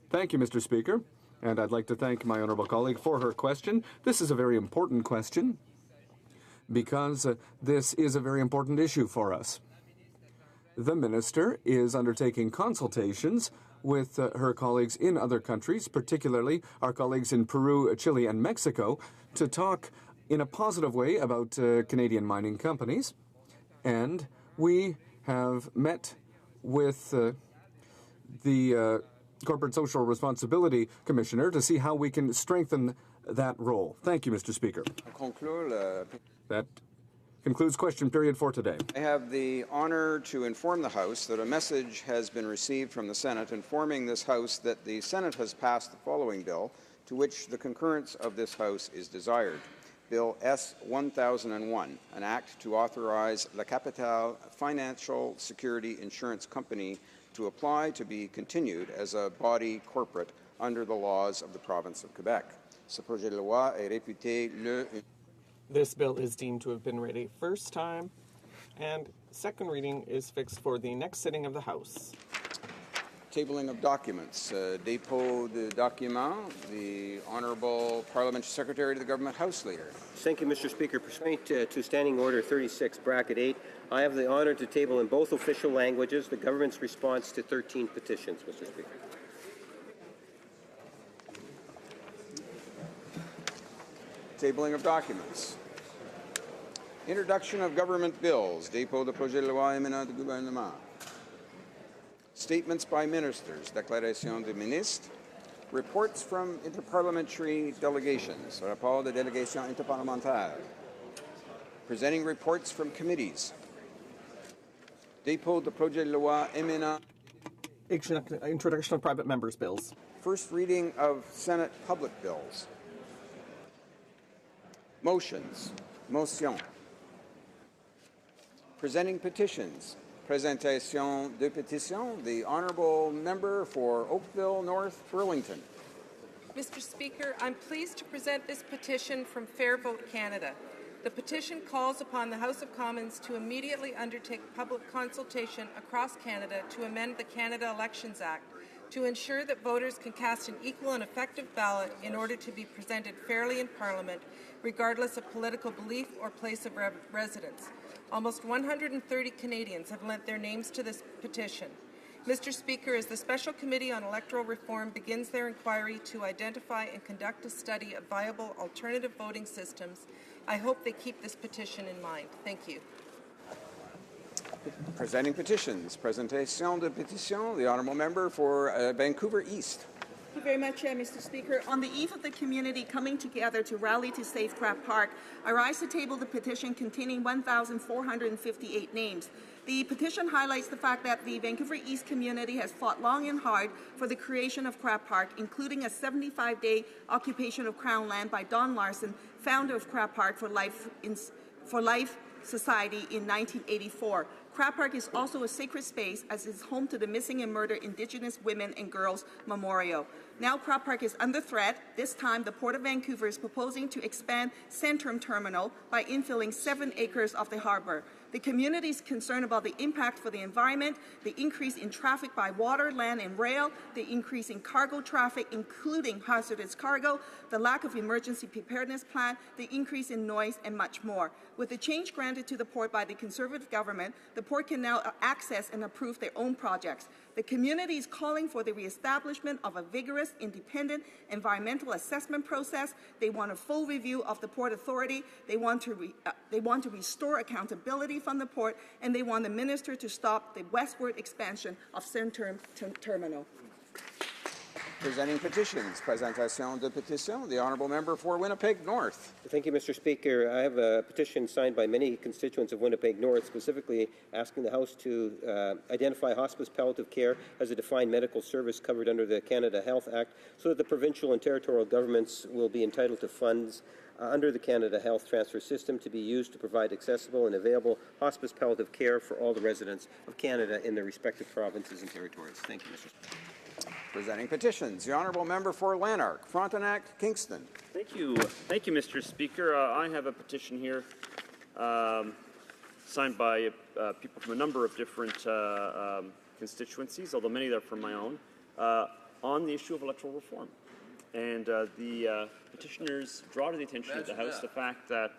Thank you, Mr. Speaker. And I'd like to thank my honourable colleague for her question. This is a very important question because this is a very important issue for us. The minister is undertaking consultations with her colleagues in other countries, particularly our colleagues in Peru, Chile, and Mexico, to talk in a positive way about Canadian mining companies. And we have met with the Corporate Social Responsibility Commissioner to see how we can strengthen that role. Thank you, Mr. Speaker. That concludes question period for today. I have the honor to inform the House that a message has been received from the Senate informing this House that the Senate has passed the following bill, to which the concurrence of this House is desired. Bill S-1001, an act to authorize La Capitale Financial Security Insurance Company to apply to be continued as a body corporate under the laws of the province of Quebec. Ce projet de loi est réputé le... This bill is deemed to have been read a first time, and second reading is fixed for the next sitting of the House. Tabling of documents. Dépôt de documents. The Honourable Parliamentary Secretary to the Government House Leader. Thank you, Mr. Speaker. Pursuant to Standing Order 36, Bracket 8, I have the honour to table in both official languages the government's response to 13 petitions, Mr. Speaker. Tabling of documents. Introduction of government bills. Dépôt de projet de loi émanant du gouvernement. Statements by ministers. Déclaration des ministres. Reports from interparliamentary delegations. Rapport de délégation interparlementaire. Presenting reports from committees. Dépôt de projet de loi émanant. Introduction of private members' bills. First reading of Senate public bills. Motions. Motion. Presenting petitions. Présentation de pétitions. The Honourable Member for Oakville North Burlington. Mr. Speaker, I'm pleased to present this petition from Fair Vote Canada. The petition calls upon the House of Commons to immediately undertake public consultation across Canada to amend the Canada Elections Act to ensure that voters can cast an equal and effective ballot in order to be presented fairly in Parliament, regardless of political belief or place of residence. Almost 130 Canadians have lent their names to this petition. Mr. Speaker, as the Special Committee on Electoral Reform begins their inquiry to identify and conduct a study of viable alternative voting systems, I hope they keep this petition in mind. Thank you. Presenting petitions. Presentation de petition. The honourable member for Vancouver East. Thank you very much, Mr. Speaker. On the eve of the community coming together to rally to save Crab Park, I rise to table the petition containing 1,458 names. The petition highlights the fact that the Vancouver East community has fought long and hard for the creation of Crab Park, including a 75-day occupation of Crown land by Don Larson, founder of Crab Park for Life Society in 1984. Crab Park is also a sacred space as it's home to the Missing and Murdered Indigenous Women and Girls Memorial. Now Crab Park is under threat. This time the Port of Vancouver is proposing to expand Centrum Terminal by infilling 7 acres of the harbour. The community is concerned about the impact for the environment, the increase in traffic by water, land and rail, the increase in cargo traffic, including hazardous cargo, the lack of emergency preparedness plan, the increase in noise and much more. With the change granted to the port by the Conservative government, the port can now access and approve their own projects. The community is calling for the reestablishment of a vigorous, independent environmental assessment process. They want a full review of the Port Authority. They want to restore accountability from the port, and they want the minister to stop the westward expansion of Centrum Terminal. Presenting petitions. Presentation de petition. The honourable member for Winnipeg North. Thank you, Mr. Speaker. I have a petition signed by many constituents of Winnipeg North, specifically asking the House to identify hospice palliative care as a defined medical service covered under the Canada Health Act, so that the provincial and territorial governments will be entitled to funds under the Canada Health Transfer System to be used to provide accessible and available hospice palliative care for all the residents of Canada in their respective provinces and territories. Thank you, Mr. Speaker. Presenting petitions. The honourable member for Lanark, Frontenac, Kingston. Thank you, Mr. Speaker. I have a petition here signed by people from a number of different constituencies, although many are from my own, on the issue of electoral reform. And the petitioners draw to the attention of the House the fact that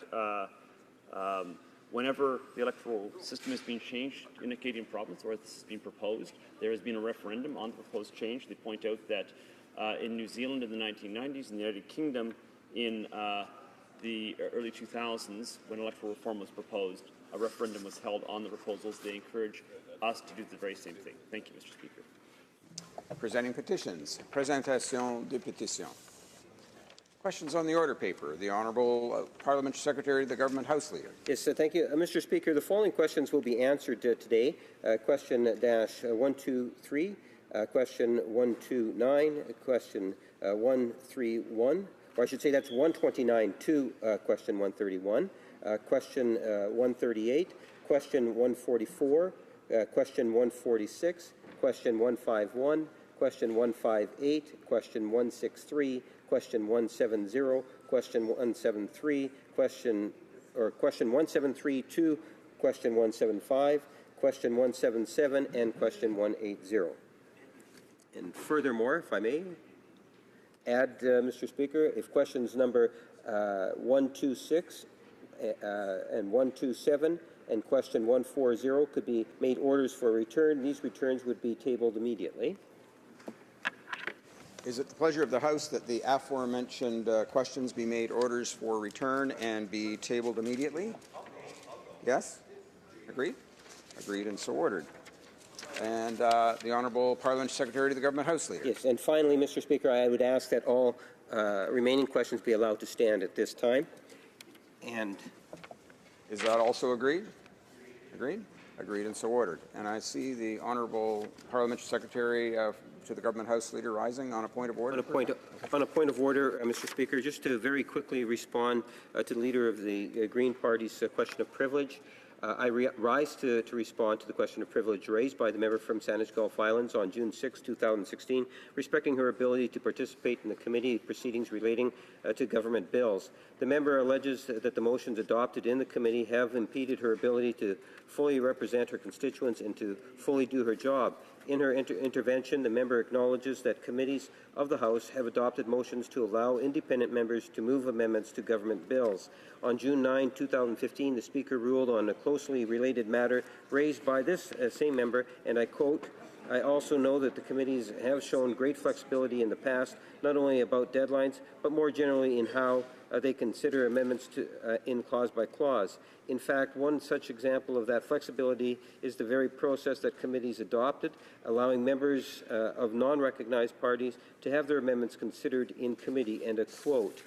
whenever the electoral system is being changed in a Canadian province, or this is being proposed, there has been a referendum on the proposed change. They point out that in New Zealand in the 1990s, in the United Kingdom in the early 2000s, when electoral reform was proposed, a referendum was held on the proposals. They encourage us to do the very same thing. Thank you, Mr. Speaker. Presenting petitions. Presentation de petition. Questions on the order paper. The Honourable Parliamentary Secretary, the Government House Leader. Yes, thank you. Mr. Speaker, the following questions will be answered today. Question dash 123, question 129, question 131, or I should say that's 129 to question 131, question 138, question 144, question 146, question 151, question 158, question 163, question 170, question 173, question 173 to question 175, question 177, and question 180. And furthermore, if I may add, Mr. Speaker, if questions number 126 and 127 and question 140 could be made orders for return, these returns would be tabled immediately. Is it the pleasure of the House that the aforementioned questions be made orders for return and be tabled immediately? Yes? Agreed? Agreed and so ordered. And the Honourable Parliamentary Secretary to the Government House Leader. Yes, and finally, Mr. Speaker, I would ask that all remaining questions be allowed to stand at this time. And is that also agreed? Agreed? Agreed and so ordered. And I see the Honourable Parliamentary Secretary to the Government House Leader rising on a point of order. On a point of order, Mr. Speaker, just to very quickly respond to the Leader of the Green Party's question of privilege. I rise to respond to the question of privilege raised by the member from Saanich Gulf Islands on June 6, 2016, respecting her ability to participate in the committee proceedings relating to government bills. The member alleges that the motions adopted in the committee have impeded her ability to fully represent her constituents and to fully do her job. In her intervention, the member acknowledges that committees of the House have adopted motions to allow independent members to move amendments to government bills. On June 9, 2015, the Speaker ruled on a closely related matter raised by this same member, and I quote, "I also know that the committees have shown great flexibility in the past, not only about deadlines, but more generally in how they consider amendments in clause by clause. In fact, one such example of that flexibility is the very process that committees adopted, allowing members of non-recognized parties to have their amendments considered in committee," end of quote.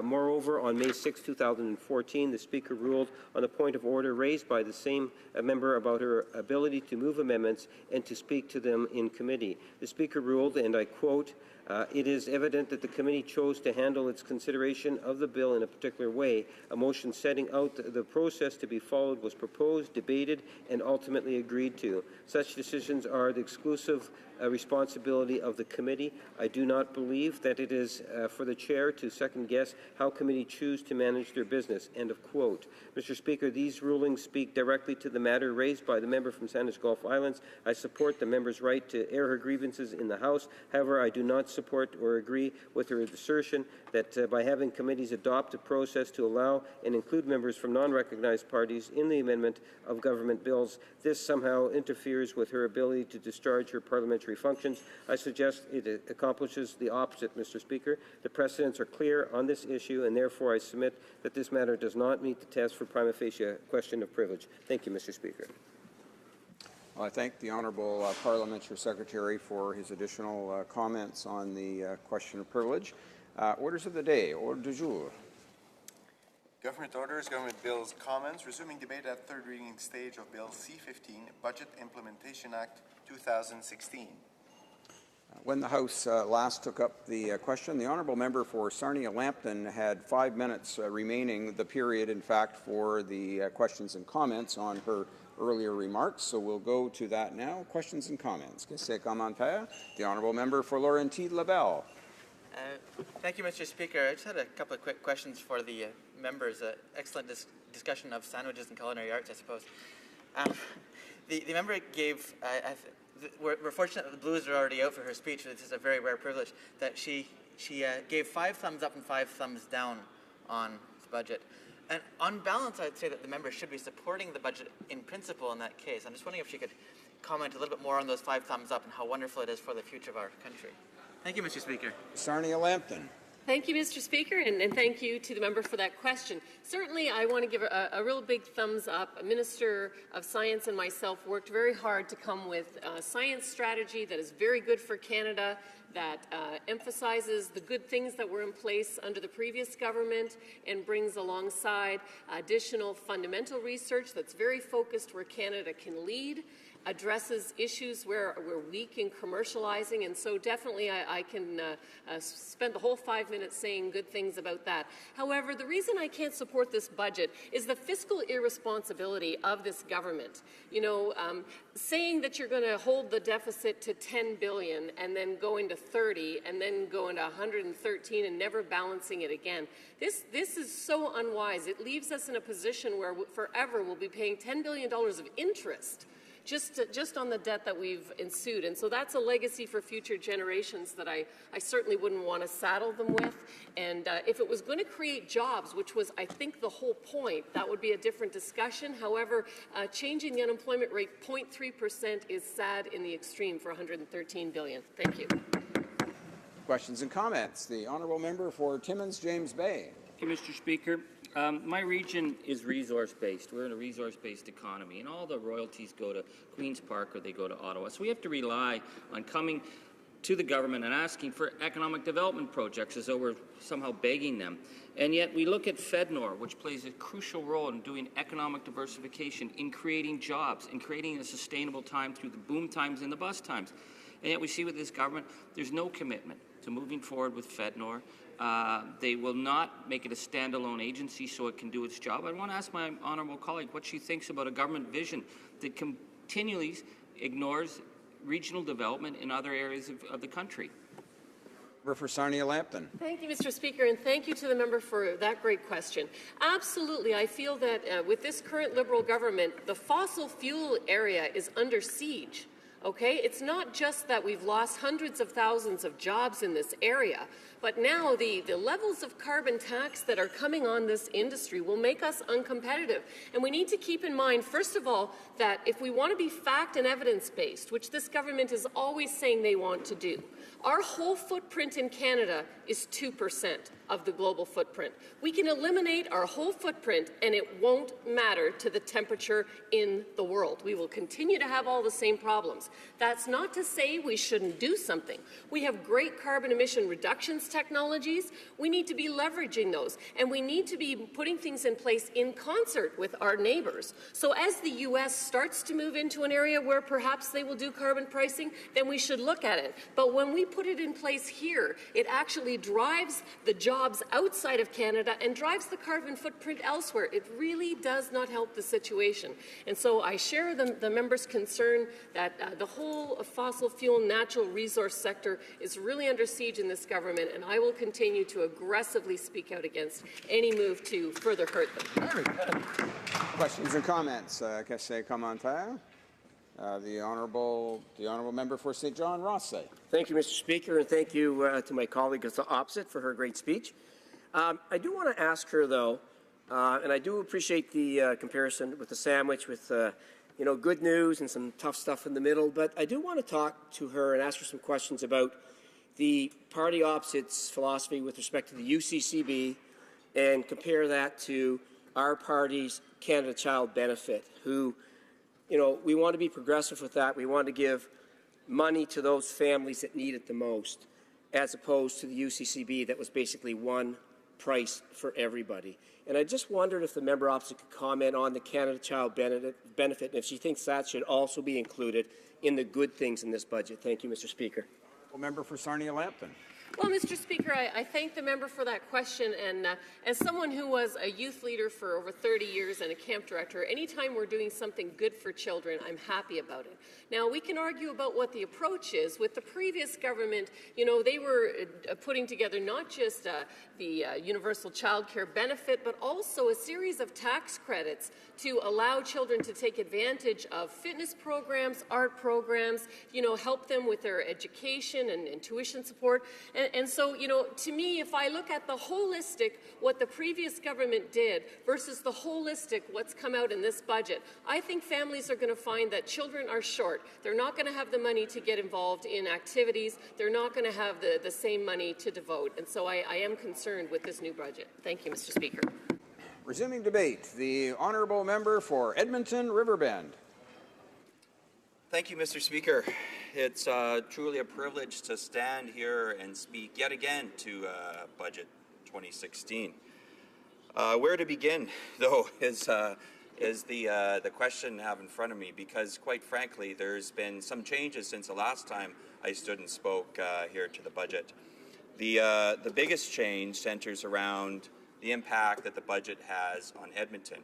Moreover, on May 6, 2014, the Speaker ruled on a point of order raised by the same member about her ability to move amendments and to speak to them in committee. The Speaker ruled, and I quote, "It is evident that the committee chose to handle its consideration of the bill in a particular way. A motion setting out the process to be followed was proposed, debated, and ultimately agreed to. Such decisions are the exclusive responsibility of the committee. I do not believe that it is for the chair to second-guess how committee choose to manage their business," end of quote. Mr. Speaker, these rulings speak directly to the matter raised by the member from Sandwich Gulf Islands. I support the member's right to air her grievances in the House. However, I do not support or agree with her assertion that by having committees adopt a process to allow and include members from non-recognized parties in the amendment of government bills, this somehow interferes with her ability to discharge her parliamentary functions. I suggest it accomplishes the opposite, Mr. Speaker. The precedents are clear on this issue, and therefore I submit that this matter does not meet the test for prima facie question of privilege. Thank you, Mr. Speaker. Well, I thank the Honourable Parliamentary Secretary for his additional comments on the question of privilege. Orders of the day. Ordre du jour. Government orders, government bills, comments. Resuming debate at third reading stage of Bill C-15, Budget Implementation Act 2016. When the House last took up the question, the Honourable Member for Sarnia-Lambton had 5 minutes remaining, the period, in fact, for the questions and comments on her earlier remarks. So we'll go to that now. Questions and comments. The Honourable Member for Laurentides-Labelle. Thank you, Mr. Speaker. I just had a couple of quick questions for the members. Excellent discussion of sandwiches and culinary arts, I suppose. The member gave, we're fortunate that the Blues are already out for her speech. This is a very rare privilege that she gave 5 thumbs up and 5 thumbs down on the budget. And on balance, I'd say that the member should be supporting the budget in principle in that case. I'm just wondering if she could comment a little bit more on those 5 thumbs up and how wonderful it is for the future of our country. Thank you, Mr. Speaker. Sarnia-Lambton. Thank you, Mr. Speaker, and thank you to the member for that question. Certainly, I want to give a real big thumbs up. Minister of Science and myself worked very hard to come with a science strategy that is very good for Canada, that emphasizes the good things that were in place under the previous government and brings alongside additional fundamental research that's very focused where Canada can lead, addresses issues where we're weak in commercializing, and so definitely I can spend the whole 5 minutes saying good things about that. However, the reason I can't support this budget is the fiscal irresponsibility of this government. You know, saying that you're going to hold the deficit to $10 billion and then going to 30 and then going to 113 and never balancing it again. This is so unwise. It leaves us in a position where forever we'll be paying $10 billion of interest just on the debt that we've ensued. And so that's a legacy for future generations that I certainly wouldn't want to saddle them with. And if it was going to create jobs, which was, I think, the whole point, that would be a different discussion. However, changing the unemployment rate 0.3% is sad in the extreme for $113 billion. Thank you. Questions and comments. The Honourable Member for Timmins, James Bay. Thank you, Mr. Speaker. My region is resource-based. We're in a resource-based economy, and all the royalties go to Queen's Park or they go to Ottawa. So we have to rely on coming to the government and asking for economic development projects as though we're somehow begging them. And yet we look at FedNor, which plays a crucial role in doing economic diversification, in creating jobs, in creating a sustainable time through the boom times and the bust times. And yet we see with this government, there's no commitment to moving forward with FedNor. They will not make it a standalone agency so it can do its job. I want to ask my honourable colleague what she thinks about a government vision that continually ignores regional development in other areas of the country. For Sarnia-Lambton. Thank you, Mr. Speaker, and thank you to the member for that great question. Absolutely, I feel that with this current Liberal government, the fossil fuel area is under siege. Okay? It's not just that we've lost hundreds of thousands of jobs in this area, but now the levels of carbon tax that are coming on this industry will make us uncompetitive. And we need to keep in mind, first of all, that if we want to be fact and evidence-based, which this government is always saying they want to do, our whole footprint in Canada is 2% of the global footprint. We can eliminate our whole footprint and it won't matter to the temperature in the world. We will continue to have all the same problems. That's not to say we shouldn't do something. We have great carbon emission reductions technologies. We need to be leveraging those, and we need to be putting things in place in concert with our neighbors. So as the U.S. starts to move into an area where perhaps they will do carbon pricing, then we should look at it. But when we put it in place here, it actually drives the jobs outside of Canada and drives the carbon footprint elsewhere. It really does not help the situation. And so I share the members' concern that the whole fossil fuel natural resource sector is really under siege in this government, and I will continue to aggressively speak out against any move to further hurt them. Questions and comments? Question commentaire? The honourable member for St. John Rothsay. Thank you, Mr. Speaker, and thank you to my colleague at the opposite for her great speech. I do want to ask her, though, and I do appreciate the comparison with the sandwich with, good news and some tough stuff in the middle, but I do want to talk to her and ask her some questions about the party opposite's philosophy with respect to the UCCB and compare that to our party's Canada Child Benefit, who, we want to be progressive with that. We want to give money to those families that need it the most, as opposed to the UCCB that was basically one price for everybody. And I just wondered if the member opposite could comment on the Canada Child Benefit and if she thinks that should also be included in the good things in this budget. Thank you, Mr. Speaker. Member for Sarnia-Lambton. Well, Mr. Speaker, I thank the member for that question. And as someone who was a youth leader for over 30 years and a camp director, anytime we're doing something good for children, I'm happy about it. Now, we can argue about what the approach is. With the previous government, they were putting together not just the universal child care benefit, but also a series of tax credits to allow children to take advantage of fitness programs, art programs, help them with their education and tuition support. And so, to me, if I look at the holistic, what the previous government did versus the holistic, what's come out in this budget, I think families are going to find that children are short. They're not going to have the money to get involved in activities. They're not going to have the same money to devote. And so I am concerned with this new budget. Thank you, Mr. Speaker. Resuming debate, the honourable member for Edmonton Riverbend. Thank you, Mr. Speaker. It's truly a privilege to stand here and speak yet again to Budget 2016. Where to begin, though, is the question I have in front of me, because quite frankly, there's been some changes since the last time I stood and spoke here to the budget. The biggest change centers around the impact that the budget has on Edmonton.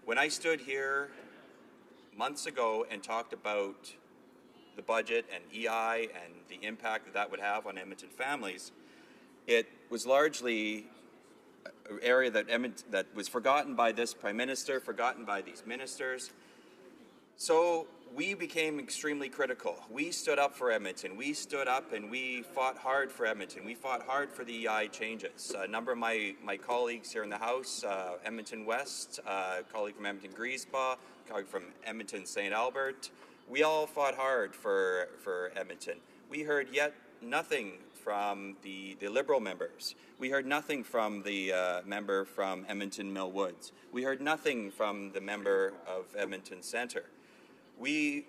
When I stood here months ago and talked about the budget and EI and the impact that would have on Edmonton families, it was largely an area that was forgotten by this Prime Minister, forgotten by these ministers. So we became extremely critical. We stood up for Edmonton. We stood up and we fought hard for Edmonton. We fought hard for the EI changes. A number of my colleagues here in the House, Edmonton West, a colleague from Edmonton Griesbach, a colleague from Edmonton St. Albert, we all fought hard for Edmonton. We heard yet nothing from the Liberal members. We heard nothing from the member from Edmonton Mill Woods. We heard nothing from the member of Edmonton Centre. We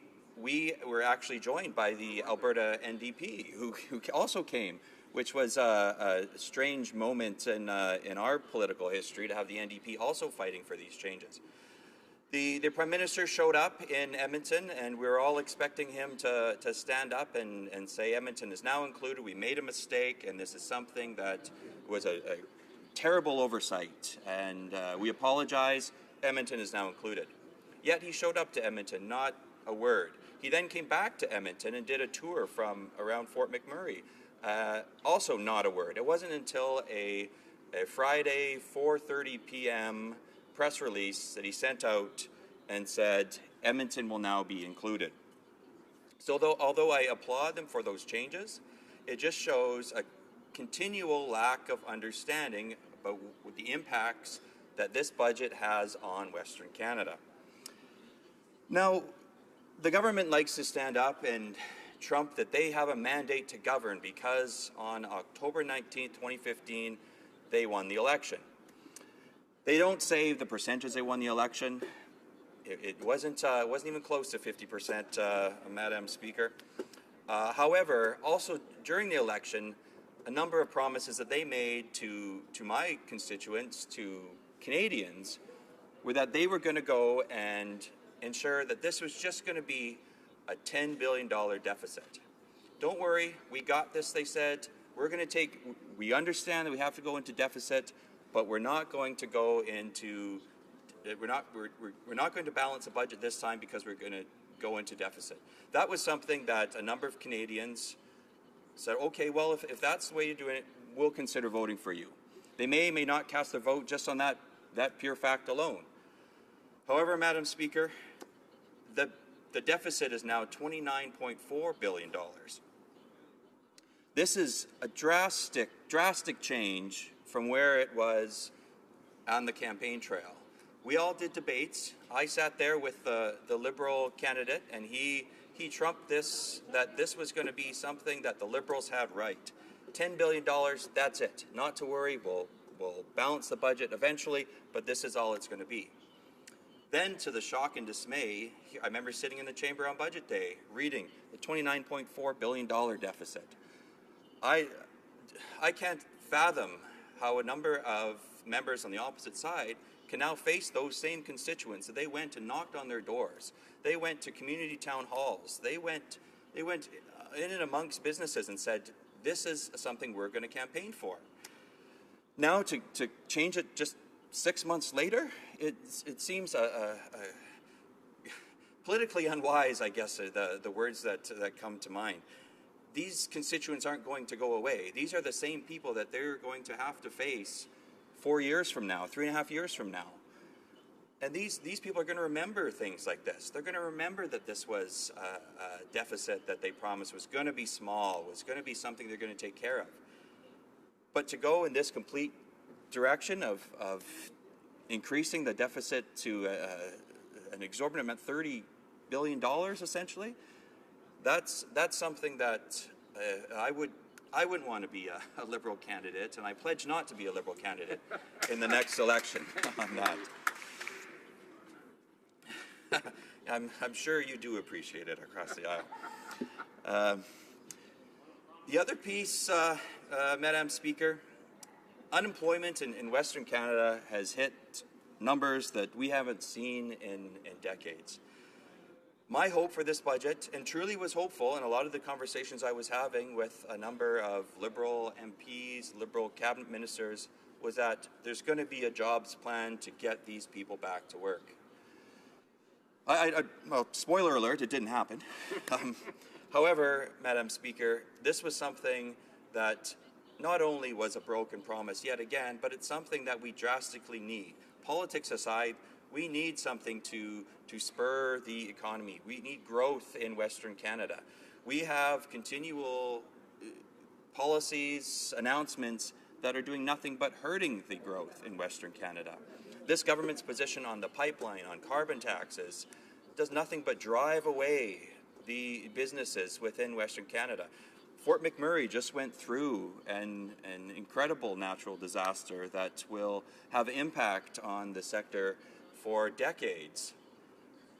were actually joined by the Alberta NDP, who also came, which was a strange moment in our political history to have the NDP also fighting for these changes. The Prime Minister showed up in Edmonton, and we were all expecting him to stand up and say Edmonton is now included. We made a mistake, and this is something that was a terrible oversight, and we apologize. Edmonton is now included. Yet he showed up to Edmonton, not a word. He then came back to Edmonton and did a tour from around Fort McMurray, also not a word. It wasn't until a Friday 4:30 p.m. press release that he sent out and said Edmonton will now be included. So although I applaud them for those changes, it just shows a continual lack of understanding about the impacts that this budget has on Western Canada. Now, the government likes to stand up and trump that they have a mandate to govern because on October 19, 2015, they won the election. They don't say the percentage they won the election. It wasn't even close to 50%, Madam Speaker. However, also during the election, a number of promises that they made to my constituents, to Canadians, were that they were going to go and ensure that this was just going to be a $10 billion deficit. Don't worry, we got this, they said. We understand that we have to go into deficit, but we're not going to go into, we're not going to balance the budget this time because we're going to go into deficit. That was something that a number of Canadians said, okay, well, if that's the way you're doing it, we'll consider voting for you. They may not cast their vote just on that pure fact alone. However, Madam Speaker, the deficit is now $29.4 billion. This is a drastic change from where it was on the campaign trail. We all did debates. I sat there with the Liberal candidate, and he trumped this, that this was going to be something that the Liberals had right. $10 billion, that's it. Not to worry, we'll balance the budget eventually, but this is all it's going to be. Then, to the shock and dismay, I remember sitting in the chamber on budget day, reading the $29.4 billion deficit. I can't fathom how a number of members on the opposite side can now face those same constituents. They went and knocked on their doors. They went to community town halls. They went in and amongst businesses and said, this is something we're going to campaign for. Now to change it just 6 months later, it seems politically unwise, I guess, the words that come to mind. These constituents aren't going to go away. These are the same people that they're going to have to face 4 years from now, 3.5 years from now. And these people are going to remember things like this. They're going to remember that this was a deficit that they promised was going to be small, was going to be something they're going to take care of. But to go in this complete direction of increasing the deficit to an exorbitant amount, $30 billion essentially, that's something that I wouldn't want to be a Liberal candidate, and I pledge not to be a Liberal candidate in the next election on that. I'm sure you do appreciate it across the aisle. The other piece, Madam Speaker, unemployment in Western Canada has hit numbers that we haven't seen in decades. My hope for this budget, and truly was hopeful in a lot of the conversations I was having with a number of Liberal MPs, Liberal cabinet ministers, was that there's going to be a jobs plan to get these people back to work. Well, spoiler alert, it didn't happen. However, Madam Speaker, this was something that not only was a broken promise yet again, but it's something that we drastically need. Politics aside, we need something to spur the economy. We need growth in Western Canada. We have continual policies, announcements that are doing nothing but hurting the growth in Western Canada. This government's position on the pipeline, on carbon taxes, does nothing but drive away the businesses within Western Canada. Fort McMurray just went through an incredible natural disaster that will have impact on the sector for decades.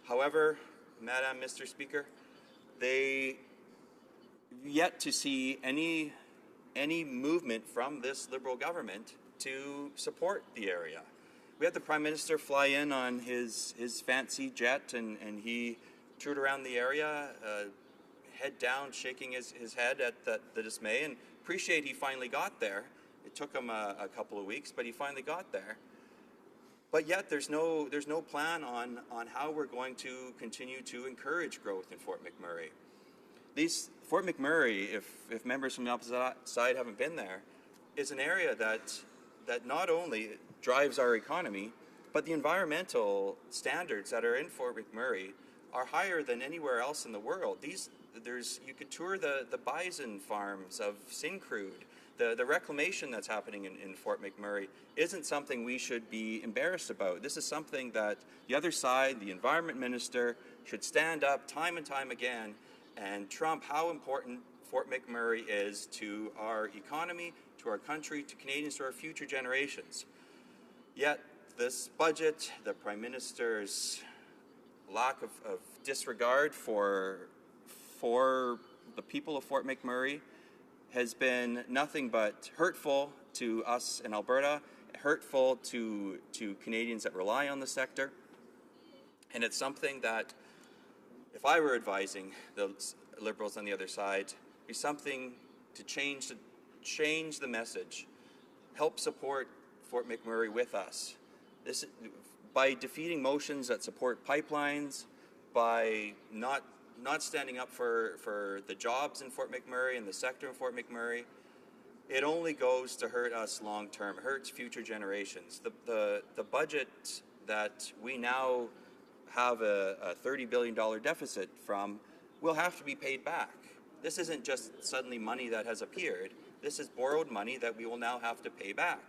However, Madam, Mr. Speaker, they yet to see any movement from this Liberal government to support the area. We had the Prime Minister fly in on his fancy jet, and he toured around the area, head down, shaking his head at the dismay, and appreciate he finally got there. It took him a couple of weeks, but he finally got there. But yet there's no plan on how we're going to continue to encourage growth in Fort McMurray. Fort McMurray, if members from the opposite side haven't been there, is an area that not only drives our economy, but the environmental standards that are in Fort McMurray are higher than anywhere else in the world. you could tour the bison farms of Syncrude. The reclamation that's happening in Fort McMurray isn't something we should be embarrassed about. This is something that the other side, the environment minister, should stand up time and time again and trump how important Fort McMurray is to our economy, to our country, to Canadians, to our future generations. Yet this budget, the Prime Minister's lack of disregard for the people of Fort McMurray has been nothing but hurtful to us in Alberta, hurtful to Canadians that rely on the sector. And it's something that, if I were advising the Liberals on the other side, be something to change the message, help support Fort McMurray with us. This, by defeating motions that support pipelines, by not standing up for the jobs in Fort McMurray and the sector in Fort McMurray, it only goes to hurt us long term, hurts future generations. The budget that we now have a $30 billion deficit from will have to be paid back. This isn't just suddenly money that has appeared. This is borrowed money that we will now have to pay back.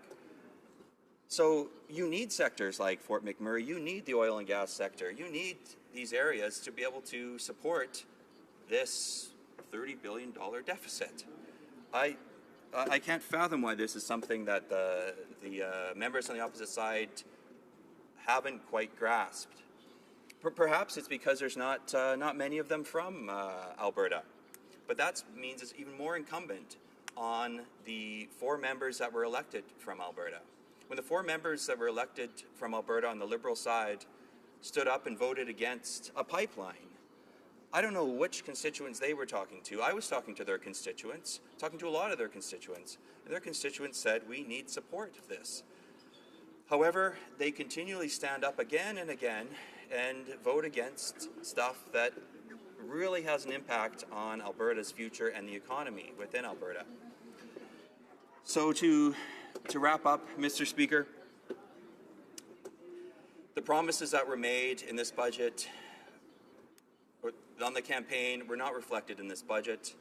So you need sectors like Fort McMurray, you need the oil and gas sector, you need these areas to be able to support this $30 billion deficit. I can't fathom why this is something that the members on the opposite side haven't quite grasped. Perhaps it's because there's not many of them from Alberta, but that means it's even more incumbent on the 4 members that were elected from Alberta. When the 4 members that were elected from Alberta on the Liberal side stood up and voted against a pipeline, I don't know which constituents they were talking to. I was talking to their constituents, talking to a lot of their constituents, and their constituents said we need support of this. However, they continually stand up again and again and vote against stuff that really has an impact on Alberta's future and the economy within Alberta. So to wrap up, Mr. Speaker, the promises that were made in this budget on the campaign were not reflected in this budget.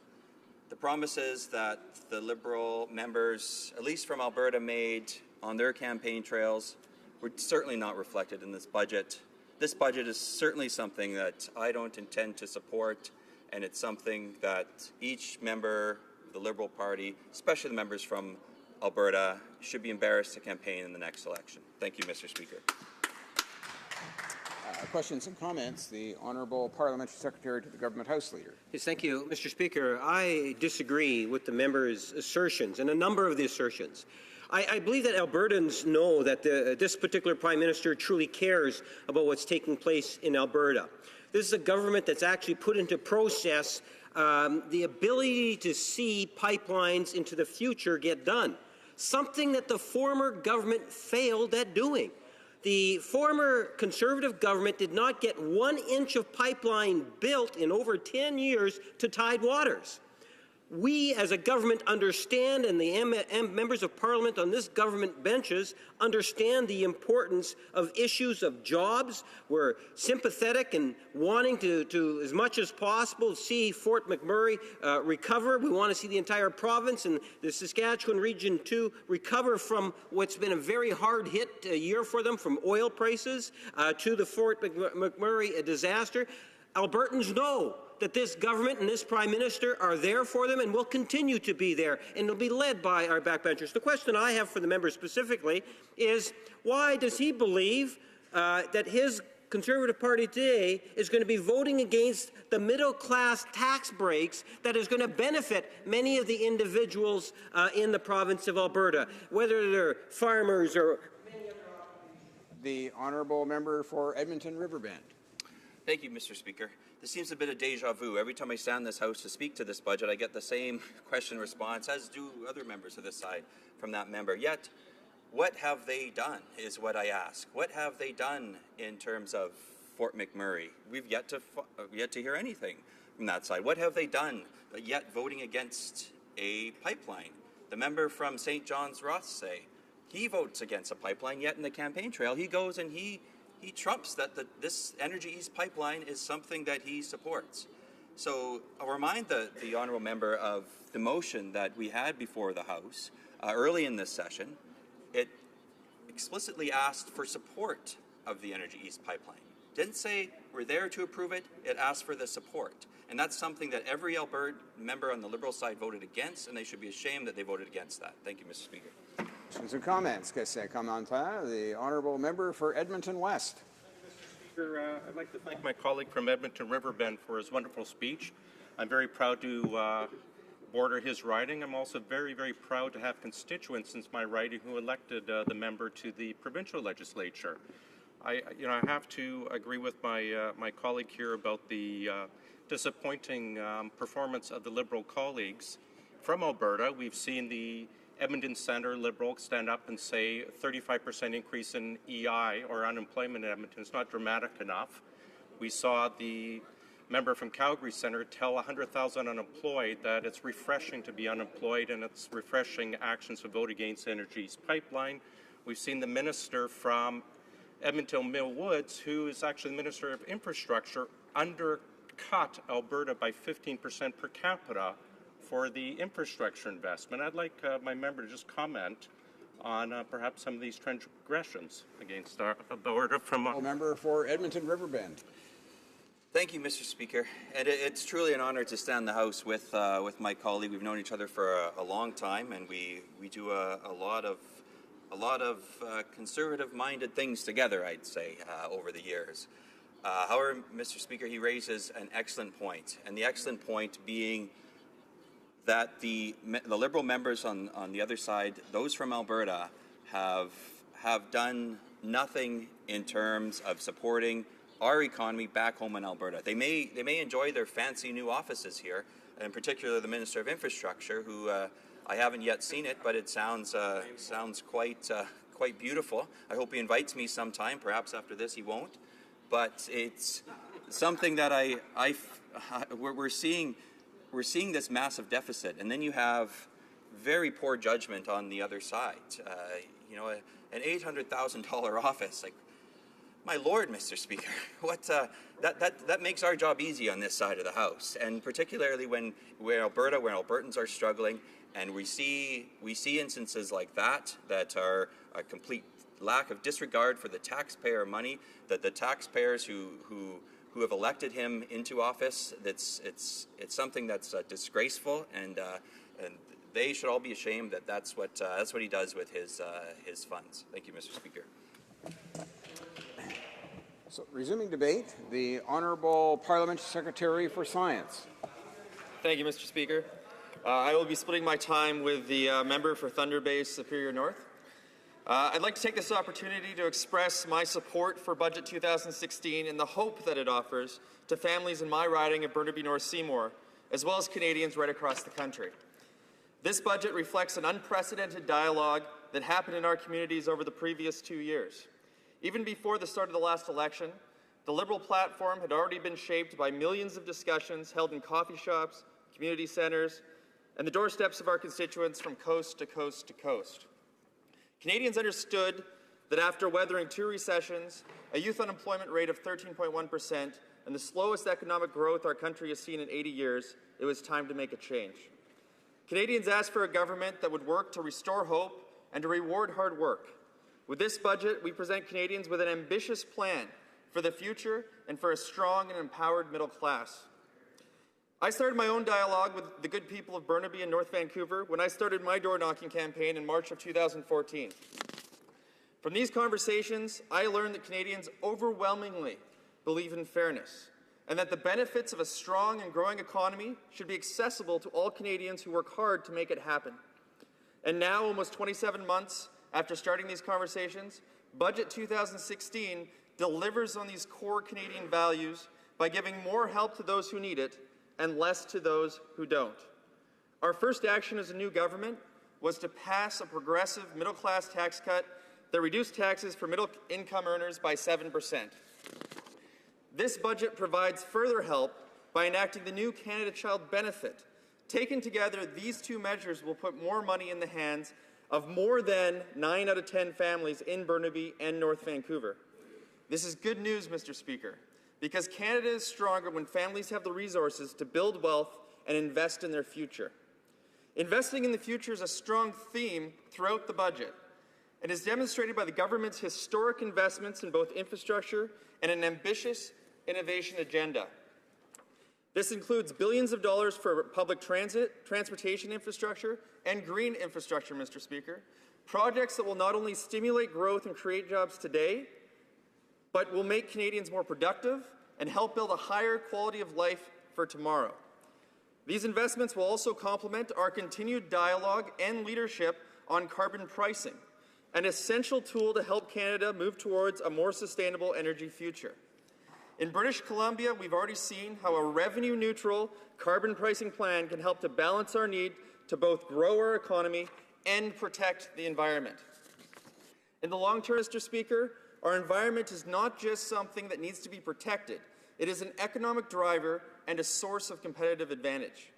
The promises that the Liberal members, at least from Alberta, made on their campaign trails were certainly not reflected in this budget. This budget is certainly something that I don't intend to support, and it's something that each member of the Liberal Party, especially the members from Alberta, should be embarrassed to campaign in the next election. Thank you, Mr. Speaker. Questions and comments. The Honourable Parliamentary Secretary to the Government House Leader. Yes, thank you, Mr. Speaker. I disagree with the member's assertions, and a number of the assertions. I believe that Albertans know that this particular Prime Minister truly cares about what's taking place in Alberta. This is a government that's actually put into process the ability to see pipelines into the future get done, something that the former government failed at doing. The former Conservative government did not get 1 inch of pipeline built in over 10 years to tide waters. We as a government understand, and the members of Parliament on this government benches understand the importance of issues of jobs. We're sympathetic and wanting to as much as possible, see Fort McMurray recover. We want to see the entire province and the Saskatchewan Region 2 recover from what's been a very hard hit year for them, from oil prices to the Fort McMurray disaster. Albertans know that this government and this Prime Minister are there for them and will continue to be there, and will be led by our backbenchers. The question I have for the member specifically is, why does he believe that his Conservative Party today is going to be voting against the middle-class tax breaks that is going to benefit many of the individuals in the province of Alberta, whether they're farmers or many other occupations? The Honourable Member for Edmonton Riverbend. Thank you, Mr. Speaker. This seems a bit of deja vu. Every time I stand in this House to speak to this budget, I get the same question response, as do other members of this side from that member. Yet, what have they done is what I ask. What have they done in terms of Fort McMurray? We've yet to hear anything from that side. What have they done yet voting against a pipeline? The member from St. John's Rothsay, he votes against a pipeline, yet in the campaign trail he goes and he trumps that this Energy East pipeline is something that he supports. So I'll remind the honourable member of the motion that we had before the House early in this session. It explicitly asked for support of the Energy East pipeline. Didn't say we're there to approve it, it asked for the support. And that's something that every Alberta member on the Liberal side voted against, and they should be ashamed that they voted against that. Thank you, Mr. Speaker. Questions or comments? The honourable member for Edmonton West. Speaker, I'd like to thank my colleague from Edmonton Riverbend for his wonderful speech. I'm very proud to border his riding. I'm also very, very proud to have constituents since my riding who elected the member to the provincial legislature. I have to agree with my colleague here about the disappointing performance of the Liberal colleagues from Alberta. We've seen the Edmonton Centre Liberal stand up and say 35% increase in EI or unemployment in Edmonton is not dramatic enough. We saw the member from Calgary Centre tell 100,000 unemployed that it's refreshing to be unemployed and it's refreshing actions to vote against Energy's pipeline. We've seen the minister from Edmonton Mill Woods, who is actually the Minister of Infrastructure, undercut Alberta by 15% per capita for the infrastructure investment. I'd like my member to just comment on perhaps some of these transgressions against Alberta from member for Edmonton Riverbend. Thank you, Mr. Speaker. And it's truly an honour to stand in the House with my colleague. We've known each other for a long time, and we do a lot of conservative-minded things together, I'd say, over the years. However, Mr. Speaker, he raises an excellent point, and the excellent point being that the Liberal members on the other side, those from Alberta, have done nothing in terms of supporting our economy back home in Alberta. They may enjoy their fancy new offices here, and in particular the Minister of Infrastructure, who I haven't yet seen it, but it sounds quite beautiful. I hope he invites me sometime. Perhaps after this he won't. But it's something that we're seeing this massive deficit, and then you have very poor judgment on the other side. An $800,000 office, like, my Lord, Mr. Speaker, what that makes our job easy on this side of the House, and particularly when Albertans are struggling, and we see instances like that are a complete lack of disregard for the taxpayer money, that the taxpayers who have elected him into office. It's something that's disgraceful, and they should all be ashamed that that's what he does with his funds. Thank you, Mr. Speaker. So, resuming debate, the Honourable Parliamentary Secretary for Science. Thank you, Mr. Speaker. I will be splitting my time with the member for Thunder Bay Superior North. I'd like to take this opportunity to express my support for Budget 2016 and the hope that it offers to families in my riding of Burnaby North Seymour, as well as Canadians right across the country. This budget reflects an unprecedented dialogue that happened in our communities over the previous 2 years. Even before the start of the last election, the Liberal platform had already been shaped by millions of discussions held in coffee shops, community centres, and the doorsteps of our constituents from coast to coast to coast. Canadians understood that after weathering 2 recessions, a youth unemployment rate of 13.1%, and the slowest economic growth our country has seen in 80 years, it was time to make a change. Canadians asked for a government that would work to restore hope and to reward hard work. With this budget, we present Canadians with an ambitious plan for the future and for a strong and empowered middle class. I started my own dialogue with the good people of Burnaby and North Vancouver when I started my door-knocking campaign in March of 2014. From these conversations, I learned that Canadians overwhelmingly believe in fairness and that the benefits of a strong and growing economy should be accessible to all Canadians who work hard to make it happen. And now, almost 27 months after starting these conversations, Budget 2016 delivers on these core Canadian values by giving more help to those who need it and less to those who don't. Our first action as a new government was to pass a progressive middle-class tax cut that reduced taxes for middle-income earners by 7%. This budget provides further help by enacting the new Canada Child Benefit. Taken together, these two measures will put more money in the hands of more than 9 out of 10 families in Burnaby and North Vancouver. This is good news, Mr. Speaker, because Canada is stronger when families have the resources to build wealth and invest in their future. Investing in the future is a strong theme throughout the budget and is demonstrated by the government's historic investments in both infrastructure and an ambitious innovation agenda. This includes billions of dollars for public transit, transportation infrastructure, and green infrastructure, Mr. Speaker, projects that will not only stimulate growth and create jobs today, but will make Canadians more productive and help build a higher quality of life for tomorrow. These investments will also complement our continued dialogue and leadership on carbon pricing, an essential tool to help Canada move towards a more sustainable energy future. In British Columbia, we've already seen how a revenue-neutral carbon pricing plan can help to balance our need to both grow our economy and protect the environment. In the long term, Mr. Speaker, our environment is not just something that needs to be protected. It is an economic driver and a source of competitive advantage.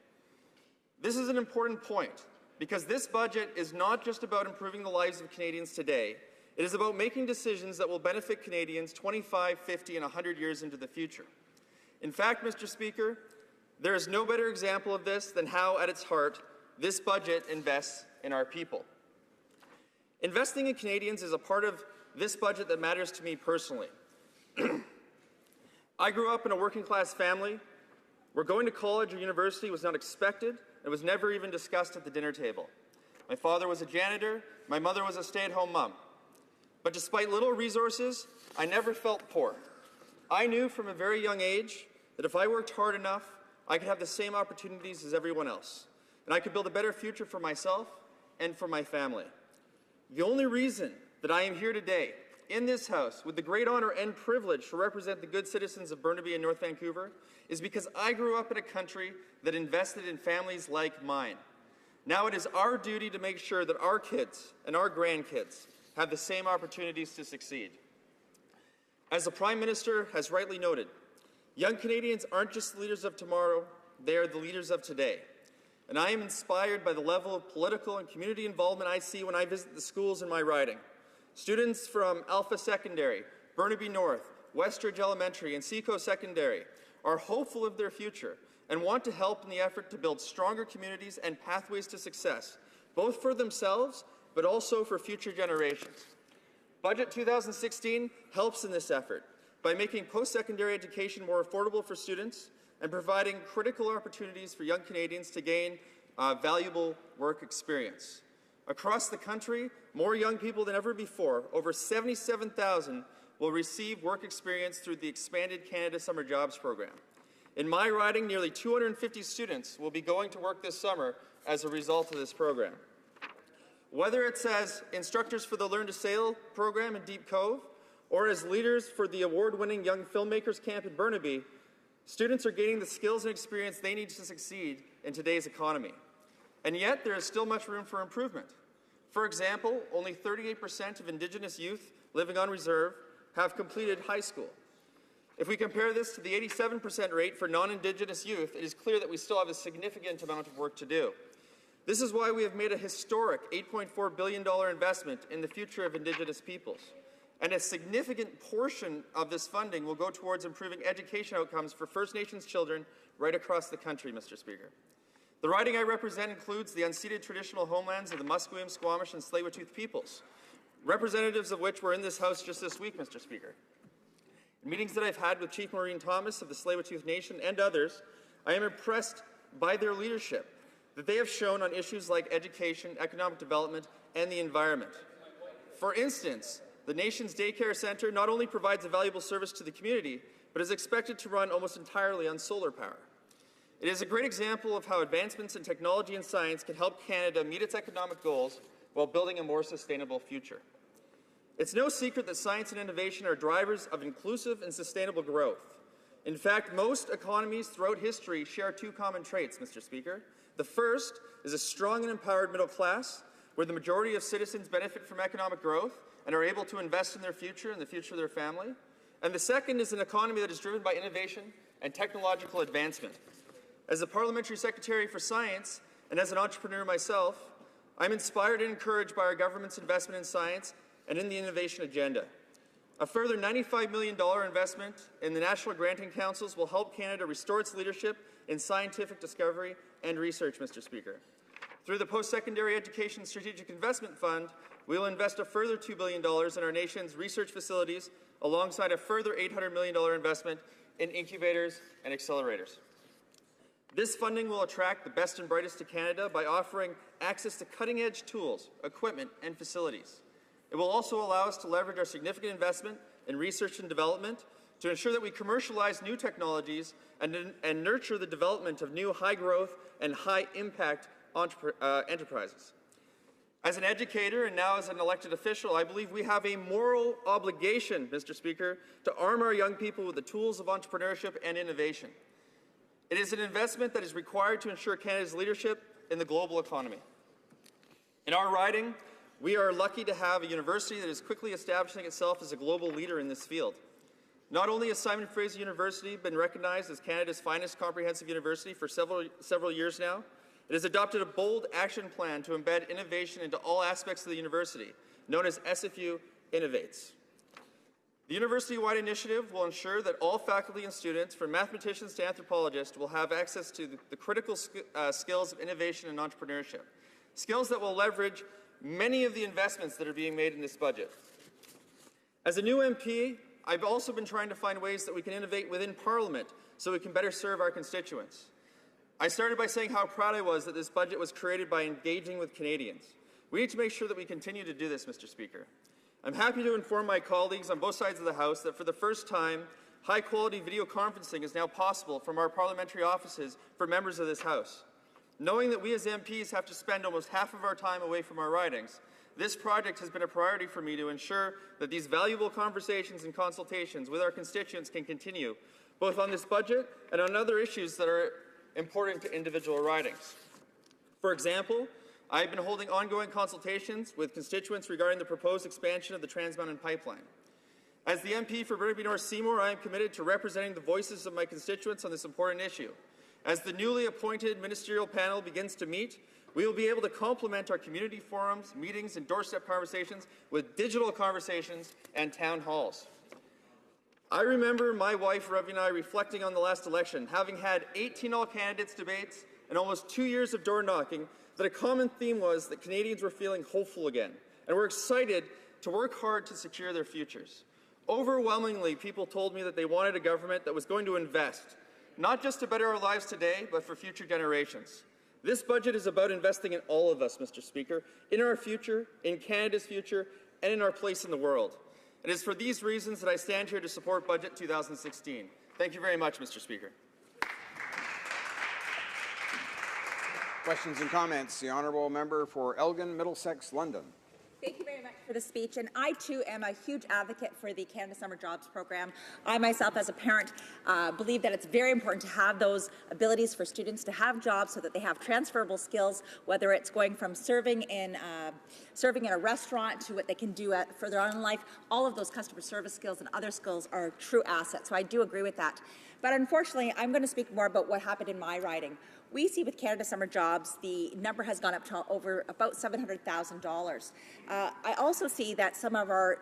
This is an important point because this budget is not just about improving the lives of Canadians today. It is about making decisions that will benefit Canadians 25, 50, and 100 years into the future. In fact, Mr. Speaker, there is no better example of this than how, at its heart, this budget invests in our people. Investing in Canadians is a part of this budget that matters to me personally. I grew up in a working-class family where going to college or university was not expected and was never even discussed at the dinner table. My father was a janitor, my mother was a stay-at-home mom. But despite little resources, I never felt poor. I knew from a very young age that if I worked hard enough, I could have the same opportunities as everyone else, and I could build a better future for myself and for my family. The only reason that I am here today in this House with the great honor and privilege to represent the good citizens of Burnaby and North Vancouver is because I grew up in a country that invested in families like mine. Now it is our duty to make sure that our kids and our grandkids have the same opportunities to succeed. As the Prime Minister has rightly noted, young Canadians aren't just the leaders of tomorrow, they are the leaders of today. And I am inspired by the level of political and community involvement I see when I visit the schools in my riding. Students from Alpha Secondary, Burnaby North, Westridge Elementary, and Seacoast Secondary are hopeful of their future and want to help in the effort to build stronger communities and pathways to success, both for themselves but also for future generations. Budget 2016 helps in this effort by making post-secondary education more affordable for students and providing critical opportunities for young Canadians to gain valuable work experience. Across the country, more young people than ever before, over 77,000, will receive work experience through the expanded Canada Summer Jobs Program. In my riding, nearly 250 students will be going to work this summer as a result of this program. Whether it's as instructors for the Learn to Sail program in Deep Cove or as leaders for the award-winning Young Filmmakers Camp in Burnaby, students are gaining the skills and experience they need to succeed in today's economy. And yet, there is still much room for improvement. For example, only 38% of Indigenous youth living on reserve have completed high school. If we compare this to the 87% rate for non-Indigenous youth, it is clear that we still have a significant amount of work to do. This is why we have made a historic $8.4 billion investment in the future of Indigenous peoples. And a significant portion of this funding will go towards improving education outcomes for First Nations children right across the country, Mr. Speaker. The riding I represent includes the unceded traditional homelands of the Musqueam, Squamish, and Tsleil-Waututh peoples, representatives of which were in this House just this week, Mr. Speaker. In meetings that I've had with Chief Maureen Thomas of the Tsleil-Waututh Nation and others, I am impressed by their leadership that they have shown on issues like education, economic development, and the environment. For instance, the nation's daycare centre not only provides a valuable service to the community, but is expected to run almost entirely on solar power. It is a great example of how advancements in technology and science can help Canada meet its economic goals while building a more sustainable future. It's no secret that science and innovation are drivers of inclusive and sustainable growth. In fact, most economies throughout history share two common traits, Mr. Speaker. The first is a strong and empowered middle class, where the majority of citizens benefit from economic growth and are able to invest in their future and the future of their family. And the second is an economy that is driven by innovation and technological advancement. As a Parliamentary Secretary for Science and as an entrepreneur myself, I'm inspired and encouraged by our government's investment in science and in the innovation agenda. A further $95 million investment in the National Granting Councils will help Canada restore its leadership in scientific discovery and research, Mr. Speaker. Through the Post-Secondary Education Strategic Investment Fund, we will invest a further $2 billion in our nation's research facilities, alongside a further $800 million investment in incubators and accelerators. This funding will attract the best and brightest to Canada by offering access to cutting-edge tools, equipment, and facilities. It will also allow us to leverage our significant investment in research and development to ensure that we commercialize new technologies and nurture the development of new high-growth and high-impact enterprises. As an educator and now as an elected official, I believe we have a moral obligation, Mr. Speaker, to arm our young people with the tools of entrepreneurship and innovation. It is an investment that is required to ensure Canada's leadership in the global economy. In our riding, we are lucky to have a university that is quickly establishing itself as a global leader in this field. Not only has Simon Fraser University been recognized as Canada's finest comprehensive university for several years now, it has adopted a bold action plan to embed innovation into all aspects of the university, known as SFU Innovates. The university-wide initiative will ensure that all faculty and students, from mathematicians to anthropologists, will have access to the critical skills of innovation and entrepreneurship, skills that will leverage many of the investments that are being made in this budget. As a new MP, I've also been trying to find ways that we can innovate within Parliament so we can better serve our constituents. I started by saying how proud I was that this budget was created by engaging with Canadians. We need to make sure that we continue to do this, Mr. Speaker. I'm happy to inform my colleagues on both sides of the House that for the first time, high-quality video conferencing is now possible from our parliamentary offices for members of this House. Knowing that we as MPs have to spend almost half of our time away from our ridings, this project has been a priority for me to ensure that these valuable conversations and consultations with our constituents can continue, both on this budget and on other issues that are important to individual ridings. For example, I've been holding ongoing consultations with constituents regarding the proposed expansion of the Trans Mountain Pipeline. As the MP for Burnaby North Seymour, I am committed to representing the voices of my constituents on this important issue. As the newly appointed ministerial panel begins to meet, we will be able to complement our community forums, meetings, and doorstep conversations with digital conversations and town halls. I remember my wife, Ravi, and I reflecting on the last election, having had 18 all-candidates debates and almost 2 years of door-knocking, that a common theme was that Canadians were feeling hopeful again and were excited to work hard to secure their futures. Overwhelmingly, people told me that they wanted a government that was going to invest, not just to better our lives today, but for future generations. This budget is about investing in all of us, Mr. Speaker, in our future, in Canada's future, and in our place in the world. It is for these reasons that I stand here to support Budget 2016. Thank you very much, Mr. Speaker. Questions and comments. The honourable member for Elgin, Middlesex, London. Thank you very much for the speech, and I too am a huge advocate for the Canada Summer Jobs Program. I myself, as a parent, believe that it's very important to have those abilities for students to have jobs so that they have transferable skills, whether it's going from serving in a restaurant to what they can do further on in life. All of those customer service skills and other skills are true assets, so I do agree with that. But unfortunately, I'm going to speak more about what happened in my riding. We see with Canada Summer Jobs, the number has gone up to over about $700,000. I also see that some of our,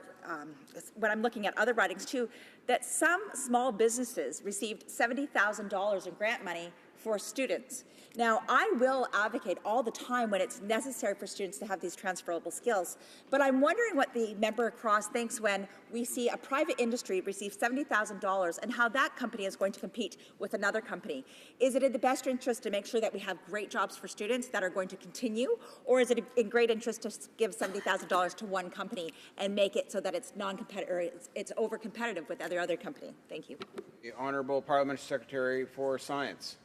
when I'm looking at other ridings too, that some small businesses received $70,000 in grant money for students. Now, I will advocate all the time when it's necessary for students to have these transferable skills, but I'm wondering what the member across thinks when we see a private industry receive $70,000 and how that company is going to compete with another company. Is it in the best interest to make sure that we have great jobs for students that are going to continue, or is it in great interest to give $70,000 to one company and make it so that it's non-competitive, it's over-competitive with other company? Thank you. The Honourable Parliamentary Secretary for Science.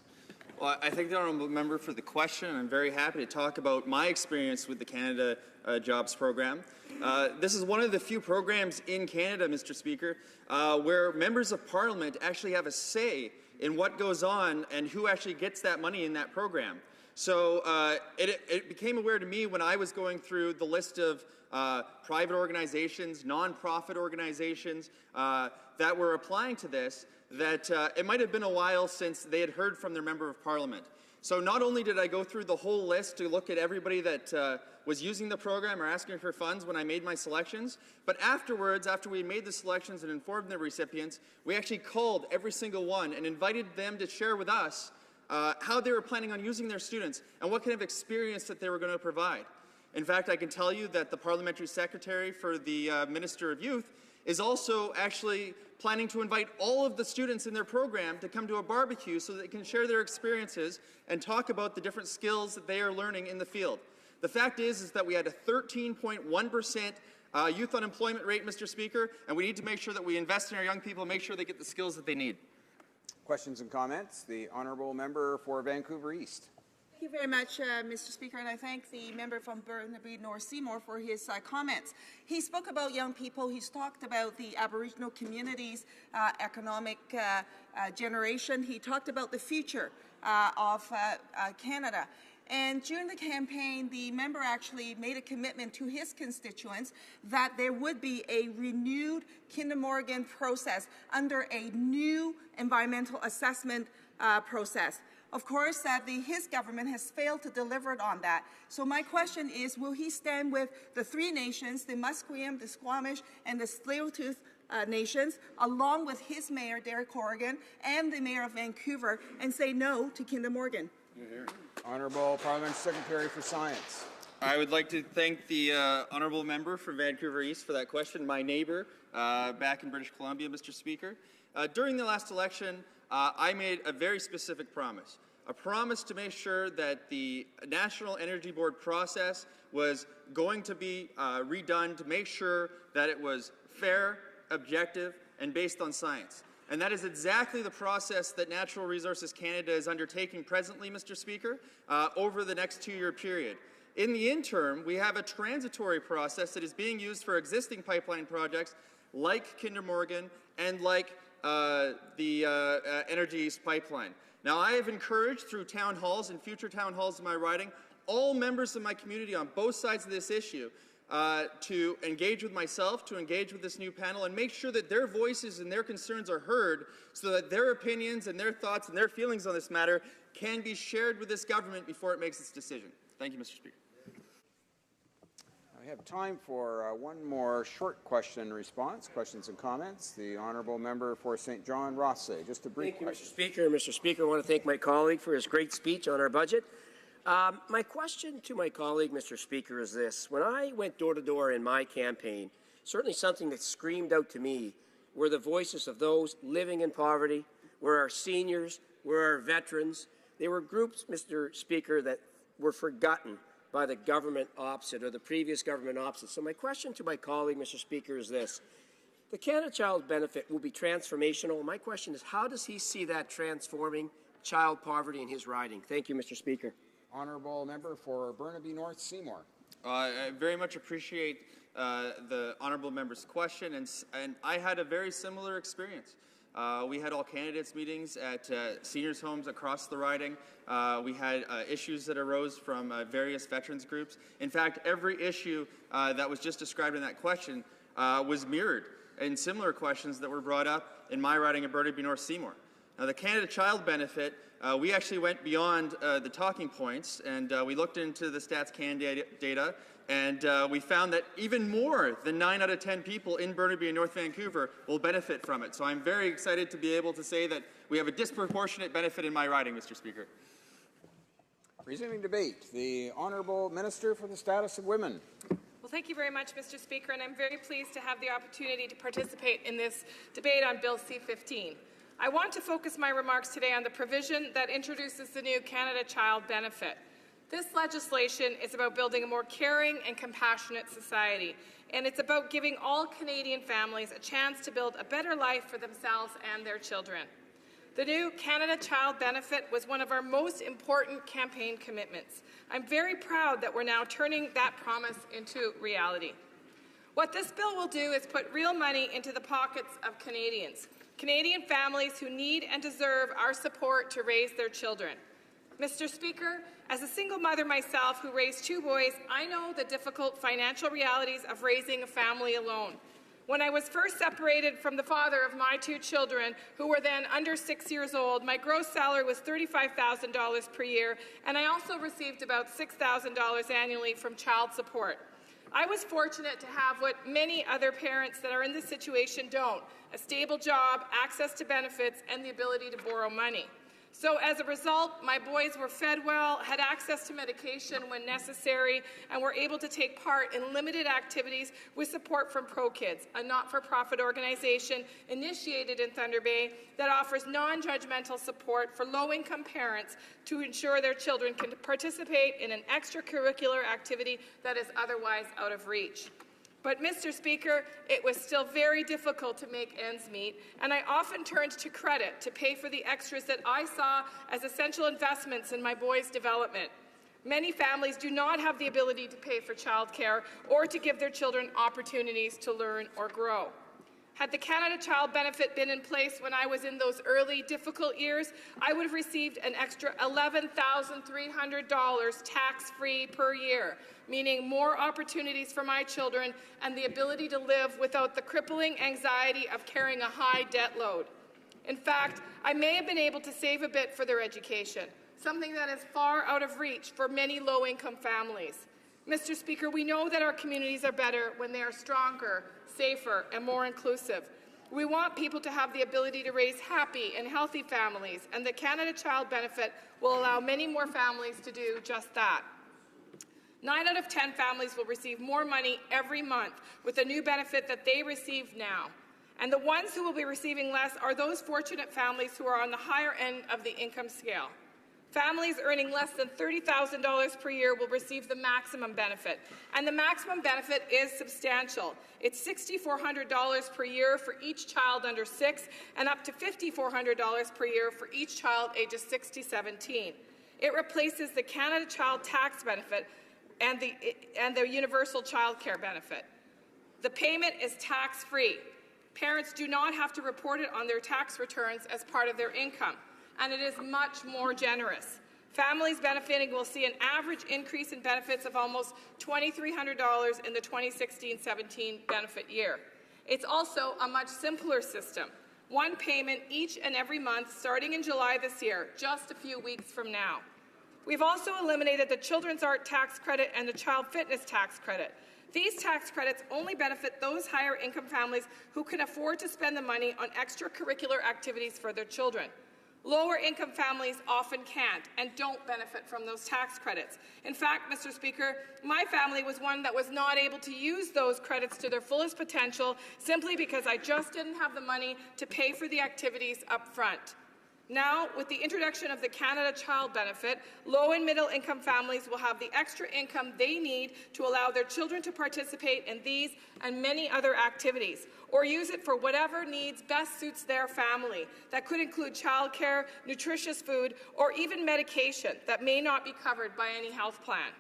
Well, I thank the honourable member for the question, and I'm very happy to talk about my experience with the Canada Jobs Program. This is one of the few programs in Canada, Mr. Speaker, where members of Parliament actually have a say in what goes on and who actually gets that money in that program. So it became aware to me when I was going through the list of private organizations, non-profit organizations that were applying to this, that it might have been a while since they had heard from their member of Parliament. So not only did I go through the whole list to look at everybody that was using the program or asking for funds when I made my selections, but afterwards, after we made the selections and informed the recipients, we actually called every single one and invited them to share with us how they were planning on using their students and what kind of experience that they were going to provide. In fact, I can tell you that the Parliamentary Secretary for the Minister of Youth is also actually planning to invite all of the students in their program to come to a barbecue so that they can share their experiences and talk about the different skills that they are learning in the field. The fact is that we had a 13.1% youth unemployment rate, Mr. Speaker, and we need to make sure that we invest in our young people and make sure they get the skills that they need. Questions and comments? The Honourable Member for Vancouver East. Thank you very much, Mr. Speaker, and I thank the member from Burnaby North Seymour for his comments. He spoke about young people. He's talked about the Aboriginal community's economic generation. He talked about the future of Canada. And during the campaign, the member actually made a commitment to his constituents that there would be a renewed Kinder Morgan process under a new environmental assessment process. Of course, his government has failed to deliver on that. So my question is, will he stand with the three nations, the Musqueam, the Squamish, and the Tsleil-Waututh nations, along with his mayor, Derek Corrigan, and the mayor of Vancouver, and say no to Kinder Morgan? Honourable Parliament Secretary for Science. I would like to thank the Honourable Member for Vancouver East for that question. My neighbour back in British Columbia, Mr. Speaker. During the last election, I made a very specific promise. A promise to make sure that the National Energy Board process was going to be redone to make sure that it was fair, objective, and based on science. And that is exactly the process that Natural Resources Canada is undertaking presently, Mr. Speaker, over the next 2-year period. In the interim, we have a transitory process that is being used for existing pipeline projects like Kinder Morgan and like the Energy East pipeline. Now, I have encouraged through town halls and future town halls in my riding all members of my community on both sides of this issue to engage with myself, to engage with this new panel, and make sure that their voices and their concerns are heard so that their opinions and their thoughts and their feelings on this matter can be shared with this government before it makes its decision. Thank you, Mr. Speaker. We have time for one more short question and response. Questions and comments. The Honourable Member for St. John Rothsay. Just a brief question. Thank you, Mr. Speaker. Mr. Speaker, I want to thank my colleague for his great speech on our budget. My question to my colleague, Mr. Speaker, is this. When I went door to door in my campaign, certainly something that screamed out to me were the voices of those living in poverty, were our seniors, were our veterans. They were groups, Mr. Speaker, that were forgotten by the government opposite or the previous government opposite. So my question to my colleague, Mr. Speaker, is this. The Canada Child Benefit will be transformational. My question is, how does he see that transforming child poverty in his riding? Thank you, Mr. Speaker. Honourable Member for Burnaby North Seymour. I very much appreciate the Honourable Member's question, and I had a very similar experience. We had all candidates meetings at seniors' homes across the riding. We had issues that arose from various veterans groups. In fact, every issue that was just described in that question was mirrored in similar questions that were brought up in my riding of Burnaby North Seymour. Now, the Canada Child Benefit, we actually went beyond the talking points, and we looked into the Stats Can data, and we found that even more than 9 out of 10 people in Burnaby and North Vancouver will benefit from it. So I'm very excited to be able to say that we have a disproportionate benefit in my riding, Mr. Speaker. Resuming debate, the Honourable Minister for the Status of Women. Well, thank you very much, Mr. Speaker, and I'm very pleased to have the opportunity to participate in this debate on Bill C-15. I want to focus my remarks today on the provision that introduces the new Canada Child Benefit. This legislation is about building a more caring and compassionate society, and it's about giving all Canadian families a chance to build a better life for themselves and their children. The new Canada Child Benefit was one of our most important campaign commitments. I'm very proud that we're now turning that promise into reality. What this bill will do is put real money into the pockets of Canadians, Canadian families who need and deserve our support to raise their children. Mr. Speaker, as a single mother myself who raised 2 boys, I know the difficult financial realities of raising a family alone. When I was first separated from the father of my 2 children, who were then under 6 years old, my gross salary was $35,000 per year, and I also received about $6,000 annually from child support. I was fortunate to have what many other parents that are in this situation don't: a stable job, access to benefits, and the ability to borrow money. So as a result, my boys were fed well, had access to medication when necessary, and were able to take part in limited activities with support from ProKids, a not-for-profit organization initiated in Thunder Bay that offers non-judgmental support for low-income parents to ensure their children can participate in an extracurricular activity that is otherwise out of reach. But, Mr. Speaker, it was still very difficult to make ends meet, and I often turned to credit to pay for the extras that I saw as essential investments in my boys' development. Many families do not have the ability to pay for childcare or to give their children opportunities to learn or grow. Had the Canada Child Benefit been in place when I was in those early, difficult years, I would have received an extra $11,300 tax-free per year, meaning more opportunities for my children and the ability to live without the crippling anxiety of carrying a high debt load. In fact, I may have been able to save a bit for their education, something that is far out of reach for many low-income families. Mr. Speaker, we know that our communities are better when they are stronger, safer, and more inclusive. We want people to have the ability to raise happy and healthy families, and the Canada Child Benefit will allow many more families to do just that. 9 out of 10 families will receive more money every month with the new benefit that they receive now. And the ones who will be receiving less are those fortunate families who are on the higher end of the income scale. Families earning less than $30,000 per year will receive the maximum benefit, and the maximum benefit is substantial. It's $6,400 per year for each child under 6 and up to $5,400 per year for each child ages 6 to 17. It replaces the Canada Child Tax Benefit and the Universal Child Care Benefit. The payment is tax-free. Parents do not have to report it on their tax returns as part of their income, and it is much more generous. Families benefiting will see an average increase in benefits of almost $2,300 in the 2016-17 benefit year. It's also a much simpler system. One payment each and every month starting in July this year, just a few weeks from now. We've also eliminated the Children's Art Tax Credit and the Child Fitness Tax Credit. These tax credits only benefit those higher income families who can afford to spend the money on extracurricular activities for their children. Lower income families often can't and don't benefit from those tax credits. In fact, Mr. Speaker, my family was one that was not able to use those credits to their fullest potential simply because I just didn't have the money to pay for the activities up front. Now, with the introduction of the Canada Child Benefit, low and middle income families will have the extra income they need to allow their children to participate in these and many other activities, or use it for whatever needs best suits their family. That could include childcare, nutritious food, or even medication that may not be covered by any health plan.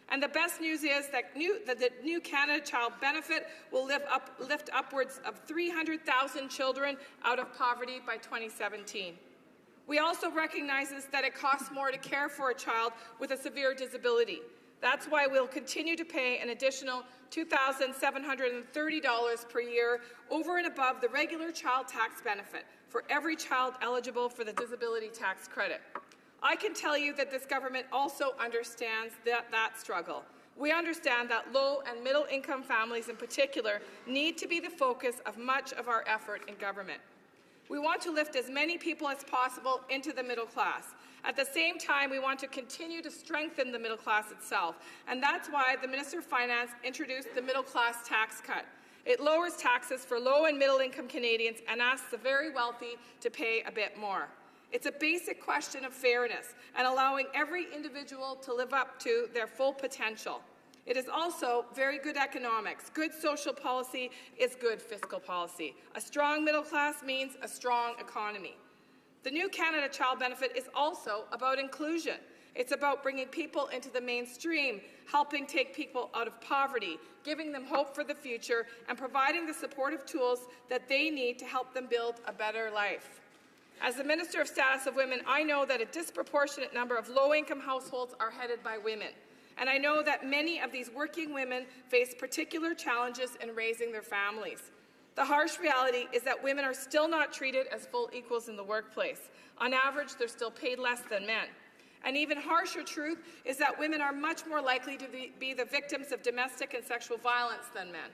And the best news is that the new Canada Child Benefit will lift upwards of 300,000 children out of poverty by 2017. We also recognize that it costs more to care for a child with a severe disability. That's why we'll continue to pay an additional $2,730 per year over and above the regular child tax benefit for every child eligible for the disability tax credit. I can tell you that this government also understands that struggle. We understand that low and middle income families in particular need to be the focus of much of our effort in government. We want to lift as many people as possible into the middle class. At the same time, we want to continue to strengthen the middle class itself, and that's why the Minister of Finance introduced the middle class tax cut. It lowers taxes for low and middle income Canadians and asks the very wealthy to pay a bit more. It's a basic question of fairness and allowing every individual to live up to their full potential. It is also very good economics. Good social policy is good fiscal policy. A strong middle class means a strong economy. The new Canada Child Benefit is also about inclusion. It's about bringing people into the mainstream, helping take people out of poverty, giving them hope for the future, and providing the supportive tools that they need to help them build a better life. As the Minister of Status of Women, I know that a disproportionate number of low-income households are headed by women. And I know that many of these working women face particular challenges in raising their families. The harsh reality is that women are still not treated as full equals in the workplace. On average, they're still paid less than men. An even harsher truth is that women are much more likely to be the victims of domestic and sexual violence than men.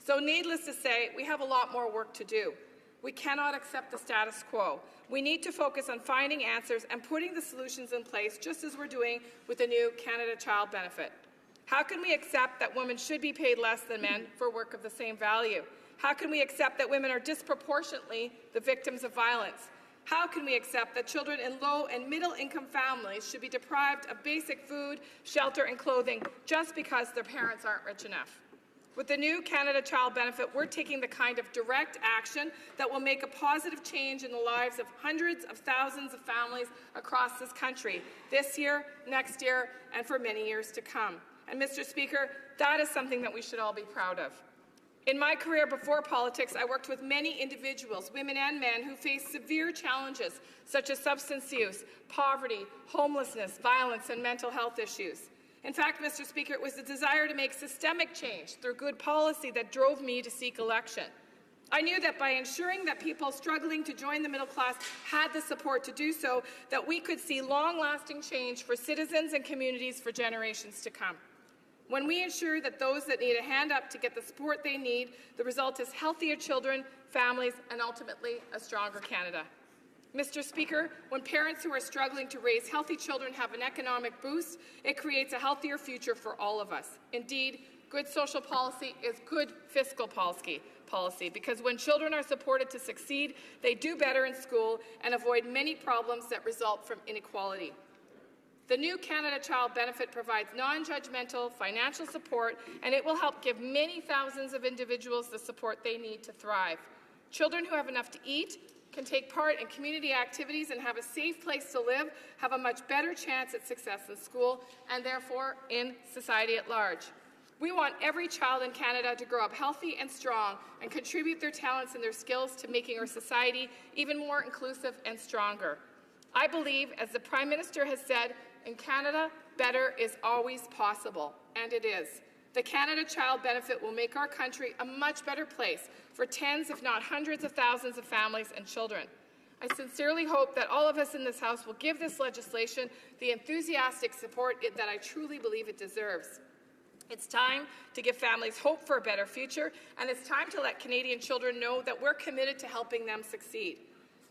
So needless to say, we have a lot more work to do. We cannot accept the status quo. We need to focus on finding answers and putting the solutions in place, just as we're doing with the new Canada Child Benefit. How can we accept that women should be paid less than men for work of the same value? How can we accept that women are disproportionately the victims of violence? How can we accept that children in low and middle-income families should be deprived of basic food, shelter, and clothing just because their parents aren't rich enough? With the new Canada Child Benefit, we're taking the kind of direct action that will make a positive change in the lives of hundreds of thousands of families across this country, this year, next year, and for many years to come. And Mr. Speaker, that is something that we should all be proud of. In my career before politics, I worked with many individuals, women and men, who faced severe challenges such as substance use, poverty, homelessness, violence, and mental health issues. In fact, Mr. Speaker, it was the desire to make systemic change through good policy that drove me to seek election. I knew that by ensuring that people struggling to join the middle class had the support to do so, that we could see long-lasting change for citizens and communities for generations to come. When we ensure that those that need a hand up to get the support they need, the result is healthier children, families, and ultimately a stronger Canada. Mr. Speaker, when parents who are struggling to raise healthy children have an economic boost, it creates a healthier future for all of us. Indeed, good social policy is good fiscal policy, because when children are supported to succeed, they do better in school and avoid many problems that result from inequality. The new Canada Child Benefit provides non-judgmental financial support, and it will help give many thousands of individuals the support they need to thrive. Children who have enough to eat, can take part in community activities, and have a safe place to live have a much better chance at success in school and therefore in society at large. We want every child in Canada to grow up healthy and strong and contribute their talents and their skills to making our society even more inclusive and stronger. I believe, as the Prime Minister has said, in Canada, better is always possible, and it is. The Canada Child Benefit will make our country a much better place for tens, if not hundreds of thousands of families and children. I sincerely hope that all of us in this House will give this legislation the enthusiastic support that I truly believe it deserves. It's time to give families hope for a better future, and it's time to let Canadian children know that we're committed to helping them succeed.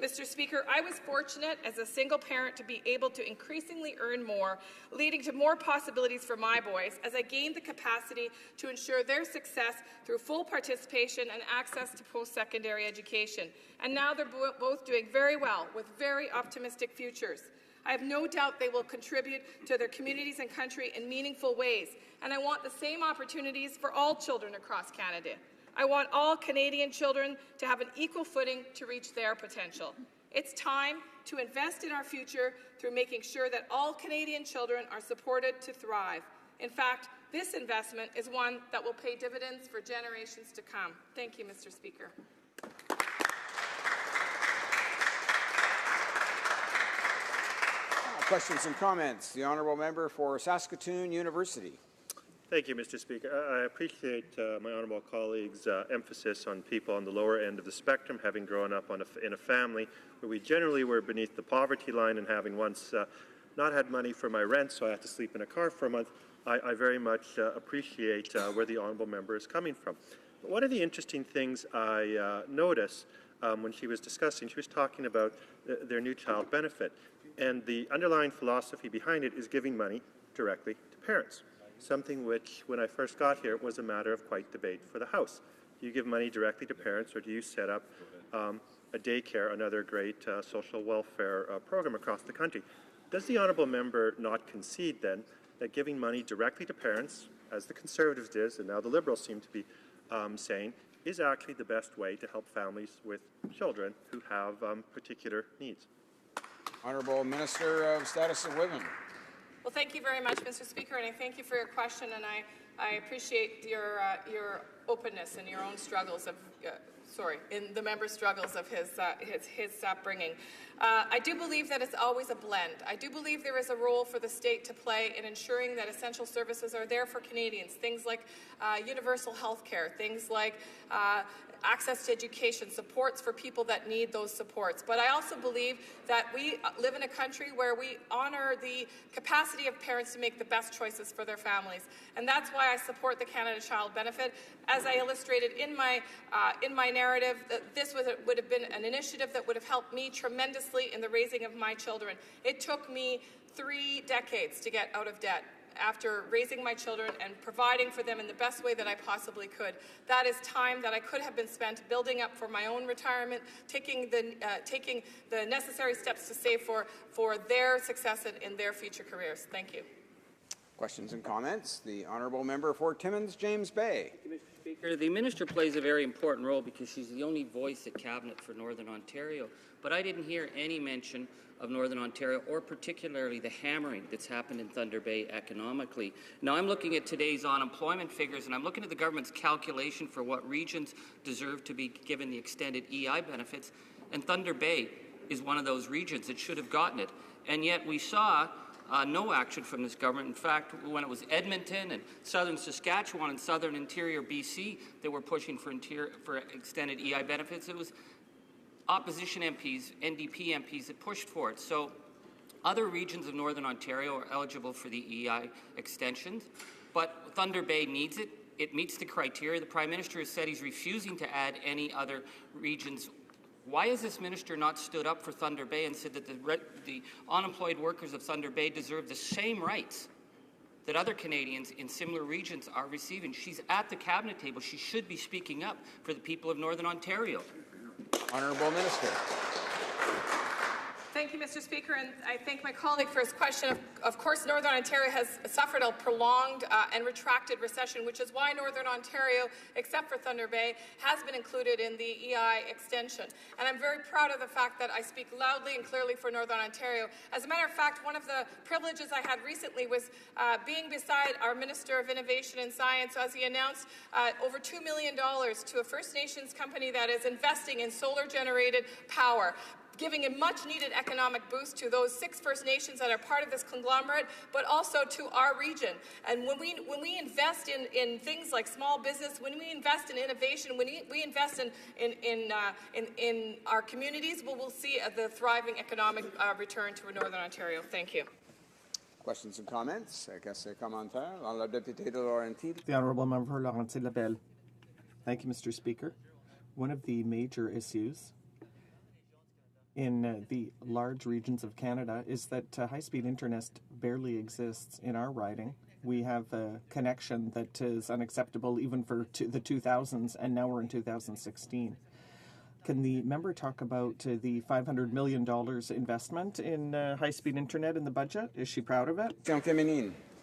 Mr. Speaker, I was fortunate as a single parent to be able to increasingly earn more, leading to more possibilities for my boys as I gained the capacity to ensure their success through full participation and access to post-secondary education. And now they're both doing very well with very optimistic futures. I have no doubt they will contribute to their communities and country in meaningful ways, and I want the same opportunities for all children across Canada. I want all Canadian children to have an equal footing to reach their potential. It's time to invest in our future through making sure that all Canadian children are supported to thrive. In fact, this investment is one that will pay dividends for generations to come. Thank you, Mr. Speaker. Questions and comments. The Honourable Member for Saskatoon University. Thank you, Mr. Speaker. I appreciate my honourable colleague's emphasis on people on the lower end of the spectrum, having grown up in a family where we generally were beneath the poverty line, and having once not had money for my rent, so I had to sleep in a car for a month. I very much appreciate where the honourable member is coming from. But one of the interesting things I noticed when she was discussing, she was talking about their new child benefit, and the underlying philosophy behind it is giving money directly to parents. Something which, when I first got here, was a matter of quite debate for the House. Do you give money directly to parents, or do you set up a daycare, another great social welfare program across the country? Does the honourable member not concede, then, that giving money directly to parents, as the Conservatives did, and now the Liberals seem to be saying, is actually the best way to help families with children who have particular needs? Honourable Minister of Status of Women. Well, thank you very much, Mr. Speaker, and I thank you for your question, and I appreciate your openness and your own struggles of in the member's struggles of his upbringing. I do believe that it's always a blend. I do believe there is a role for the state to play in ensuring that essential services are there for Canadians, things like universal health care, things like access to education, supports for people that need those supports. But I also believe that we live in a country where we honor the capacity of parents to make the best choices for their families. And that's why I support the Canada Child Benefit. As I illustrated in my narrative, this would have been an initiative that would have helped me tremendously in the raising of my children. It took me 3 decades to get out of debt after raising my children and providing for them in the best way that I possibly could. That is time that I could have been spent building up for my own retirement, taking the necessary steps to save for their success in their future careers. Thank you. Questions and comments? The honourable member for Timmins, James Bay. Thank you, Mr. Speaker. The minister plays a very important role because she's the only voice at Cabinet for Northern Ontario. But I didn't hear any mention of Northern Ontario, or particularly the hammering that's happened in Thunder Bay economically. Now, I'm looking at today's unemployment figures, and I'm looking at the government's calculation for what regions deserve to be given the extended EI benefits, and Thunder Bay is one of those regions that should have gotten it. And yet we saw no action from this government. In fact, when it was Edmonton and southern Saskatchewan and southern interior BC that were pushing for extended EI benefits, it was opposition MPs, NDP MPs that pushed for it. So other regions of Northern Ontario are eligible for the EI extensions, but Thunder Bay needs it. It meets the criteria. The Prime Minister has said he's refusing to add any other regions. Why has this minister not stood up for Thunder Bay and said that the unemployed workers of Thunder Bay deserve the same rights that other Canadians in similar regions are receiving? She's at the Cabinet table. She should be speaking up for the people of Northern Ontario. Honourable Minister. Thank you, Mr. Speaker, and I thank my colleague for his question. Of course, Northern Ontario has suffered a prolonged and retracted recession, which is why Northern Ontario, except for Thunder Bay, has been included in the EI extension. And I'm very proud of the fact that I speak loudly and clearly for Northern Ontario. As a matter of fact, one of the privileges I had recently was being beside our Minister of Innovation and Science as he announced over $2 million to a First Nations company that is investing in solar-generated power, giving a much-needed economic boost to those 6 First Nations that are part of this conglomerate, but also to our region. And when we invest in things like small business, when we invest in innovation, when we invest in our communities, we'll see the thriving economic return to Northern Ontario. Thank you. Questions and comments? Commentaires. La députée de Laurentides. The Honourable Member Laurentides-Labelle. Thank you, Mr. Speaker. One of the major issues in the large regions of Canada is that high-speed internet barely exists in our riding. We have a connection that is unacceptable even for the 2000s, and now we're in 2016. Can the member talk about the $500 million investment in high-speed internet in the budget? Is she proud of it?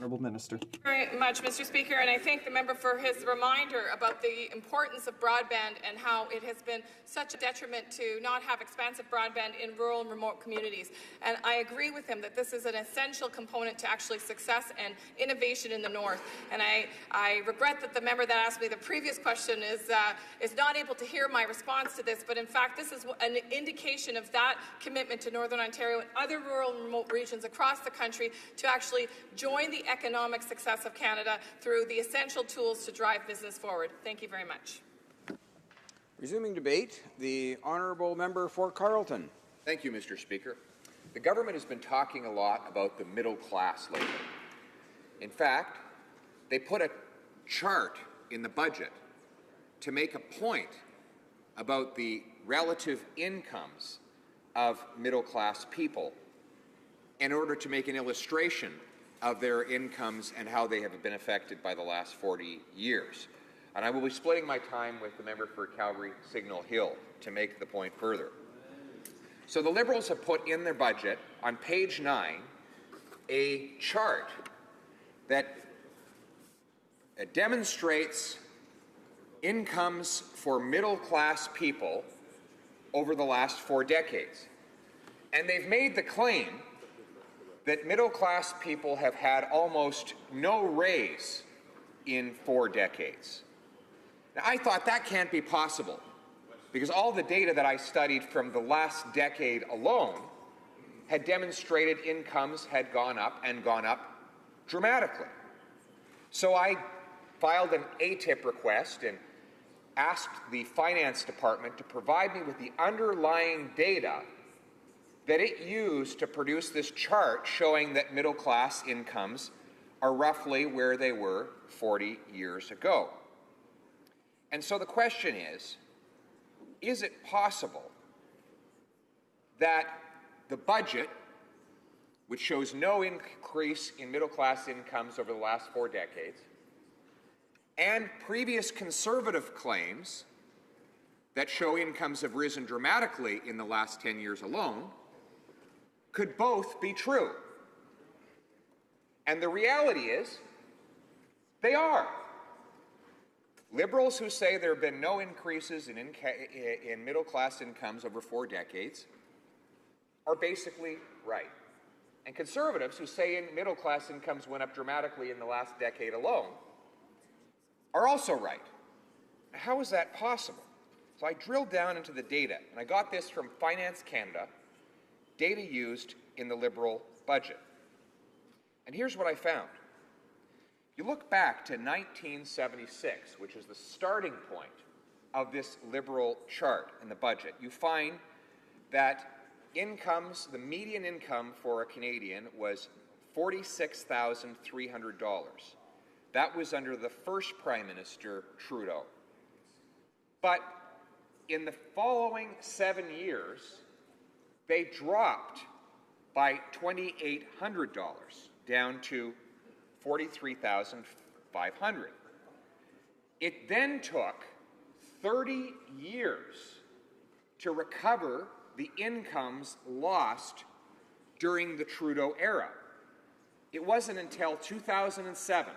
Honourable Minister. Very much, Mr. Speaker, and I thank the member for his reminder about the importance of broadband and how it has been such a detriment to not have expansive broadband in rural and remote communities. And I agree with him that this is an essential component to actually success and innovation in the North. And I regret that the member that asked me the previous question is not able to hear my response to this, but in fact this is an indication of that commitment to Northern Ontario and other rural and remote regions across the country to actually join the economic success of Canada through the essential tools to drive business forward. Thank you very much. Resuming debate, the honourable member for Carleton. Thank you, Mr. Speaker. The government has been talking a lot about the middle class lately. In fact, they put a chart in the budget to make a point about the relative incomes of middle class people in order to make an illustration of their incomes and how they have been affected by the last 40 years. And I will be splitting my time with the member for Calgary Signal Hill to make the point further. So the Liberals have put in their budget, on page 9, a chart that demonstrates incomes for middle-class people over the last 4 decades. And they've made the claim that middle-class people have had almost no raise in 4 decades. Now, I thought that can't be possible. because all the data that I studied from the last decade alone had demonstrated incomes had gone up and gone up dramatically. So I filed an ATIP request and asked the finance department to provide me with the underlying data that it used to produce this chart showing that middle class incomes are roughly where they were 40 years ago. And so the question is it possible that the budget, which shows no increase in middle class incomes over the last 4 decades, and previous conservative claims that show incomes have risen dramatically in the last 10 years alone, could both be true? And the reality is, they are. Liberals who say there have been no increases in middle-class incomes over 4 decades are basically right. And conservatives who say middle-class incomes went up dramatically in the last decade alone are also right. How is that possible? So I drilled down into the data, and I got this from Finance Canada, data used in the Liberal budget. And here's what I found. You look back to 1976, which is the starting point of this Liberal chart in the budget, you find that incomes, the median income for a Canadian was $46,300. That was under the first Prime Minister, Trudeau. But in the following 7 years, they dropped by $2,800, down to $43,500. It then took 30 years to recover the incomes lost during the Trudeau era. It wasn't until 2007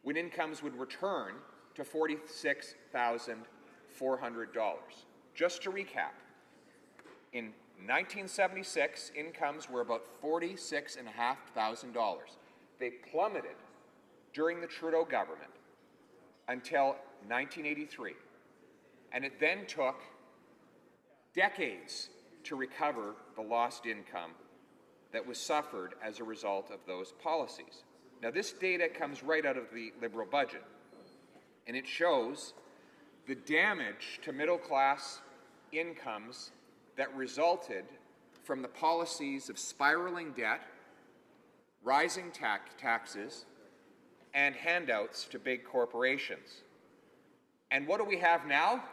when incomes would return to $46,400. Just to recap, in 1976, incomes were about $46,500. They plummeted during the Trudeau government until 1983. And it then took decades to recover the lost income that was suffered as a result of those policies. Now, this data comes right out of the Liberal budget, and it shows the damage to middle-class incomes that resulted from the policies of spiraling debt, rising taxes, and handouts to big corporations. And what do we have now?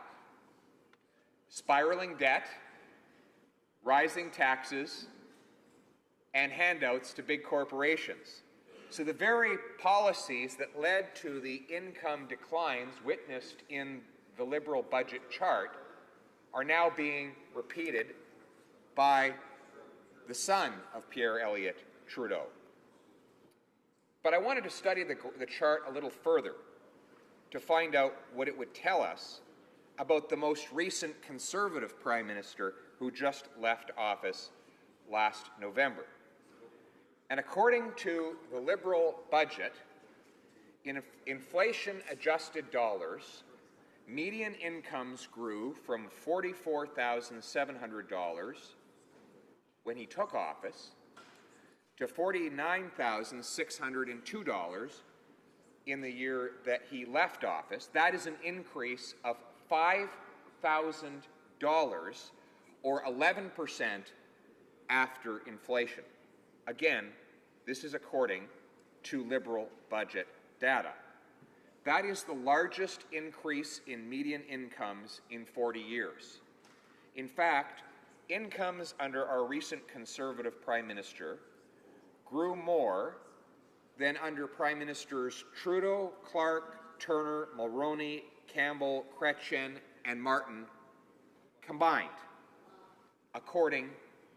Spiraling debt, rising taxes, and handouts to big corporations. So the very policies that led to the income declines witnessed in the Liberal budget chart are now being repeated by the son of Pierre Elliott Trudeau. But I wanted to study the chart a little further to find out what it would tell us about the most recent Conservative Prime Minister who just left office last November. And according to the Liberal budget, in inflation-adjusted dollars, median incomes grew from $44,700 when he took office to $49,602 in the year that he left office. That is an increase of $5,000 or 11% after inflation. Again, this is according to Liberal budget data. That is the largest increase in median incomes in 40 years. In fact, incomes under our recent Conservative Prime Minister grew more than under Prime Ministers Trudeau, Clark, Turner, Mulroney, Campbell, Chrétien, and Martin combined, according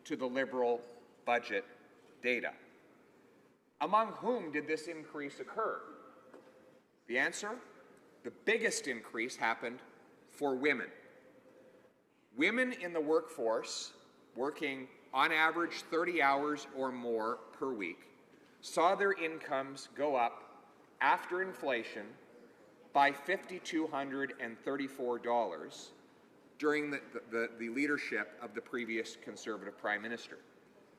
to the Liberal budget data. Among whom did this increase occur? The answer? The biggest increase happened for women. Women in the workforce, working on average 30 hours or more per week, saw their incomes go up after inflation by $5,234 during the leadership of the previous Conservative Prime Minister.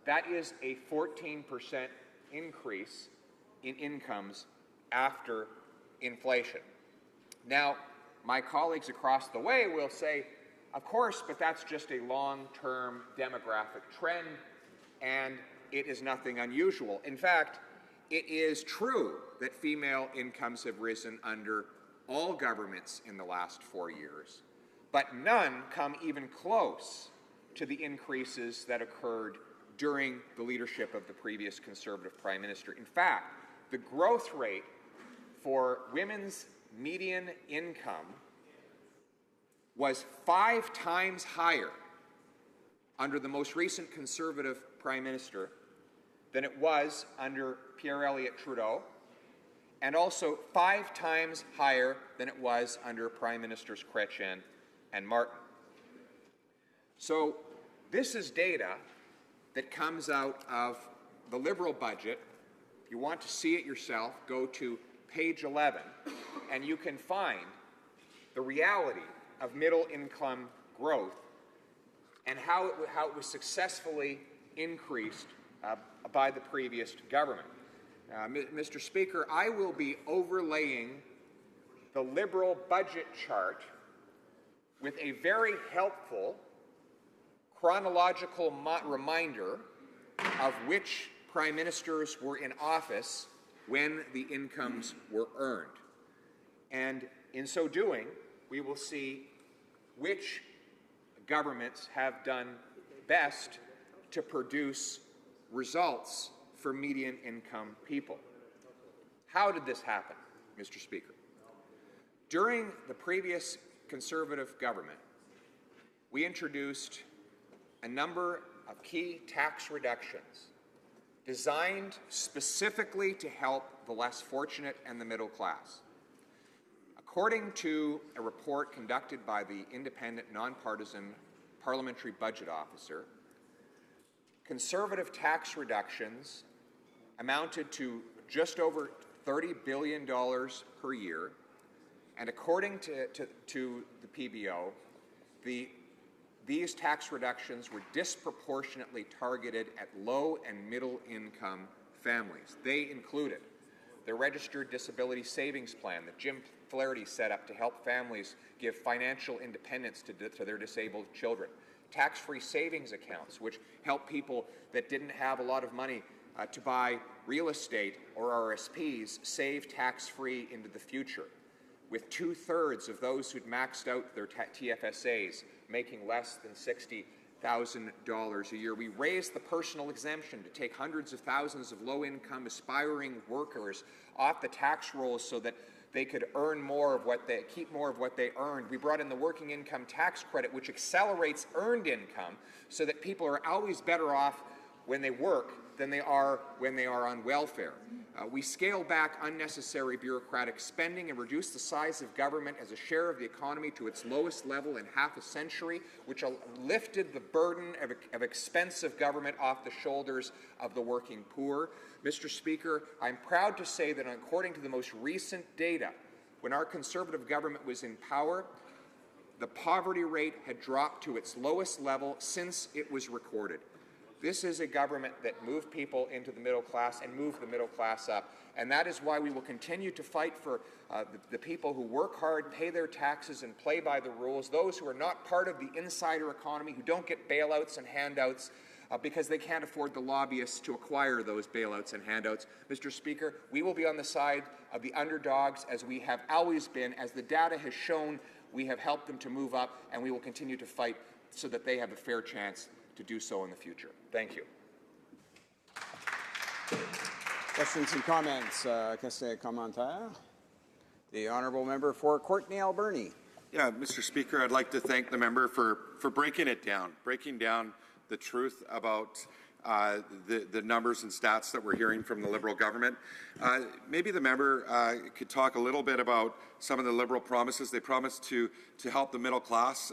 That is a 14% increase in incomes after inflation. Now, my colleagues across the way will say, of course, but that's just a long-term demographic trend, and it is nothing unusual. In fact, it is true that female incomes have risen under all governments in the last 4 years, but none come even close to the increases that occurred during the leadership of the previous Conservative Prime Minister. In fact, the growth rate for women's median income was 5 times higher under the most recent Conservative Prime Minister than it was under Pierre Elliott Trudeau, and also 5 times higher than it was under Prime Ministers Chrétien and Martin. So this is data that comes out of the Liberal budget. If you want to see it yourself, go to page 11, and you can find the reality of middle-income growth and how it was successfully increased by the previous government. Mr. Speaker, I will be overlaying the Liberal budget chart with a very helpful chronological reminder of which prime ministers were in office when the incomes were earned. And in so doing, we will see which governments have done best to produce results for median income people. How did this happen, Mr. Speaker? During the previous Conservative government, we introduced a number of key tax reductions designed specifically to help the less fortunate and the middle class. According to a report conducted by the independent, nonpartisan parliamentary budget officer, Conservative tax reductions amounted to just over $30 billion per year, and according to the PBO, these tax reductions were disproportionately targeted at low and middle income families. They included the Registered Disability Savings Plan that Jim Flaherty set up to help families give financial independence to their disabled children, tax-free savings accounts, which help people that didn't have a lot of money to buy real estate or RSPs save tax-free into the future, with 2/3 of those who'd maxed out their TFSAs making less than $60,000 a year. We raised the personal exemption to take hundreds of thousands of low-income aspiring workers off the tax rolls so that they could earn more of what they, keep more of what they earned. We brought in the working income tax credit, which accelerates earned income so that people are always better off when they work than they are when they are on welfare. We scaled back unnecessary bureaucratic spending and reduced the size of government as a share of the economy to its lowest level in half a century, which lifted the burden of expensive government off the shoulders of the working poor. Mr. Speaker, I'm proud to say that according to the most recent data, when our Conservative government was in power, the poverty rate had dropped to its lowest level since it was recorded. This is a government that moved people into the middle class and moved the middle class up. And that is why we will continue to fight for the people who work hard, pay their taxes, and play by the rules, those who are not part of the insider economy, who don't get bailouts and handouts because they can't afford the lobbyists to acquire those bailouts and handouts. Mr. Speaker, we will be on the side of the underdogs, as we have always been. As the data has shown, we have helped them to move up, and we will continue to fight so that they have a fair chance to do so in the future. Thank you. Questions and comments? Question commentaire. The honourable member for Courtenay Alberni. Yeah, Mr. Speaker, I'd like to thank the member for breaking down the truth about the numbers and stats that we're hearing from the Liberal government. Maybe the member could talk a little bit about some of the Liberal promises. They promised to help the middle class.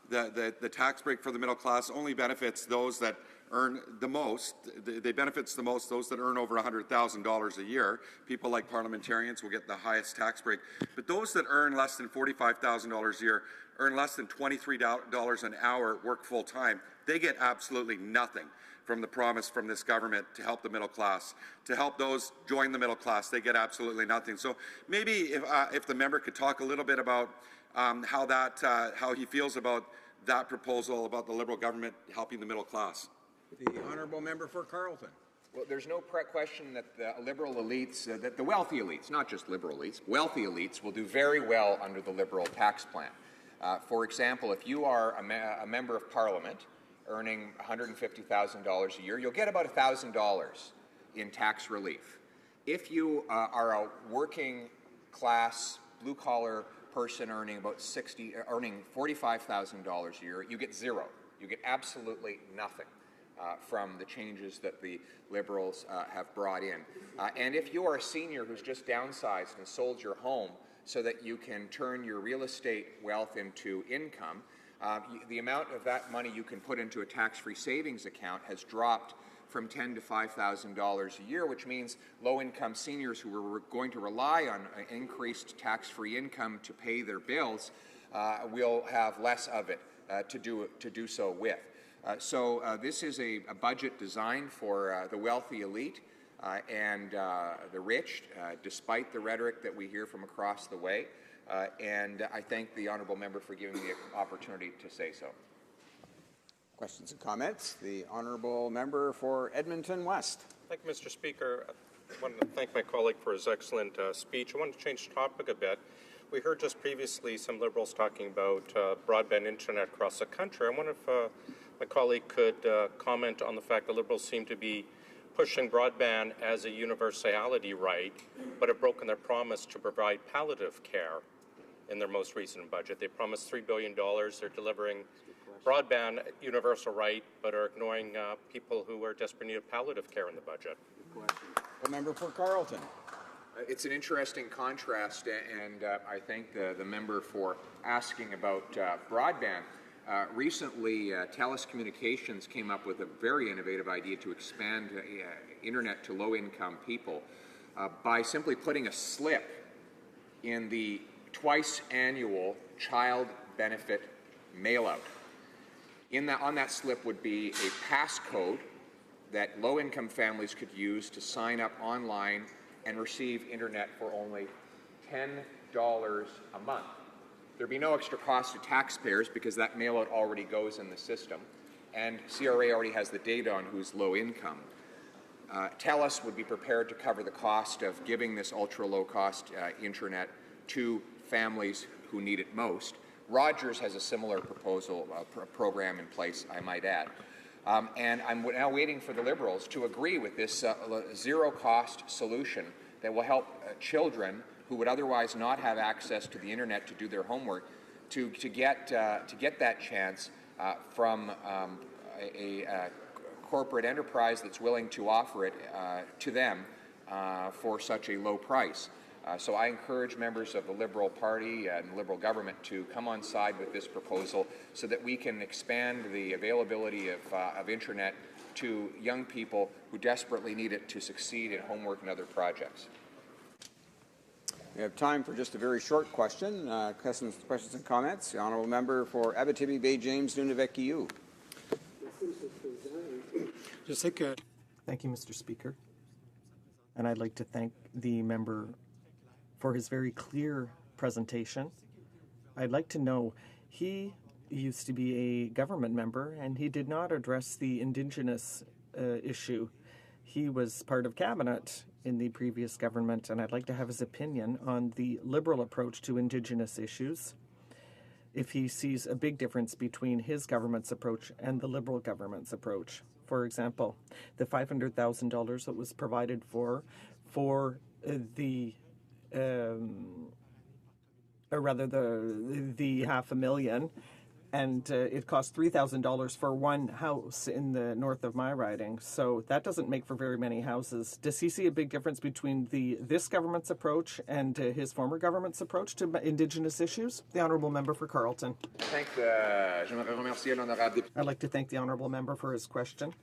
The tax break for the middle class only benefits those that earn the most, they benefits the most, those that earn over $100,000 a year. People like parliamentarians will get the highest tax break. But those that earn less than $45,000 a year, earn less than $23 an hour, work full time, they get absolutely nothing from the promise from this government to help the middle class. To help those join the middle class, they get absolutely nothing. So maybe if the member could talk a little bit about how he feels about that proposal about the Liberal government helping the middle class. The honourable member for Carleton. Well, there's no question that the Liberal elites, that the wealthy elites, not just Liberal elites, wealthy elites will do very well under the Liberal tax plan. For example, if you are a member of Parliament earning $150,000 a year, you'll get about $1,000 in tax relief. If you are a working class, blue-collar person earning earning $45,000 a year, you get zero. You get absolutely nothing from the changes that the Liberals have brought in. And if you are a senior who's just downsized and sold your home so that you can turn your real estate wealth into income, the amount of that money you can put into a tax-free savings account has dropped from $10,000 to $5,000 a year, which means low-income seniors who were going to rely on increased tax-free income to pay their bills will have less of it to do so with. So this is a budget designed for the wealthy elite and the rich, despite the rhetoric that we hear from across the way. And I thank the honourable member for giving me an opportunity to say so. Questions and comments? The honourable member for Edmonton West. Thank you, Mr. Speaker. I want to thank my colleague for his excellent speech. I want to change the topic a bit. We heard just previously some Liberals talking about broadband internet across the country. I wonder if my colleague could comment on the fact that Liberals seem to be pushing broadband as a universality right, but have broken their promise to provide palliative care in their most recent budget. They promised $3 billion. They're delivering broadband universal right, but are ignoring people who are desperately need of palliative care in the budget. The member for Carleton. It's an interesting contrast, and I thank the member for asking about broadband. Recently, TELUS Communications came up with a very innovative idea to expand internet to low-income people by simply putting a slip in the twice-annual child benefit mail-out. On that slip would be a passcode that low-income families could use to sign up online and receive internet for only $10 a month. There'd be no extra cost to taxpayers because that mail-out already goes in the system, and CRA already has the data on who's low income. TELUS would be prepared to cover the cost of giving this ultra-low-cost internet to families who need it most. Rogers has a similar program in place, I might add. And I'm now waiting for the Liberals to agree with this zero-cost solution that will help children who would otherwise not have access to the internet to do their homework to get that chance from a corporate enterprise that's willing to offer it to them for such a low price. So I encourage members of the Liberal Party and the Liberal government to come on side with this proposal so that we can expand the availability of internet to young people who desperately need it to succeed in homework and other projects. We have time for just a very short question. Questions and comments. The honourable member for Abitibi Bay James Nunavik EU. Thank you, Mr. Speaker. And I'd like to thank the member for his very clear presentation. I'd like to know, he used to be a government member and he did not address the Indigenous issue. He was part of cabinet in the previous government, and I'd like to have his opinion on the Liberal approach to Indigenous issues, if he sees a big difference between his government's approach and the Liberal government's approach. For example, the $500,000 that was provided for the or rather the $500,000, and it cost $3,000 for one house in the north of my riding. So that doesn't make for very many houses. Does he see a big difference between this government's approach and his former government's approach to Indigenous issues? The honourable member for Carleton. I'd like to thank the honourable member for his question.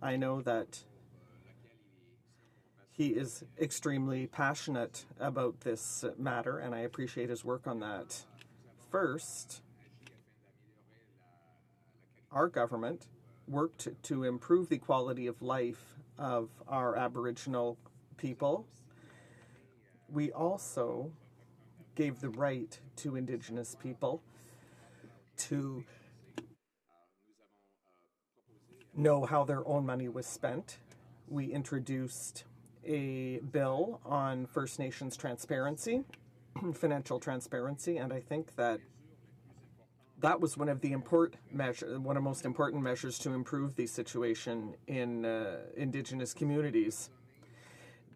I know that he is extremely passionate about this matter, and I appreciate his work on that. First, our government worked to improve the quality of life of our Aboriginal people. We also gave the right to Indigenous people to know how their own money was spent. We introduced a bill on First Nations transparency, financial transparency, and I think that that was one of the most important measures to improve the situation in Indigenous communities.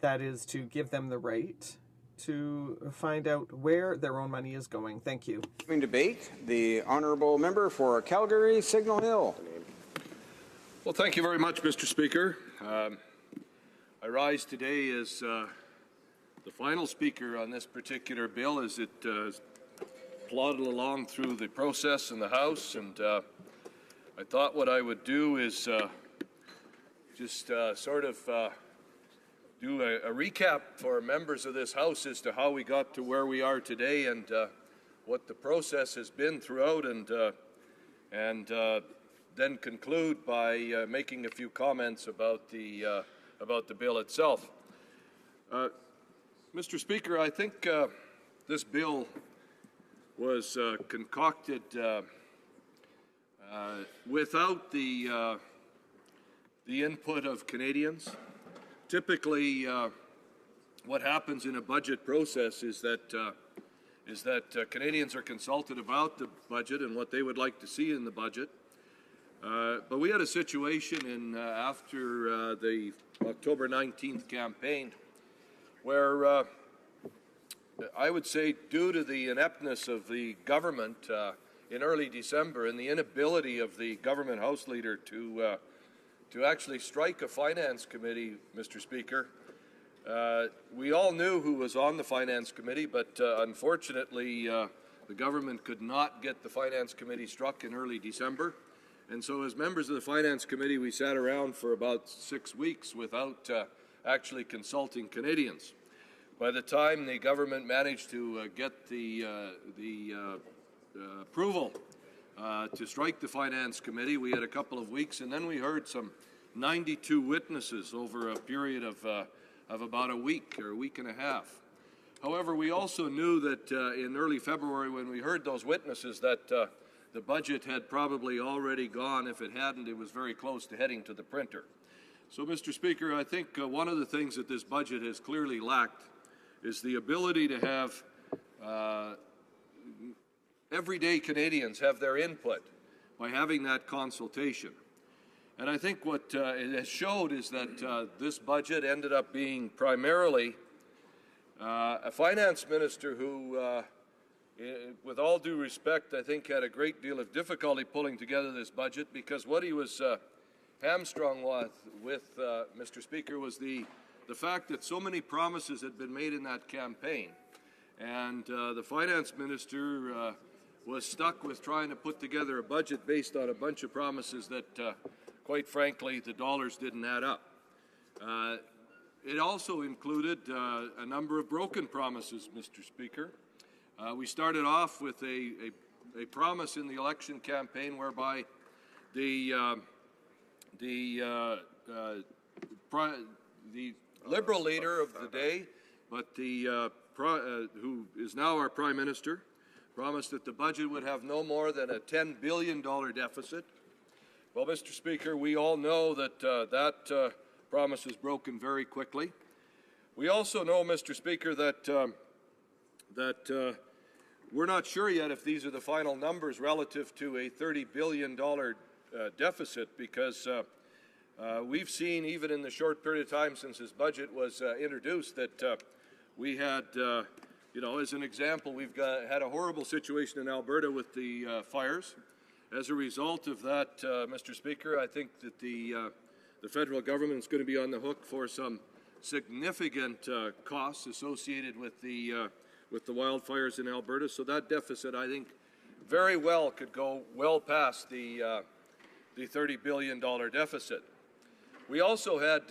That is to give them the right to find out where their own money is going. Thank you. Debate, the honourable member for Calgary Signal Hill. Well, thank you very much, Mr. Speaker. I rise today as the final speaker on this particular bill as it plodded along through the process in the House, and I thought what I would do is just sort of do a recap for members of this House as to how we got to where we are today and what the process has been throughout, and then conclude by making a few comments about the bill itself. Mr. Speaker, I think this bill was concocted without the input of Canadians. Typically, what happens in a budget process is that Canadians are consulted about the budget and what they would like to see in the budget. But we had a situation after the October 19th campaign where I would say, due to the ineptness of the government in early December and the inability of the government House Leader to actually strike a finance committee, Mr. Speaker, we all knew who was on the finance committee, but unfortunately the government could not get the finance committee struck in early December. And so as members of the finance committee, we sat around for about 6 weeks without actually consulting Canadians. By the time the government managed to get the approval to strike the Finance Committee, we had a couple of weeks, and then we heard some 92 witnesses over a period of about a week or a week and a half. However, we also knew that in early February, when we heard those witnesses, that the budget had probably already gone. If it hadn't, it was very close to heading to the printer. So, Mr. Speaker, I think one of the things that this budget has clearly lacked is the ability to have everyday Canadians have their input by having that consultation. And I think what it has showed is that this budget ended up being primarily a finance minister who, with all due respect, I think had a great deal of difficulty pulling together this budget, because what he was hamstrung with, Mr. Speaker, was the fact that so many promises had been made in that campaign, and the finance minister was stuck with trying to put together a budget based on a bunch of promises that, quite frankly, the dollars didn't add up. It also included a number of broken promises, Mr. Speaker. We started off with a promise in the election campaign whereby the Liberal leader of the day, but who is now our Prime Minister, promised that the budget would have no more than a $10 billion deficit. Well, Mr. Speaker, we all know that that promise was broken very quickly. We also know, Mr. Speaker, that we're not sure yet if these are the final numbers relative to a $30 billion deficit, because we've seen, even in the short period of time since this budget was introduced, that we had, as an example, we've had a horrible situation in Alberta with the fires. As a result of that, Mr. Speaker, I think that the federal government is going to be on the hook for some significant costs associated with the wildfires in Alberta. So that deficit, I think, very well could go well past the $30 billion deficit. we also had,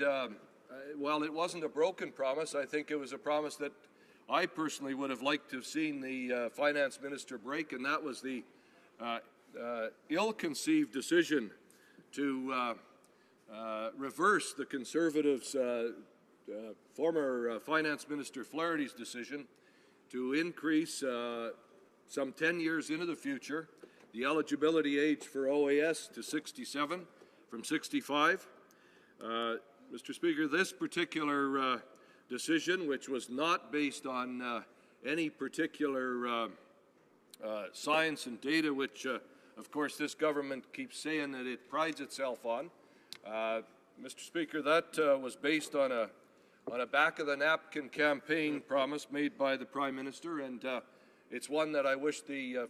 while it wasn't a broken promise, I think it was a promise that I personally would have liked to have seen the finance minister break, and that was the ill-conceived decision to reverse the Conservatives' former Finance Minister Flaherty's decision to increase some 10 years into the future the eligibility age for OAS to 67 from 65. Mr. Speaker, this particular decision, which was not based on any particular science and data, which of course this government keeps saying that it prides itself on, Mr. Speaker, that was based on a back-of-the-napkin campaign promise made by the Prime Minister, and it's one that I wish the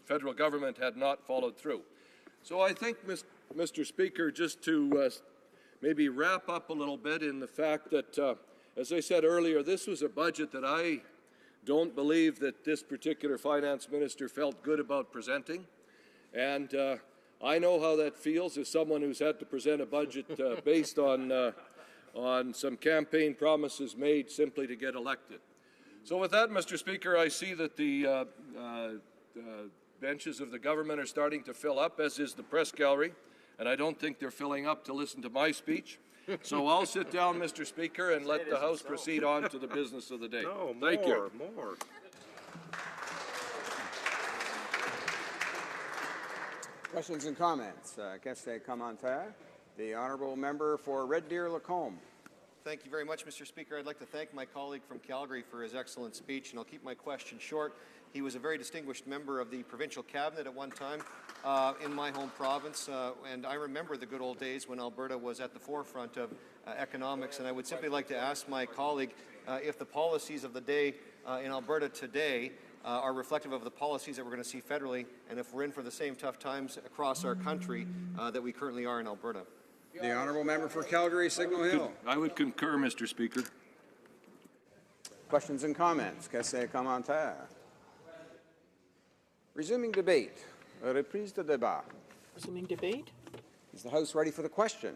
federal government had not followed through. So I think, Mr. Speaker, just to maybe wrap up a little bit in the fact that, as I said earlier, this was a budget that I don't believe that this particular finance minister felt good about presenting, and I know how that feels as someone who's had to present a budget based on some campaign promises made simply to get elected. So with that, Mr. Speaker, I see that the benches of the government are starting to fill up, as is the press gallery, and I don't think they're filling up to listen to my speech. So I'll sit down, Mr. Speaker, and let the House proceed on to the business of the day. No, Thank you. More. Questions and comments? Question commentaire. The honourable member for Red Deer Lacombe. Thank you very much, Mr. Speaker. I'd like to thank my colleague from Calgary for his excellent speech, and I'll keep my question short. He was a very distinguished member of the provincial cabinet at one time in my home province, and I remember the good old days when Alberta was at the forefront of economics, and I would simply like to ask my colleague if the policies of the day in Alberta today are reflective of the policies that we're going to see federally, and if we're in for the same tough times across our country that we currently are in Alberta. The honourable member for Calgary Signal Hill. I would concur, Mr. Speaker. Questions and comments? Question commentaire. Resuming debate. Reprise de débat. Resuming debate. Is the House ready for the question?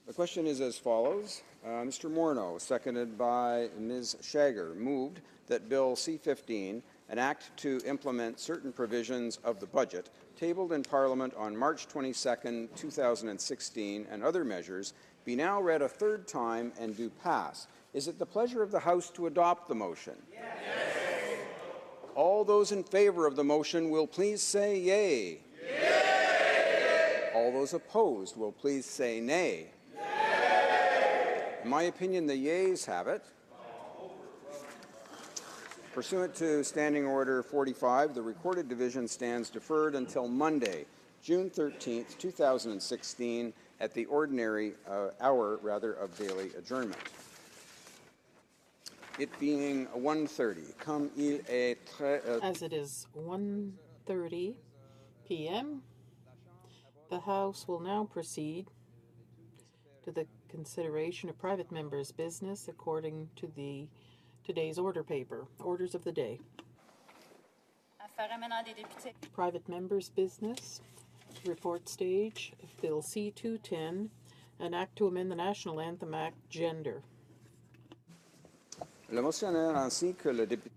The question is as follows. Mr. Morneau, seconded by Ms. Shager, moved that Bill C-15, an act to implement certain provisions of the budget, tabled in Parliament on March 22, 2016, and other measures, be now read a third time and do pass. Is it the pleasure of the House to adopt the motion? Yes. All those in favour of the motion will please say yea. Yay. All those opposed will please say nay. Yay. In my opinion, the yeas have it. Pursuant to Standing Order 45, the Recorded Division stands deferred until Monday, June 13, 2016, at the ordinary hour of daily adjournment. It being 1:30, comme il est très... As it is 1:30 p.m., the House will now proceed to the consideration of private members' business according to today's order paper. Orders of the day. Private members' business. Report stage. Bill C-210, an act to amend the National Anthem Act, Gender. Le motionnaire ainsi que le député.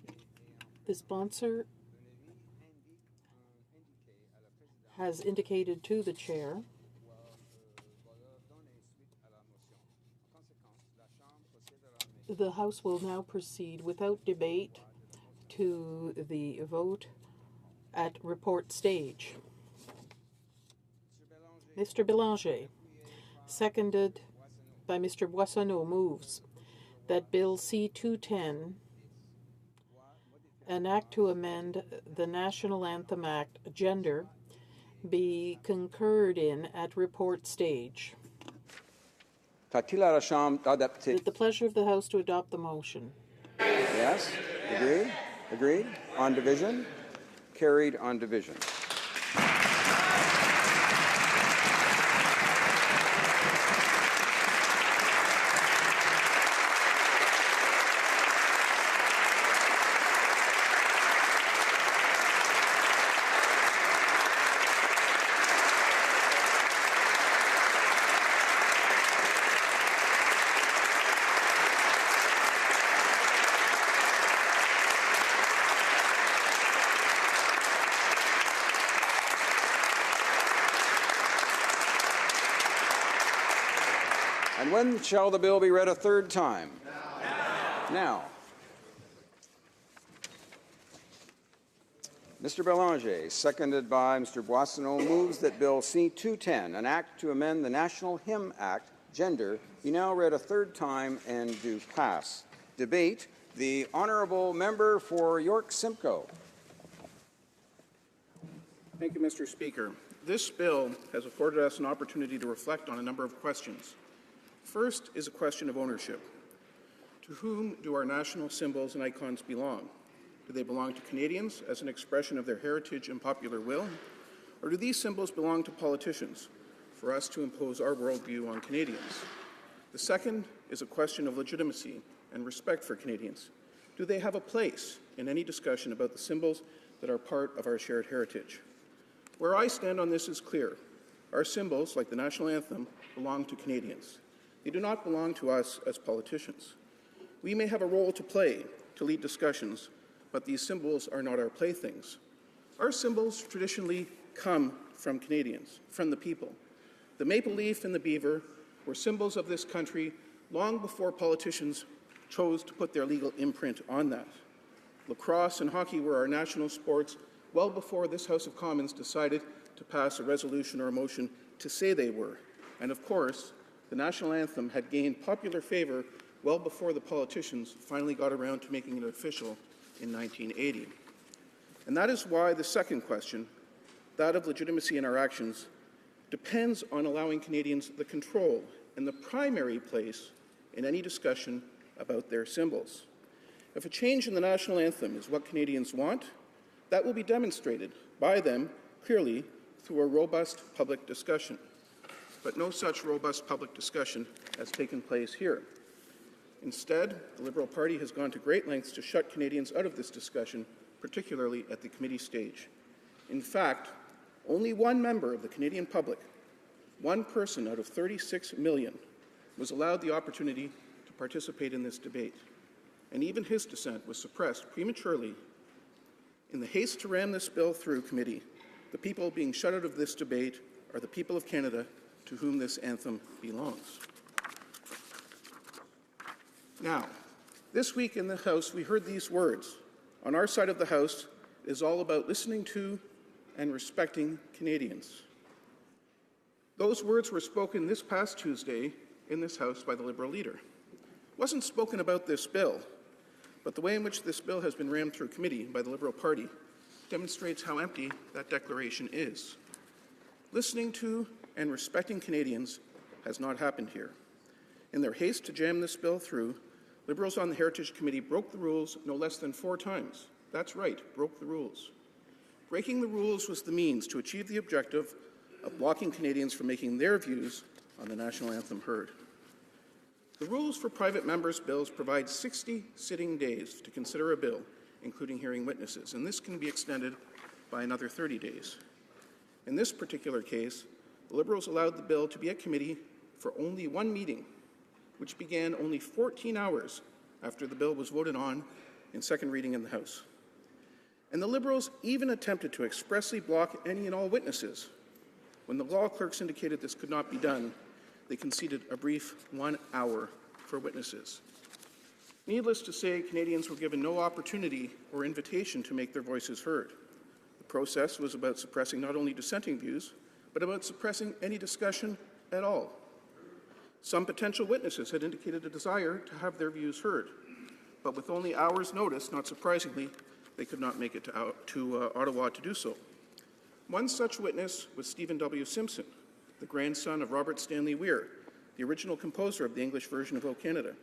The sponsor has indicated to the chair the House will now proceed without debate to the vote at report stage. Mr. Bélanger, seconded by Mr. Boissonneau, moves that Bill C-210, an act to amend the National Anthem Act, Gender, be concurred in at report stage. Is it the pleasure of the House to adopt the motion? Yes. Agreed? Agreed. On division? Carried on division. when shall the bill be read a third time? Now. Mr. Belanger, seconded by Mr. Boissonneau, moves that Bill C-210, an act to amend the National Hymn Act, Gender, be now read a third time and do pass. Debate. The Honourable Member for York Simcoe. Thank you, Mr. Speaker. This bill has afforded us an opportunity to reflect on a number of questions. First is a question of ownership. To whom do our national symbols and icons belong? Do they belong to Canadians as an expression of their heritage and popular will? Or do these symbols belong to politicians for us to impose our worldview on Canadians? The second is a question of legitimacy and respect for Canadians. Do they have a place in any discussion about the symbols that are part of our shared heritage? Where I stand on this is clear. Our symbols, like the national anthem, belong to Canadians. They do not belong to us as politicians. We may have a role to play to lead discussions, but these symbols are not our playthings. Our symbols traditionally come from Canadians, from the people. The maple leaf and the beaver were symbols of this country long before politicians chose to put their legal imprint on that. Lacrosse and hockey were our national sports well before this House of Commons decided to pass a resolution or a motion to say they were. And of course, the national anthem had gained popular favor well before the politicians finally got around to making it official in 1980. And that is why the second question, that of legitimacy in our actions, depends on allowing Canadians the control and the primary place in any discussion about their symbols. If a change in the national anthem is what Canadians want, that will be demonstrated by them clearly through a robust public discussion. But no such robust public discussion has taken place here. Instead, the Liberal Party has gone to great lengths to shut Canadians out of this discussion, particularly at the committee stage. In fact, only one member of the Canadian public, one person out of 36 million, was allowed the opportunity to participate in this debate. And even his dissent was suppressed prematurely. In the haste to ram this bill through committee, the people being shut out of this debate are the people of Canada to whom this anthem belongs. Now, this week in the House, we heard these words. On our side of the House, it is all about listening to and respecting Canadians. Those words were spoken this past Tuesday in this House by the Liberal leader. It wasn't spoken about this bill, but the way in which this bill has been rammed through committee by the Liberal Party demonstrates how empty that declaration is. Listening to and respecting Canadians has not happened here. In their haste to jam this bill through, Liberals on the Heritage Committee broke the rules no less than 4 times. That's right, broke the rules. Breaking the rules was the means to achieve the objective of blocking Canadians from making their views on the national anthem heard. The rules for private members' bills provide 60 sitting days to consider a bill, including hearing witnesses, and this can be extended by another 30 days. In this particular case, the Liberals allowed the bill to be at committee for only one meeting, which began only 14 hours after the bill was voted on in second reading in the House. And the Liberals even attempted to expressly block any and all witnesses. When the law clerks indicated this could not be done, they conceded a brief 1 hour for witnesses. Needless to say, Canadians were given no opportunity or invitation to make their voices heard. The process was about suppressing not only dissenting views, but about suppressing any discussion at all. Some potential witnesses had indicated a desire to have their views heard, but with only hours' notice, not surprisingly, they could not make it to Ottawa to do so. One such witness was Stephen W. Simpson, the grandson of Robert Stanley Weir, the original composer of the English version of O Canada.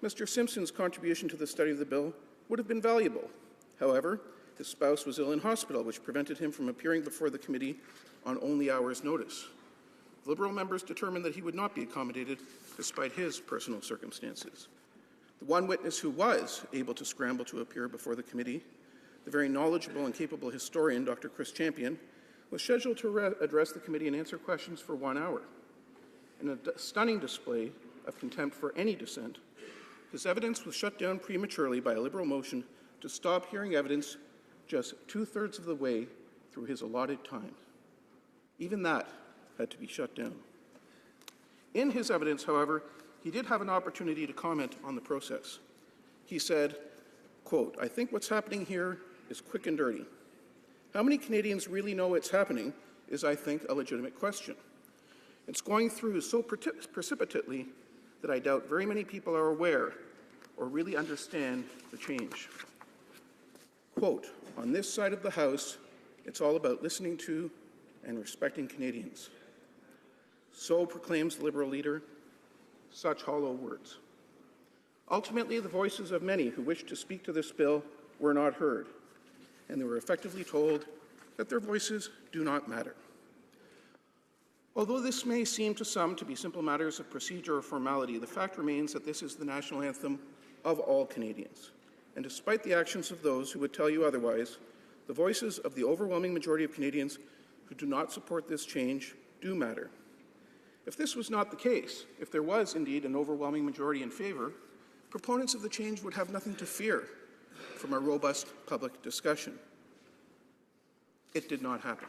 Mr. Simpson's contribution to the study of the bill would have been valuable. However, his spouse was ill in hospital, which prevented him from appearing before the committee on only hours' notice. Liberal members determined that he would not be accommodated despite his personal circumstances. The one witness who was able to scramble to appear before the committee, the very knowledgeable and capable historian, Dr. Chris Champion, was scheduled to address the committee and answer questions for 1 hour. In a stunning display of contempt for any dissent, his evidence was shut down prematurely by a Liberal motion to stop hearing evidence just 2/3 of the way through his allotted time. Even that had to be shut down. In his evidence, however, he did have an opportunity to comment on the process. He said, quote, "I think what's happening here is quick and dirty. How many Canadians really know it's happening is, I think, a legitimate question. It's going through so precipitately that I doubt very many people are aware or really understand the change." Quote, "On this side of the House, it's all about listening to and respecting Canadians." So proclaims the Liberal leader. Such hollow words. Ultimately, the voices of many who wished to speak to this bill were not heard, and they were effectively told that their voices do not matter. Although this may seem to some to be simple matters of procedure or formality, the fact remains that this is the national anthem of all Canadians. And despite the actions of those who would tell you otherwise, the voices of the overwhelming majority of Canadians who do not support this change do matter. If this was not the case, if there was indeed an overwhelming majority in favour, proponents of the change would have nothing to fear from a robust public discussion. It did not happen.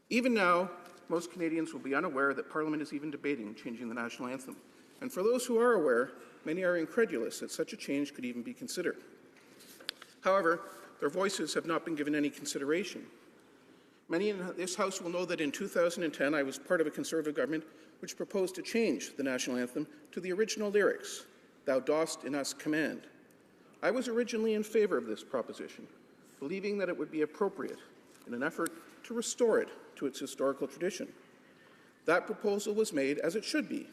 Even now, most Canadians will be unaware that Parliament is even debating changing the national anthem. And for those who are aware, many are incredulous that such a change could even be considered. However, their voices have not been given any consideration. Many in this House will know that in 2010 I was part of a Conservative government which proposed to change the national anthem to the original lyrics, "Thou dost in us command." I was originally in favour of this proposition, believing that it would be appropriate in an effort to restore it to its historical tradition. That proposal was made, as it should be,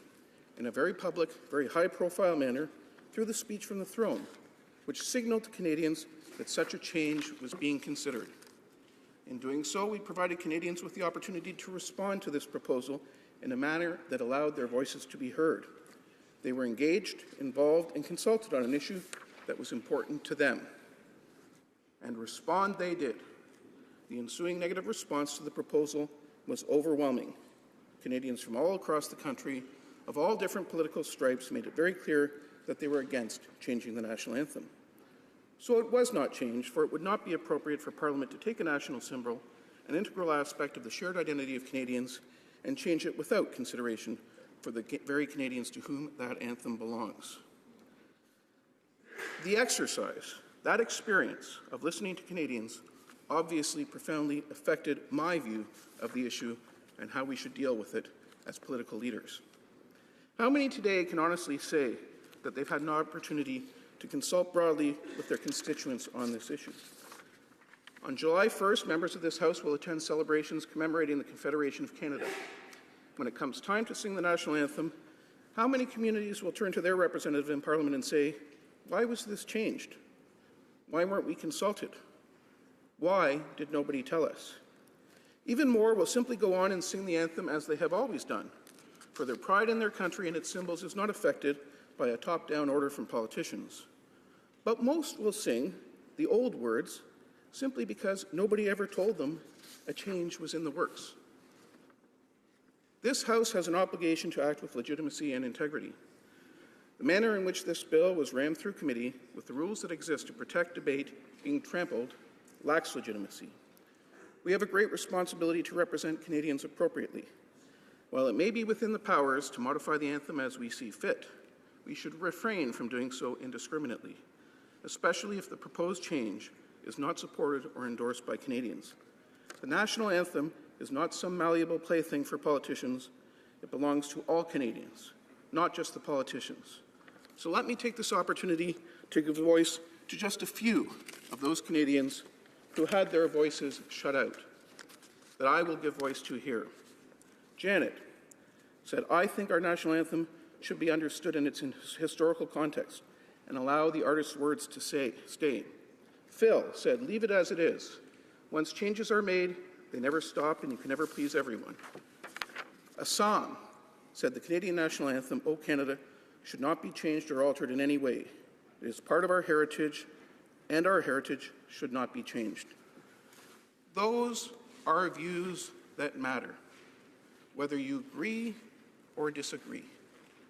in a very public, very high-profile manner through the speech from the throne, which signalled to Canadians that such a change was being considered. In doing so, we provided Canadians with the opportunity to respond to this proposal in a manner that allowed their voices to be heard. They were engaged, involved, and consulted on an issue that was important to them. And respond they did. The ensuing negative response to the proposal was overwhelming. Canadians from all across the country, of all different political stripes, made it very clear that they were against changing the national anthem. So it was not changed, for it would not be appropriate for Parliament to take a national symbol, an integral aspect of the shared identity of Canadians, and change it without consideration for the very Canadians to whom that anthem belongs. The exercise, that experience of listening to Canadians, obviously profoundly affected my view of the issue and how we should deal with it as political leaders. How many today can honestly say that they've had an opportunity to consult broadly with their constituents on this issue? On July 1st, members of this House will attend celebrations commemorating the Confederation of Canada. When it comes time to sing the national anthem, how many communities will turn to their representative in Parliament and say, "Why was this changed? Why weren't we consulted? Why did nobody tell us?" Even more will simply go on and sing the anthem as they have always done, for their pride in their country and its symbols is not affected by a top-down order from politicians. But most will sing the old words simply because nobody ever told them a change was in the works. This House has an obligation to act with legitimacy and integrity. The manner in which this bill was rammed through committee, with the rules that exist to protect debate being trampled, lacks legitimacy. We have a great responsibility to represent Canadians appropriately. While it may be within the powers to modify the anthem as we see fit, we should refrain from doing so indiscriminately, especially if the proposed change is not supported or endorsed by Canadians. The national anthem is not some malleable plaything for politicians. It belongs to all Canadians, not just the politicians. So let me take this opportunity to give voice to just a few of those Canadians who had their voices shut out, that I will give voice to here. Janet said, "I think our national anthem should be understood in its historical context and allow the artist's words to stay. Phil said, "Leave it as it is. Once changes are made, they never stop and you can never please everyone." Assam said the Canadian national anthem, "O Canada," should not be changed or altered in any way. It is part of our heritage, and our heritage should not be changed. Those are views that matter, whether you agree or disagree.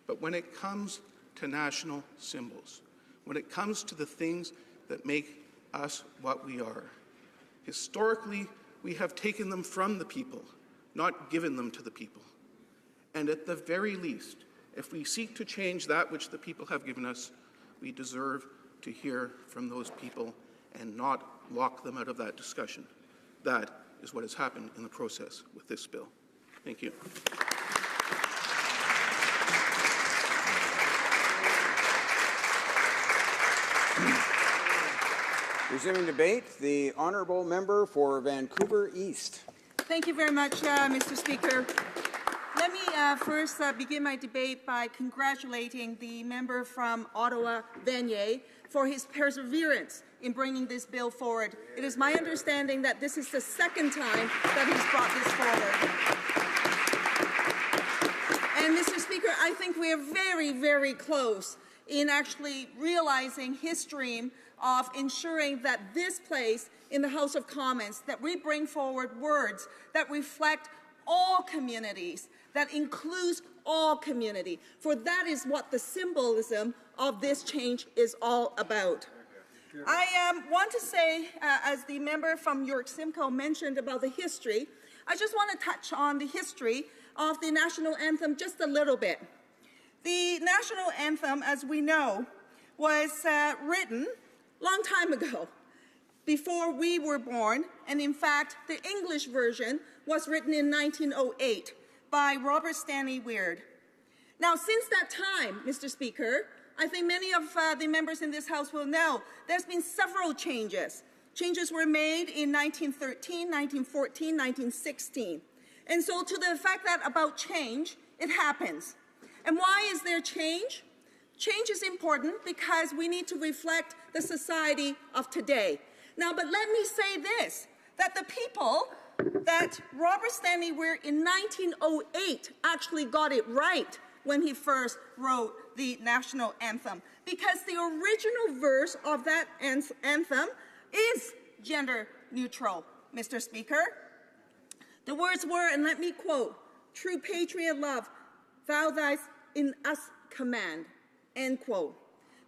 But when it comes to national symbols, when it comes to the things that make us what we are, historically, we have taken them from the people, not given them to the people. And at the very least, if we seek to change that which the people have given us, we deserve to hear from those people and not lock them out of that discussion. That is what has happened in the process with this bill. Thank you. Resuming debate, the honourable member for Vancouver East. Thank you very much, Mr. Speaker. Let me first begin my debate by congratulating the member from Ottawa, Vanier, for his perseverance in bringing this bill forward. It is my understanding that this is the second time that he's brought this forward. And Mr. Speaker, I think we are very, very close in actually realizing his dream of ensuring that this place in the House of Commons, that we bring forward words that reflect all communities, that includes all community, for that is what the symbolism of this change is all about. I want to say, as the member from York Simcoe mentioned about the history, I just want to touch on the history of the national anthem just a little bit. The national anthem, as we know, was written a long time ago, before we were born, and in fact, the English version was written in 1908 by Robert Stanley Weird. Now, since that time, Mr. Speaker, I think many of the members in this House will know there's been several changes. Changes were made in 1913, 1914, 1916. And so to the fact that about change, it happens. And why is there change? Change is important because we need to reflect the society of today. Now, but let me say this, that the people that Robert Stanley Weir in 1908 actually got it right when he first wrote the national anthem, because the original verse of that anthem is gender neutral, Mr. Speaker. The words were, and let me quote, "True patriot love, thou thy's in us command," end quote.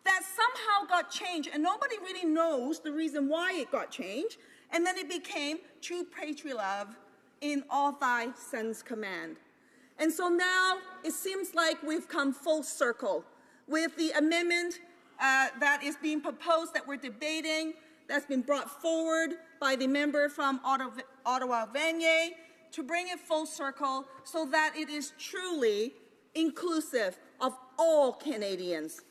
That somehow got changed, and nobody really knows the reason why it got changed, and then it became "True patriot love in all thy sons command." And so now it seems like we've come full circle with the amendment that is being proposed, that we're debating, that's been brought forward by the member from Ottawa Vanier, to bring it full circle so that it is truly inclusive of all Canadians.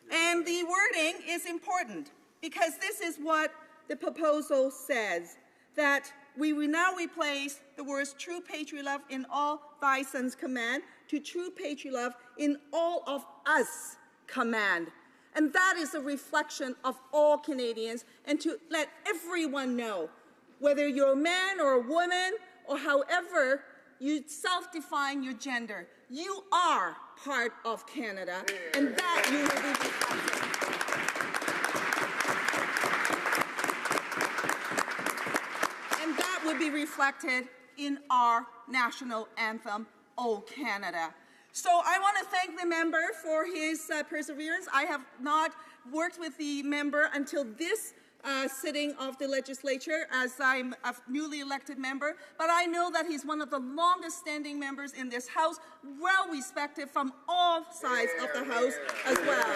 And the wording is important because this is what the proposal says, that we will now replace the words "true patriot love in all thy sons command" to "true patriot love in all of us command." And that is a reflection of all Canadians, and to let everyone know, whether you're a man or a woman or however you self-define your gender, you are part of Canada, and that you will be reflected. And that will be reflected in our national anthem, "O Canada." So I want to thank the member for his perseverance. I have not worked with the member until this sitting of the legislature, as I'm a newly elected member, but I know that he's one of the longest standing members in this House, well respected from all sides of the House as well.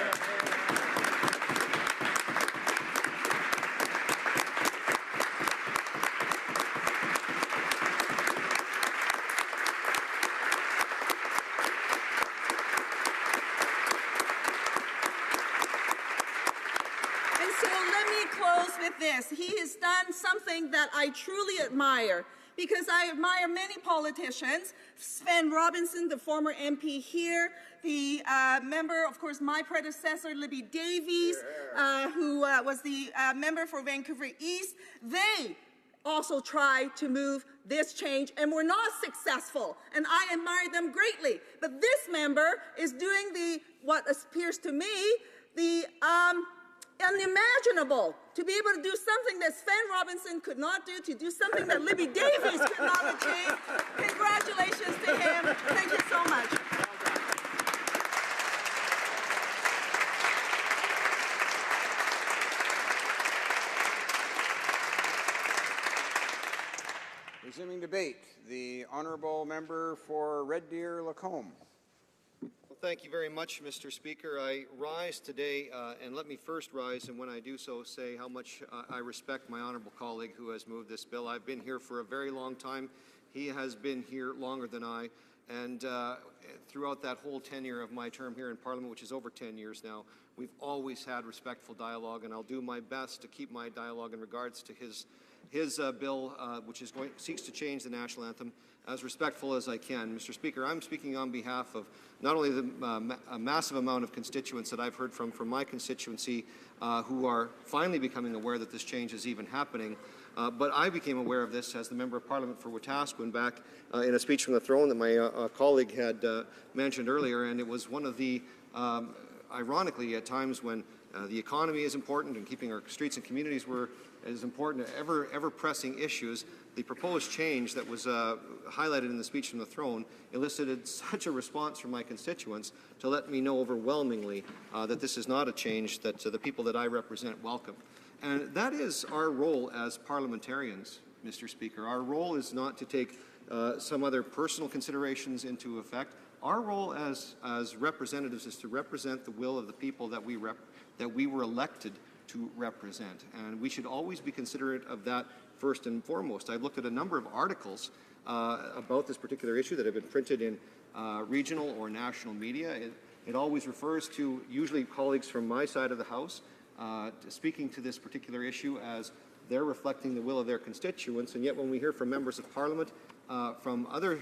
This. He has done something that I truly admire, because I admire many politicians. Sven Robinson, the former MP here, the member, of course, my predecessor, Libby Davies, who was the member for Vancouver East. They also tried to move this change and were not successful, and I admire them greatly. But this member is doing what appears to me the unimaginable, to be able to do something that Sven Robinson could not do, to do something that Libby Davies could not achieve. Congratulations to him. Thank you so much. Resuming debate, the honourable member for Red Deer Lacombe. Well, thank you very much, Mr. Speaker. I rise today, and let me first rise, and when I do so, say how much I respect my honourable colleague who has moved this bill. I've been here for a very long time. He has been here longer than I, and throughout that whole tenure of my term here in Parliament, which is over 10 years now, we've always had respectful dialogue, and I'll do my best to keep my dialogue in regards to his bill, which seeks to change the national anthem, as respectful as I can. Mr. Speaker, I'm speaking on behalf of not only a massive amount of constituents that I've heard from my constituency who are finally becoming aware that this change is even happening, but I became aware of this as the Member of Parliament for Wetaskiwin back in a speech from the throne that my colleague had mentioned earlier, and it was one of the, ironically, at times when the economy is important and keeping our streets and communities is important, ever-pressing issues. The proposed change that was highlighted in the speech from the throne elicited such a response from my constituents to let me know overwhelmingly that this is not a change that the people that I represent welcome. And that is our role as parliamentarians, Mr. Speaker. Our role is not to take some other personal considerations into effect. Our role as representatives is to represent the will of the people that we were elected to represent, and we should always be considerate of that first and foremost. I've looked at a number of articles about this particular issue that have been printed in regional or national media. It always refers to usually colleagues from my side of the House speaking to this particular issue as they're reflecting the will of their constituents, and yet when we hear from members of Parliament from other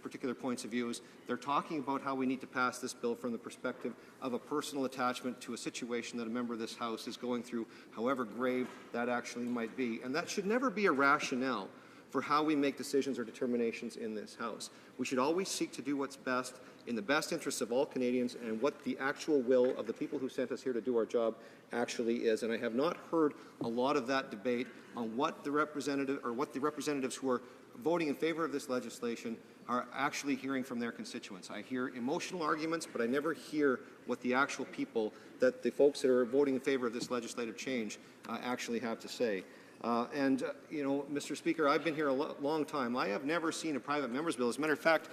particular points of views, they're talking about how we need to pass this bill from the perspective of a personal attachment to a situation that a member of this House is going through, however grave that actually might be. And that should never be a rationale for how we make decisions or determinations in this House. We should always seek to do what's best in the best interests of all Canadians and what the actual will of the people who sent us here to do our job actually is. And I have not heard a lot of that debate on what the representatives who are voting in favor of this legislation are actually hearing from their constituents. I hear emotional arguments, but I never hear what the actual people, that the folks that are voting in favor of this legislative change actually have to say. You know, Mr. Speaker, I've been here a long time. I have never seen a private member's bill. As a matter of fact,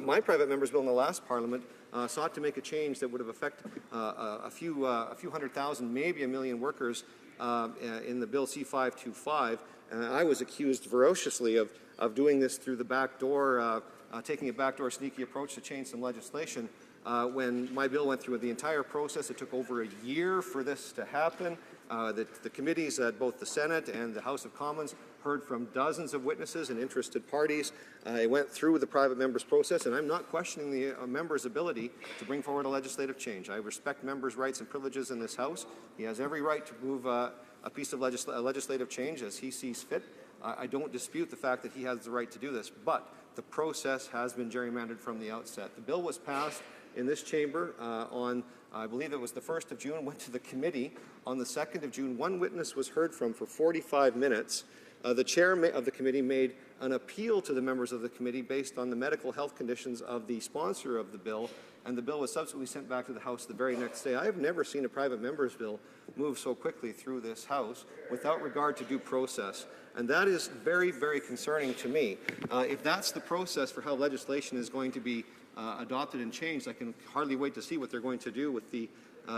my private member's bill in the last Parliament sought to make a change that would have affected a few 100,000, maybe a million workers in the Bill C-525. And I was accused ferociously of doing this through the back door, taking a backdoor sneaky approach to change some legislation. When my bill went through the entire process, it took over a year for this to happen. The committees at both the Senate and the House of Commons heard from dozens of witnesses and interested parties. It went through the private members' process, and I'm not questioning the member's ability to bring forward a legislative change. I respect members' rights and privileges in this House. He has every right to move a piece of legislative change as he sees fit. I don't dispute the fact that he has the right to do this, but the process has been gerrymandered from the outset. The bill was passed in this chamber on, I believe it was the 1st of June, went to the committee on the 2nd of June. One witness was heard from for 45 minutes. The chair of the committee made an appeal to the members of the committee based on the medical health conditions of the sponsor of the bill, and the bill was subsequently sent back to the House the very next day. I have never seen a private member's bill move so quickly through this House without regard to due process. And that is very, very concerning to me. If that's the process for how legislation is going to be adopted and changed, I can hardly wait to see what they're going to do with the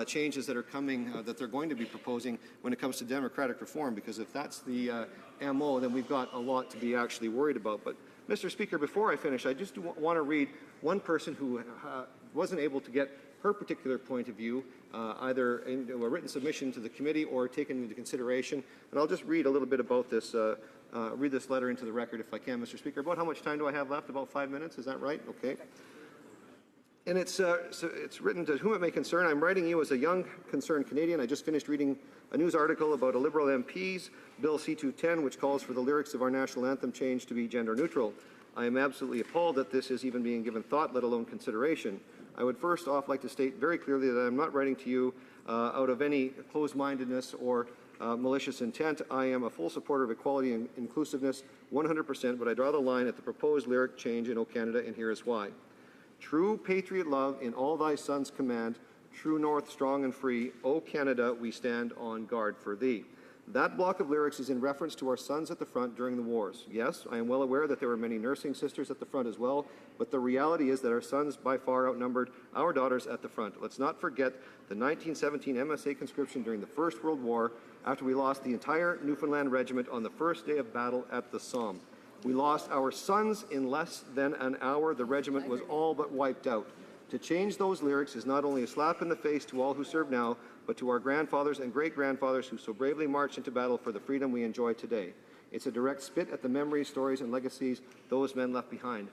changes that are coming, that they're going to be proposing when it comes to democratic reform, because if that's the MO, then we've got a lot to be actually worried about. But, Mr. Speaker, before I finish, I just want to read one person who wasn't able to get her particular point of view, either in a written submission to the committee or taken into consideration. And I'll just read a little bit about this, read this letter into the record if I can, Mr. Speaker. About how much time do I have left? About 5 minutes, is that right? Okay. And it's written to whom it may concern. I'm writing you as a young, concerned Canadian. I just finished reading a news article about a Liberal MP's Bill C-210, which calls for the lyrics of our national anthem change to be gender neutral. I am absolutely appalled that this is even being given thought, let alone consideration. I would first off like to state very clearly that I'm not writing to you out of any closed-mindedness or malicious intent. I am a full supporter of equality and inclusiveness 100%, but I draw the line at the proposed lyric change in O Canada, and here is why. True patriot love in all thy sons command, true north strong and free, O Canada, we stand on guard for thee. That block of lyrics is in reference to our sons at the front during the wars. Yes, I am well aware that there were many nursing sisters at the front as well, but the reality is that our sons by far outnumbered our daughters at the front. Let's not forget the 1917 MSA conscription during the First World War, after we lost the entire Newfoundland Regiment on the first day of battle at the Somme. We lost our sons in less than an hour. The regiment was all but wiped out. To change those lyrics is not only a slap in the face to all who serve now, but to our grandfathers and great-grandfathers who so bravely marched into battle for the freedom we enjoy today. It's a direct spit at the memories, stories, and legacies those men left behind.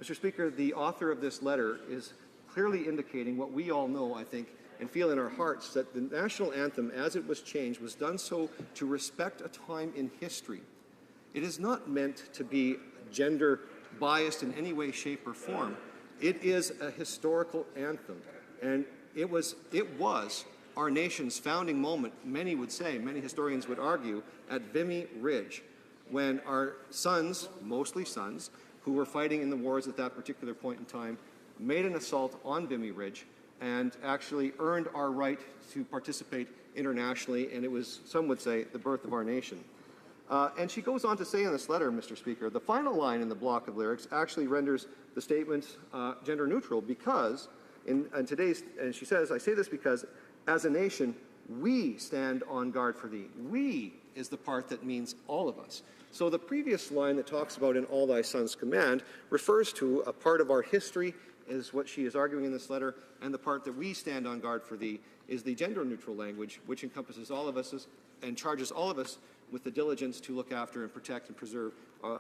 Mr. Speaker, the author of this letter is clearly indicating what we all know, I think, and feel in our hearts, that the national anthem, as it was changed, was done so to respect a time in history. It is not meant to be gender biased in any way, shape, or form. It is a historical anthem, and it was our nation's founding moment, many would say, many historians would argue, at Vimy Ridge, when our sons, mostly sons, who were fighting in the wars at that particular point in time, made an assault on Vimy Ridge and actually earned our right to participate internationally, and it was, some would say, the birth of our nation. And she goes on to say in this letter, Mr. Speaker, the final line in the block of lyrics actually renders the statement gender neutral because, and she says, I say this because, as a nation, we stand on guard for thee. We is the part that means all of us. So the previous line that talks about in all thy sons command refers to a part of our history, is what she is arguing in this letter, and the part that we stand on guard for thee is the gender-neutral language, which encompasses all of us and charges all of us with the diligence to look after and protect and preserve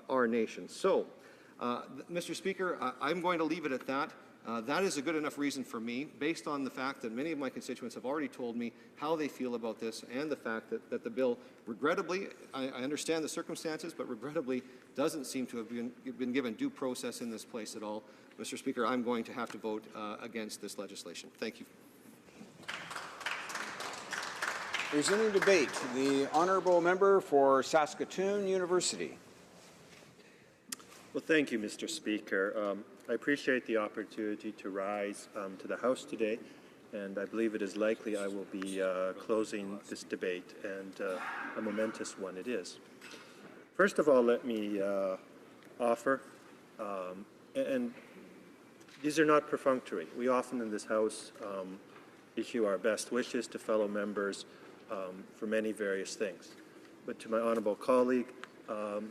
our nation. So, Mr. Speaker, I'm going to leave it at that. That is a good enough reason for me, based on the fact that many of my constituents have already told me how they feel about this and the fact that the bill, regrettably, I understand the circumstances, but regrettably doesn't seem to have been given due process in this place at all. Mr. Speaker, I'm going to have to vote against this legislation. Thank you. Resuming debate, the honourable member for Saskatoon University. Well, thank you, Mr. Speaker. I appreciate the opportunity to rise to the House today, and I believe it is likely I will be closing this debate, and a momentous one it is. First of all, let me offer, and these are not perfunctory. We often in this House issue our best wishes to fellow members for many various things. But to my honourable colleague,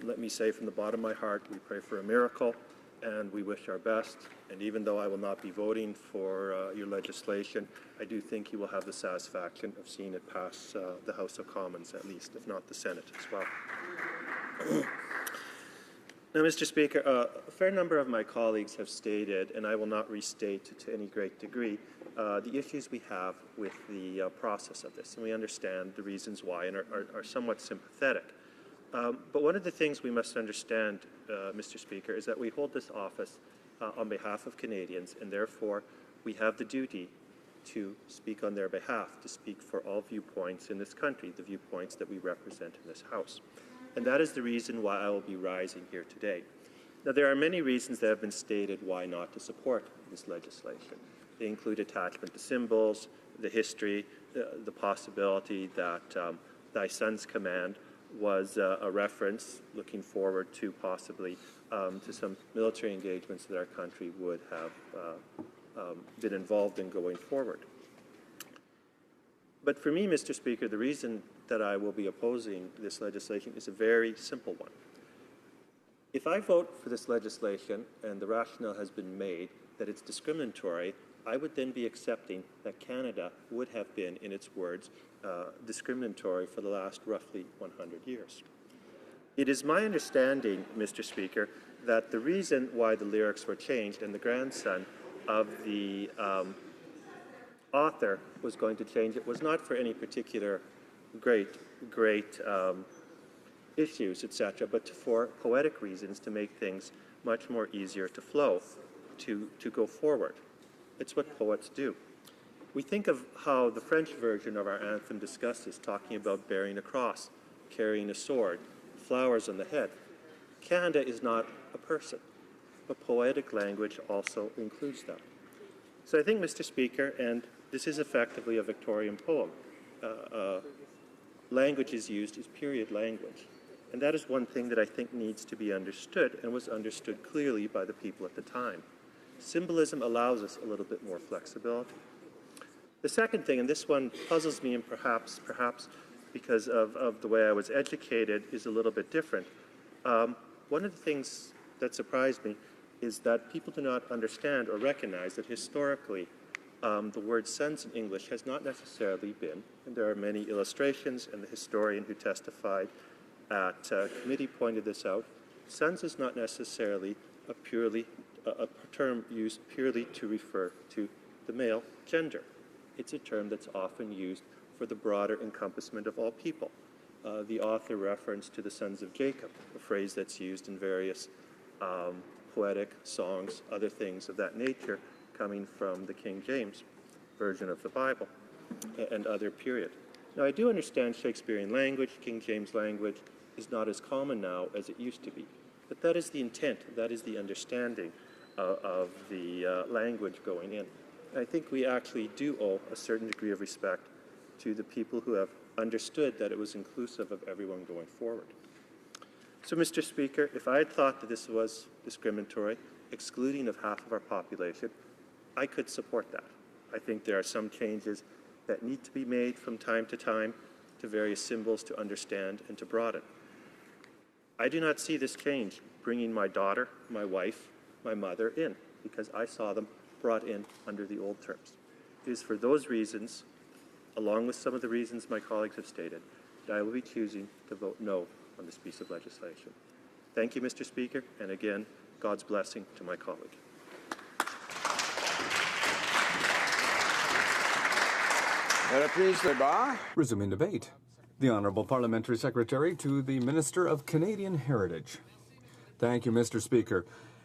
let me say from the bottom of my heart, we pray for a miracle and we wish our best. And even though I will not be voting for your legislation, I do think you will have the satisfaction of seeing it pass the House of Commons at least, if not the Senate as well. Now, Mr. Speaker, a fair number of my colleagues have stated, and I will not restate to any great degree, the issues we have with the process of this, and we understand the reasons why and are somewhat sympathetic. But one of the things we must understand, Mr. Speaker, is that we hold this office on behalf of Canadians, and therefore we have the duty to speak on their behalf, to speak for all viewpoints in this country, the viewpoints that we represent in this House. And that is the reason why I will be rising here today. Now, there are many reasons that have been stated why not to support this legislation. They include attachment to symbols, the history, the possibility that thy son's command was a reference looking forward to possibly to some military engagements that our country would have been involved in going forward. But for me, Mr. Speaker, the reason that I will be opposing this legislation is a very simple one. If I vote for this legislation and the rationale has been made that it's discriminatory, I would then be accepting that Canada would have been, in its words, discriminatory for the last roughly 100 years. It is my understanding, Mr. Speaker, that the reason why the lyrics were changed and the grandson of the author was going to change it was not for any particular great issues, etc., but for poetic reasons to make things much more easier to flow, to go forward. It's what poets do. We think of how the French version of our anthem discusses, talking about bearing a cross, carrying a sword, flowers on the head. Canada is not a person, but poetic language also includes that. So I think, Mr. Speaker, and this is effectively a Victorian poem, language is used is period language. And that is one thing that I think needs to be understood and was understood clearly by the people at the time. Symbolism allows us a little bit more flexibility. The second thing, and this one puzzles me, and perhaps because of the way I was educated, is a little bit different. One of the things that surprised me is that people do not understand or recognize that historically the word sons in English has not necessarily been, and there are many illustrations, and the historian who testified at committee pointed this out, sons is not necessarily a term used purely to refer to the male gender. It's a term that's often used for the broader encompassment of all people. The author referenced to the sons of Jacob, a phrase that's used in various poetic songs, other things of that nature, coming from the King James version of the Bible and other period. Now, I do understand Shakespearean language, King James language is not as common now as it used to be. But that is the intent, that is the understanding of the language going in. And I think we actually do owe a certain degree of respect to the people who have understood that it was inclusive of everyone going forward. So, Mr. Speaker, if I had thought that this was discriminatory, excluding of half of our population, I could support that. I think there are some changes that need to be made from time to various symbols to understand and to broaden. I do not see this change bringing my daughter, my wife, my mother in, because I saw them brought in under the old terms. It is for those reasons, along with some of the reasons my colleagues have stated, that I will be choosing to vote no on this piece of legislation. Thank you, Mr. Speaker, and again, God's blessing to my colleague. Resuming debate. The Honourable Parliamentary Secretary to the Minister of Canadian Heritage. Thank you, Mr. Speaker.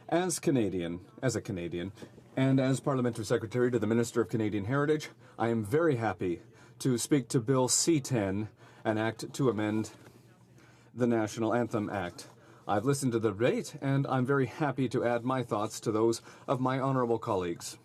As a Canadian, and as Parliamentary Secretary to the Minister of Canadian Heritage, I am very happy to speak to Bill C-10, an act to amend the National Anthem Act. I've listened to the debate, and I'm very happy to add my thoughts to those of my honourable colleagues.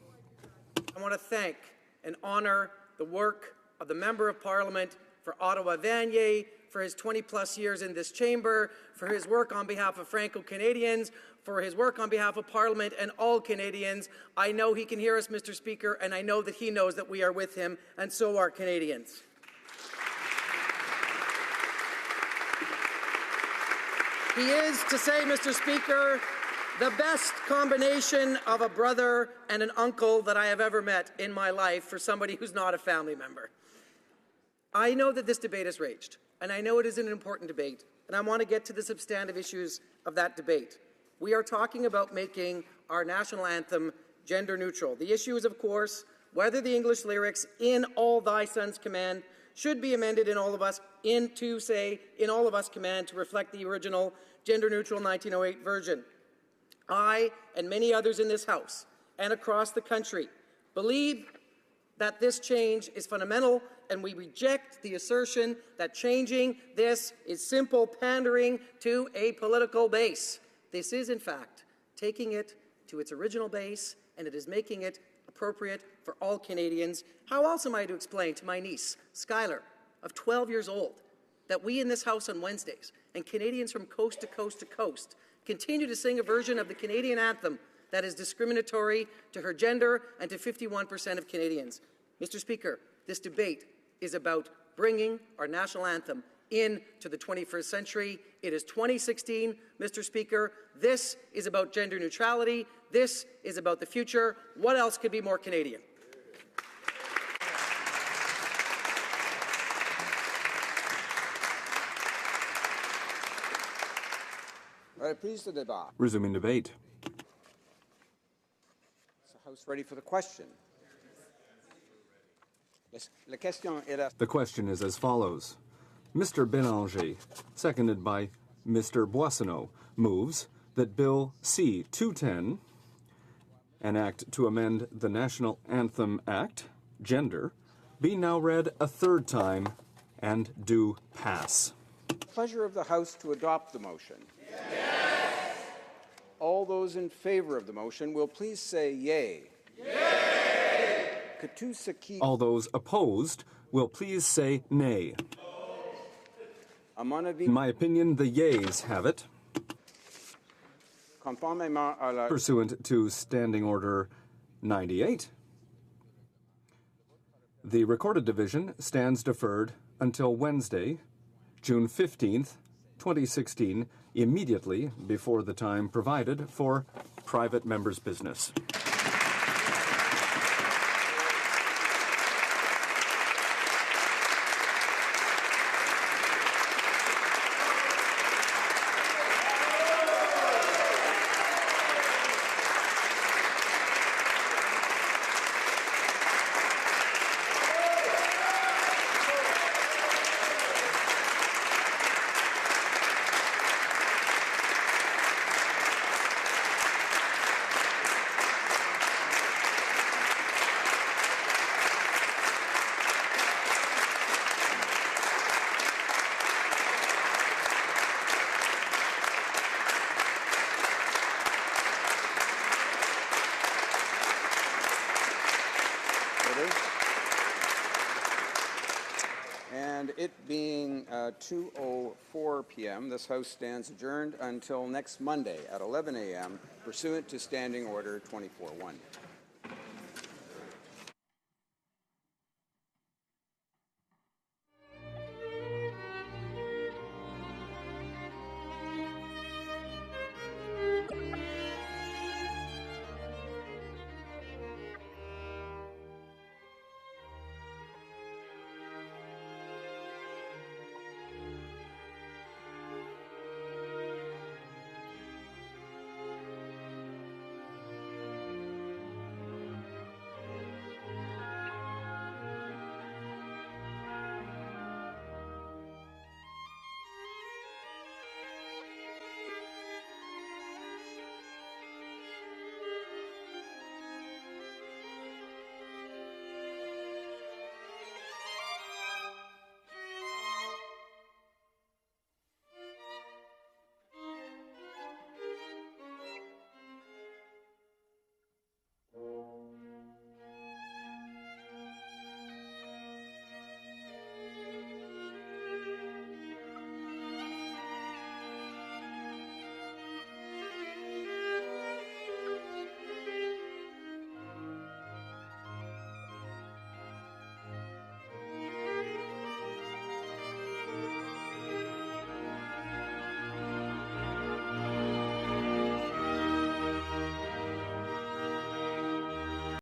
I want to thank and honour the work of the Member of Parliament for Ottawa-Vanier, for his 20-plus years in this chamber, for his work on behalf of Franco-Canadians, for his work on behalf of Parliament and all Canadians. I know he can hear us, Mr. Speaker, and I know that he knows that we are with him, and so are Canadians. He is, to say, Mr. Speaker, the best combination of a brother and an uncle that I have ever met in my life for somebody who's not a family member. I know that this debate has raged, and I know it is an important debate, and I want to get to the substantive issues of that debate. We are talking about making our national anthem gender neutral. The issue is, of course, whether the English lyrics in All Thy Sons Command should be amended in All of Us In All of Us Command to reflect the original gender neutral 1908 version. I and many others in this House and across the country believe that this change is fundamental, and we reject the assertion that changing this is simple pandering to a political base. This is, in fact, taking it to its original base, and it is making it appropriate for all Canadians. How else am I to explain to my niece, Skylar, of 12 years old, that we in this House on Wednesdays, and Canadians from coast to coast to coast, continue to sing a version of the Canadian anthem that is discriminatory to her gender and to 51% of Canadians? Mr. Speaker, this debate is about bringing our national anthem into the 21st century. It is 2016, Mr. Speaker. This is about gender neutrality. This is about the future. What else could be more Canadian? Resuming debate. Is the House ready for the question? The question is as follows. Mr. Bélanger, seconded by Mr. Boissonnault, moves that Bill C-210, an act to amend the National Anthem Act, gender, be now read a third time and do pass. Pleasure of the House to adopt the motion. Yes. All those in favor of the motion will please say yea. Yea. All those opposed will please say nay. In my opinion, the yeas have it. Conformément à la Pursuant to Standing Order 98, the Recorded Division stands deferred until Wednesday, June 15th, 2016, immediately before the time provided for private members' business. And it being 2:04 p.m., this House stands adjourned until next Monday at 11 a.m. pursuant to Standing Order 24-1.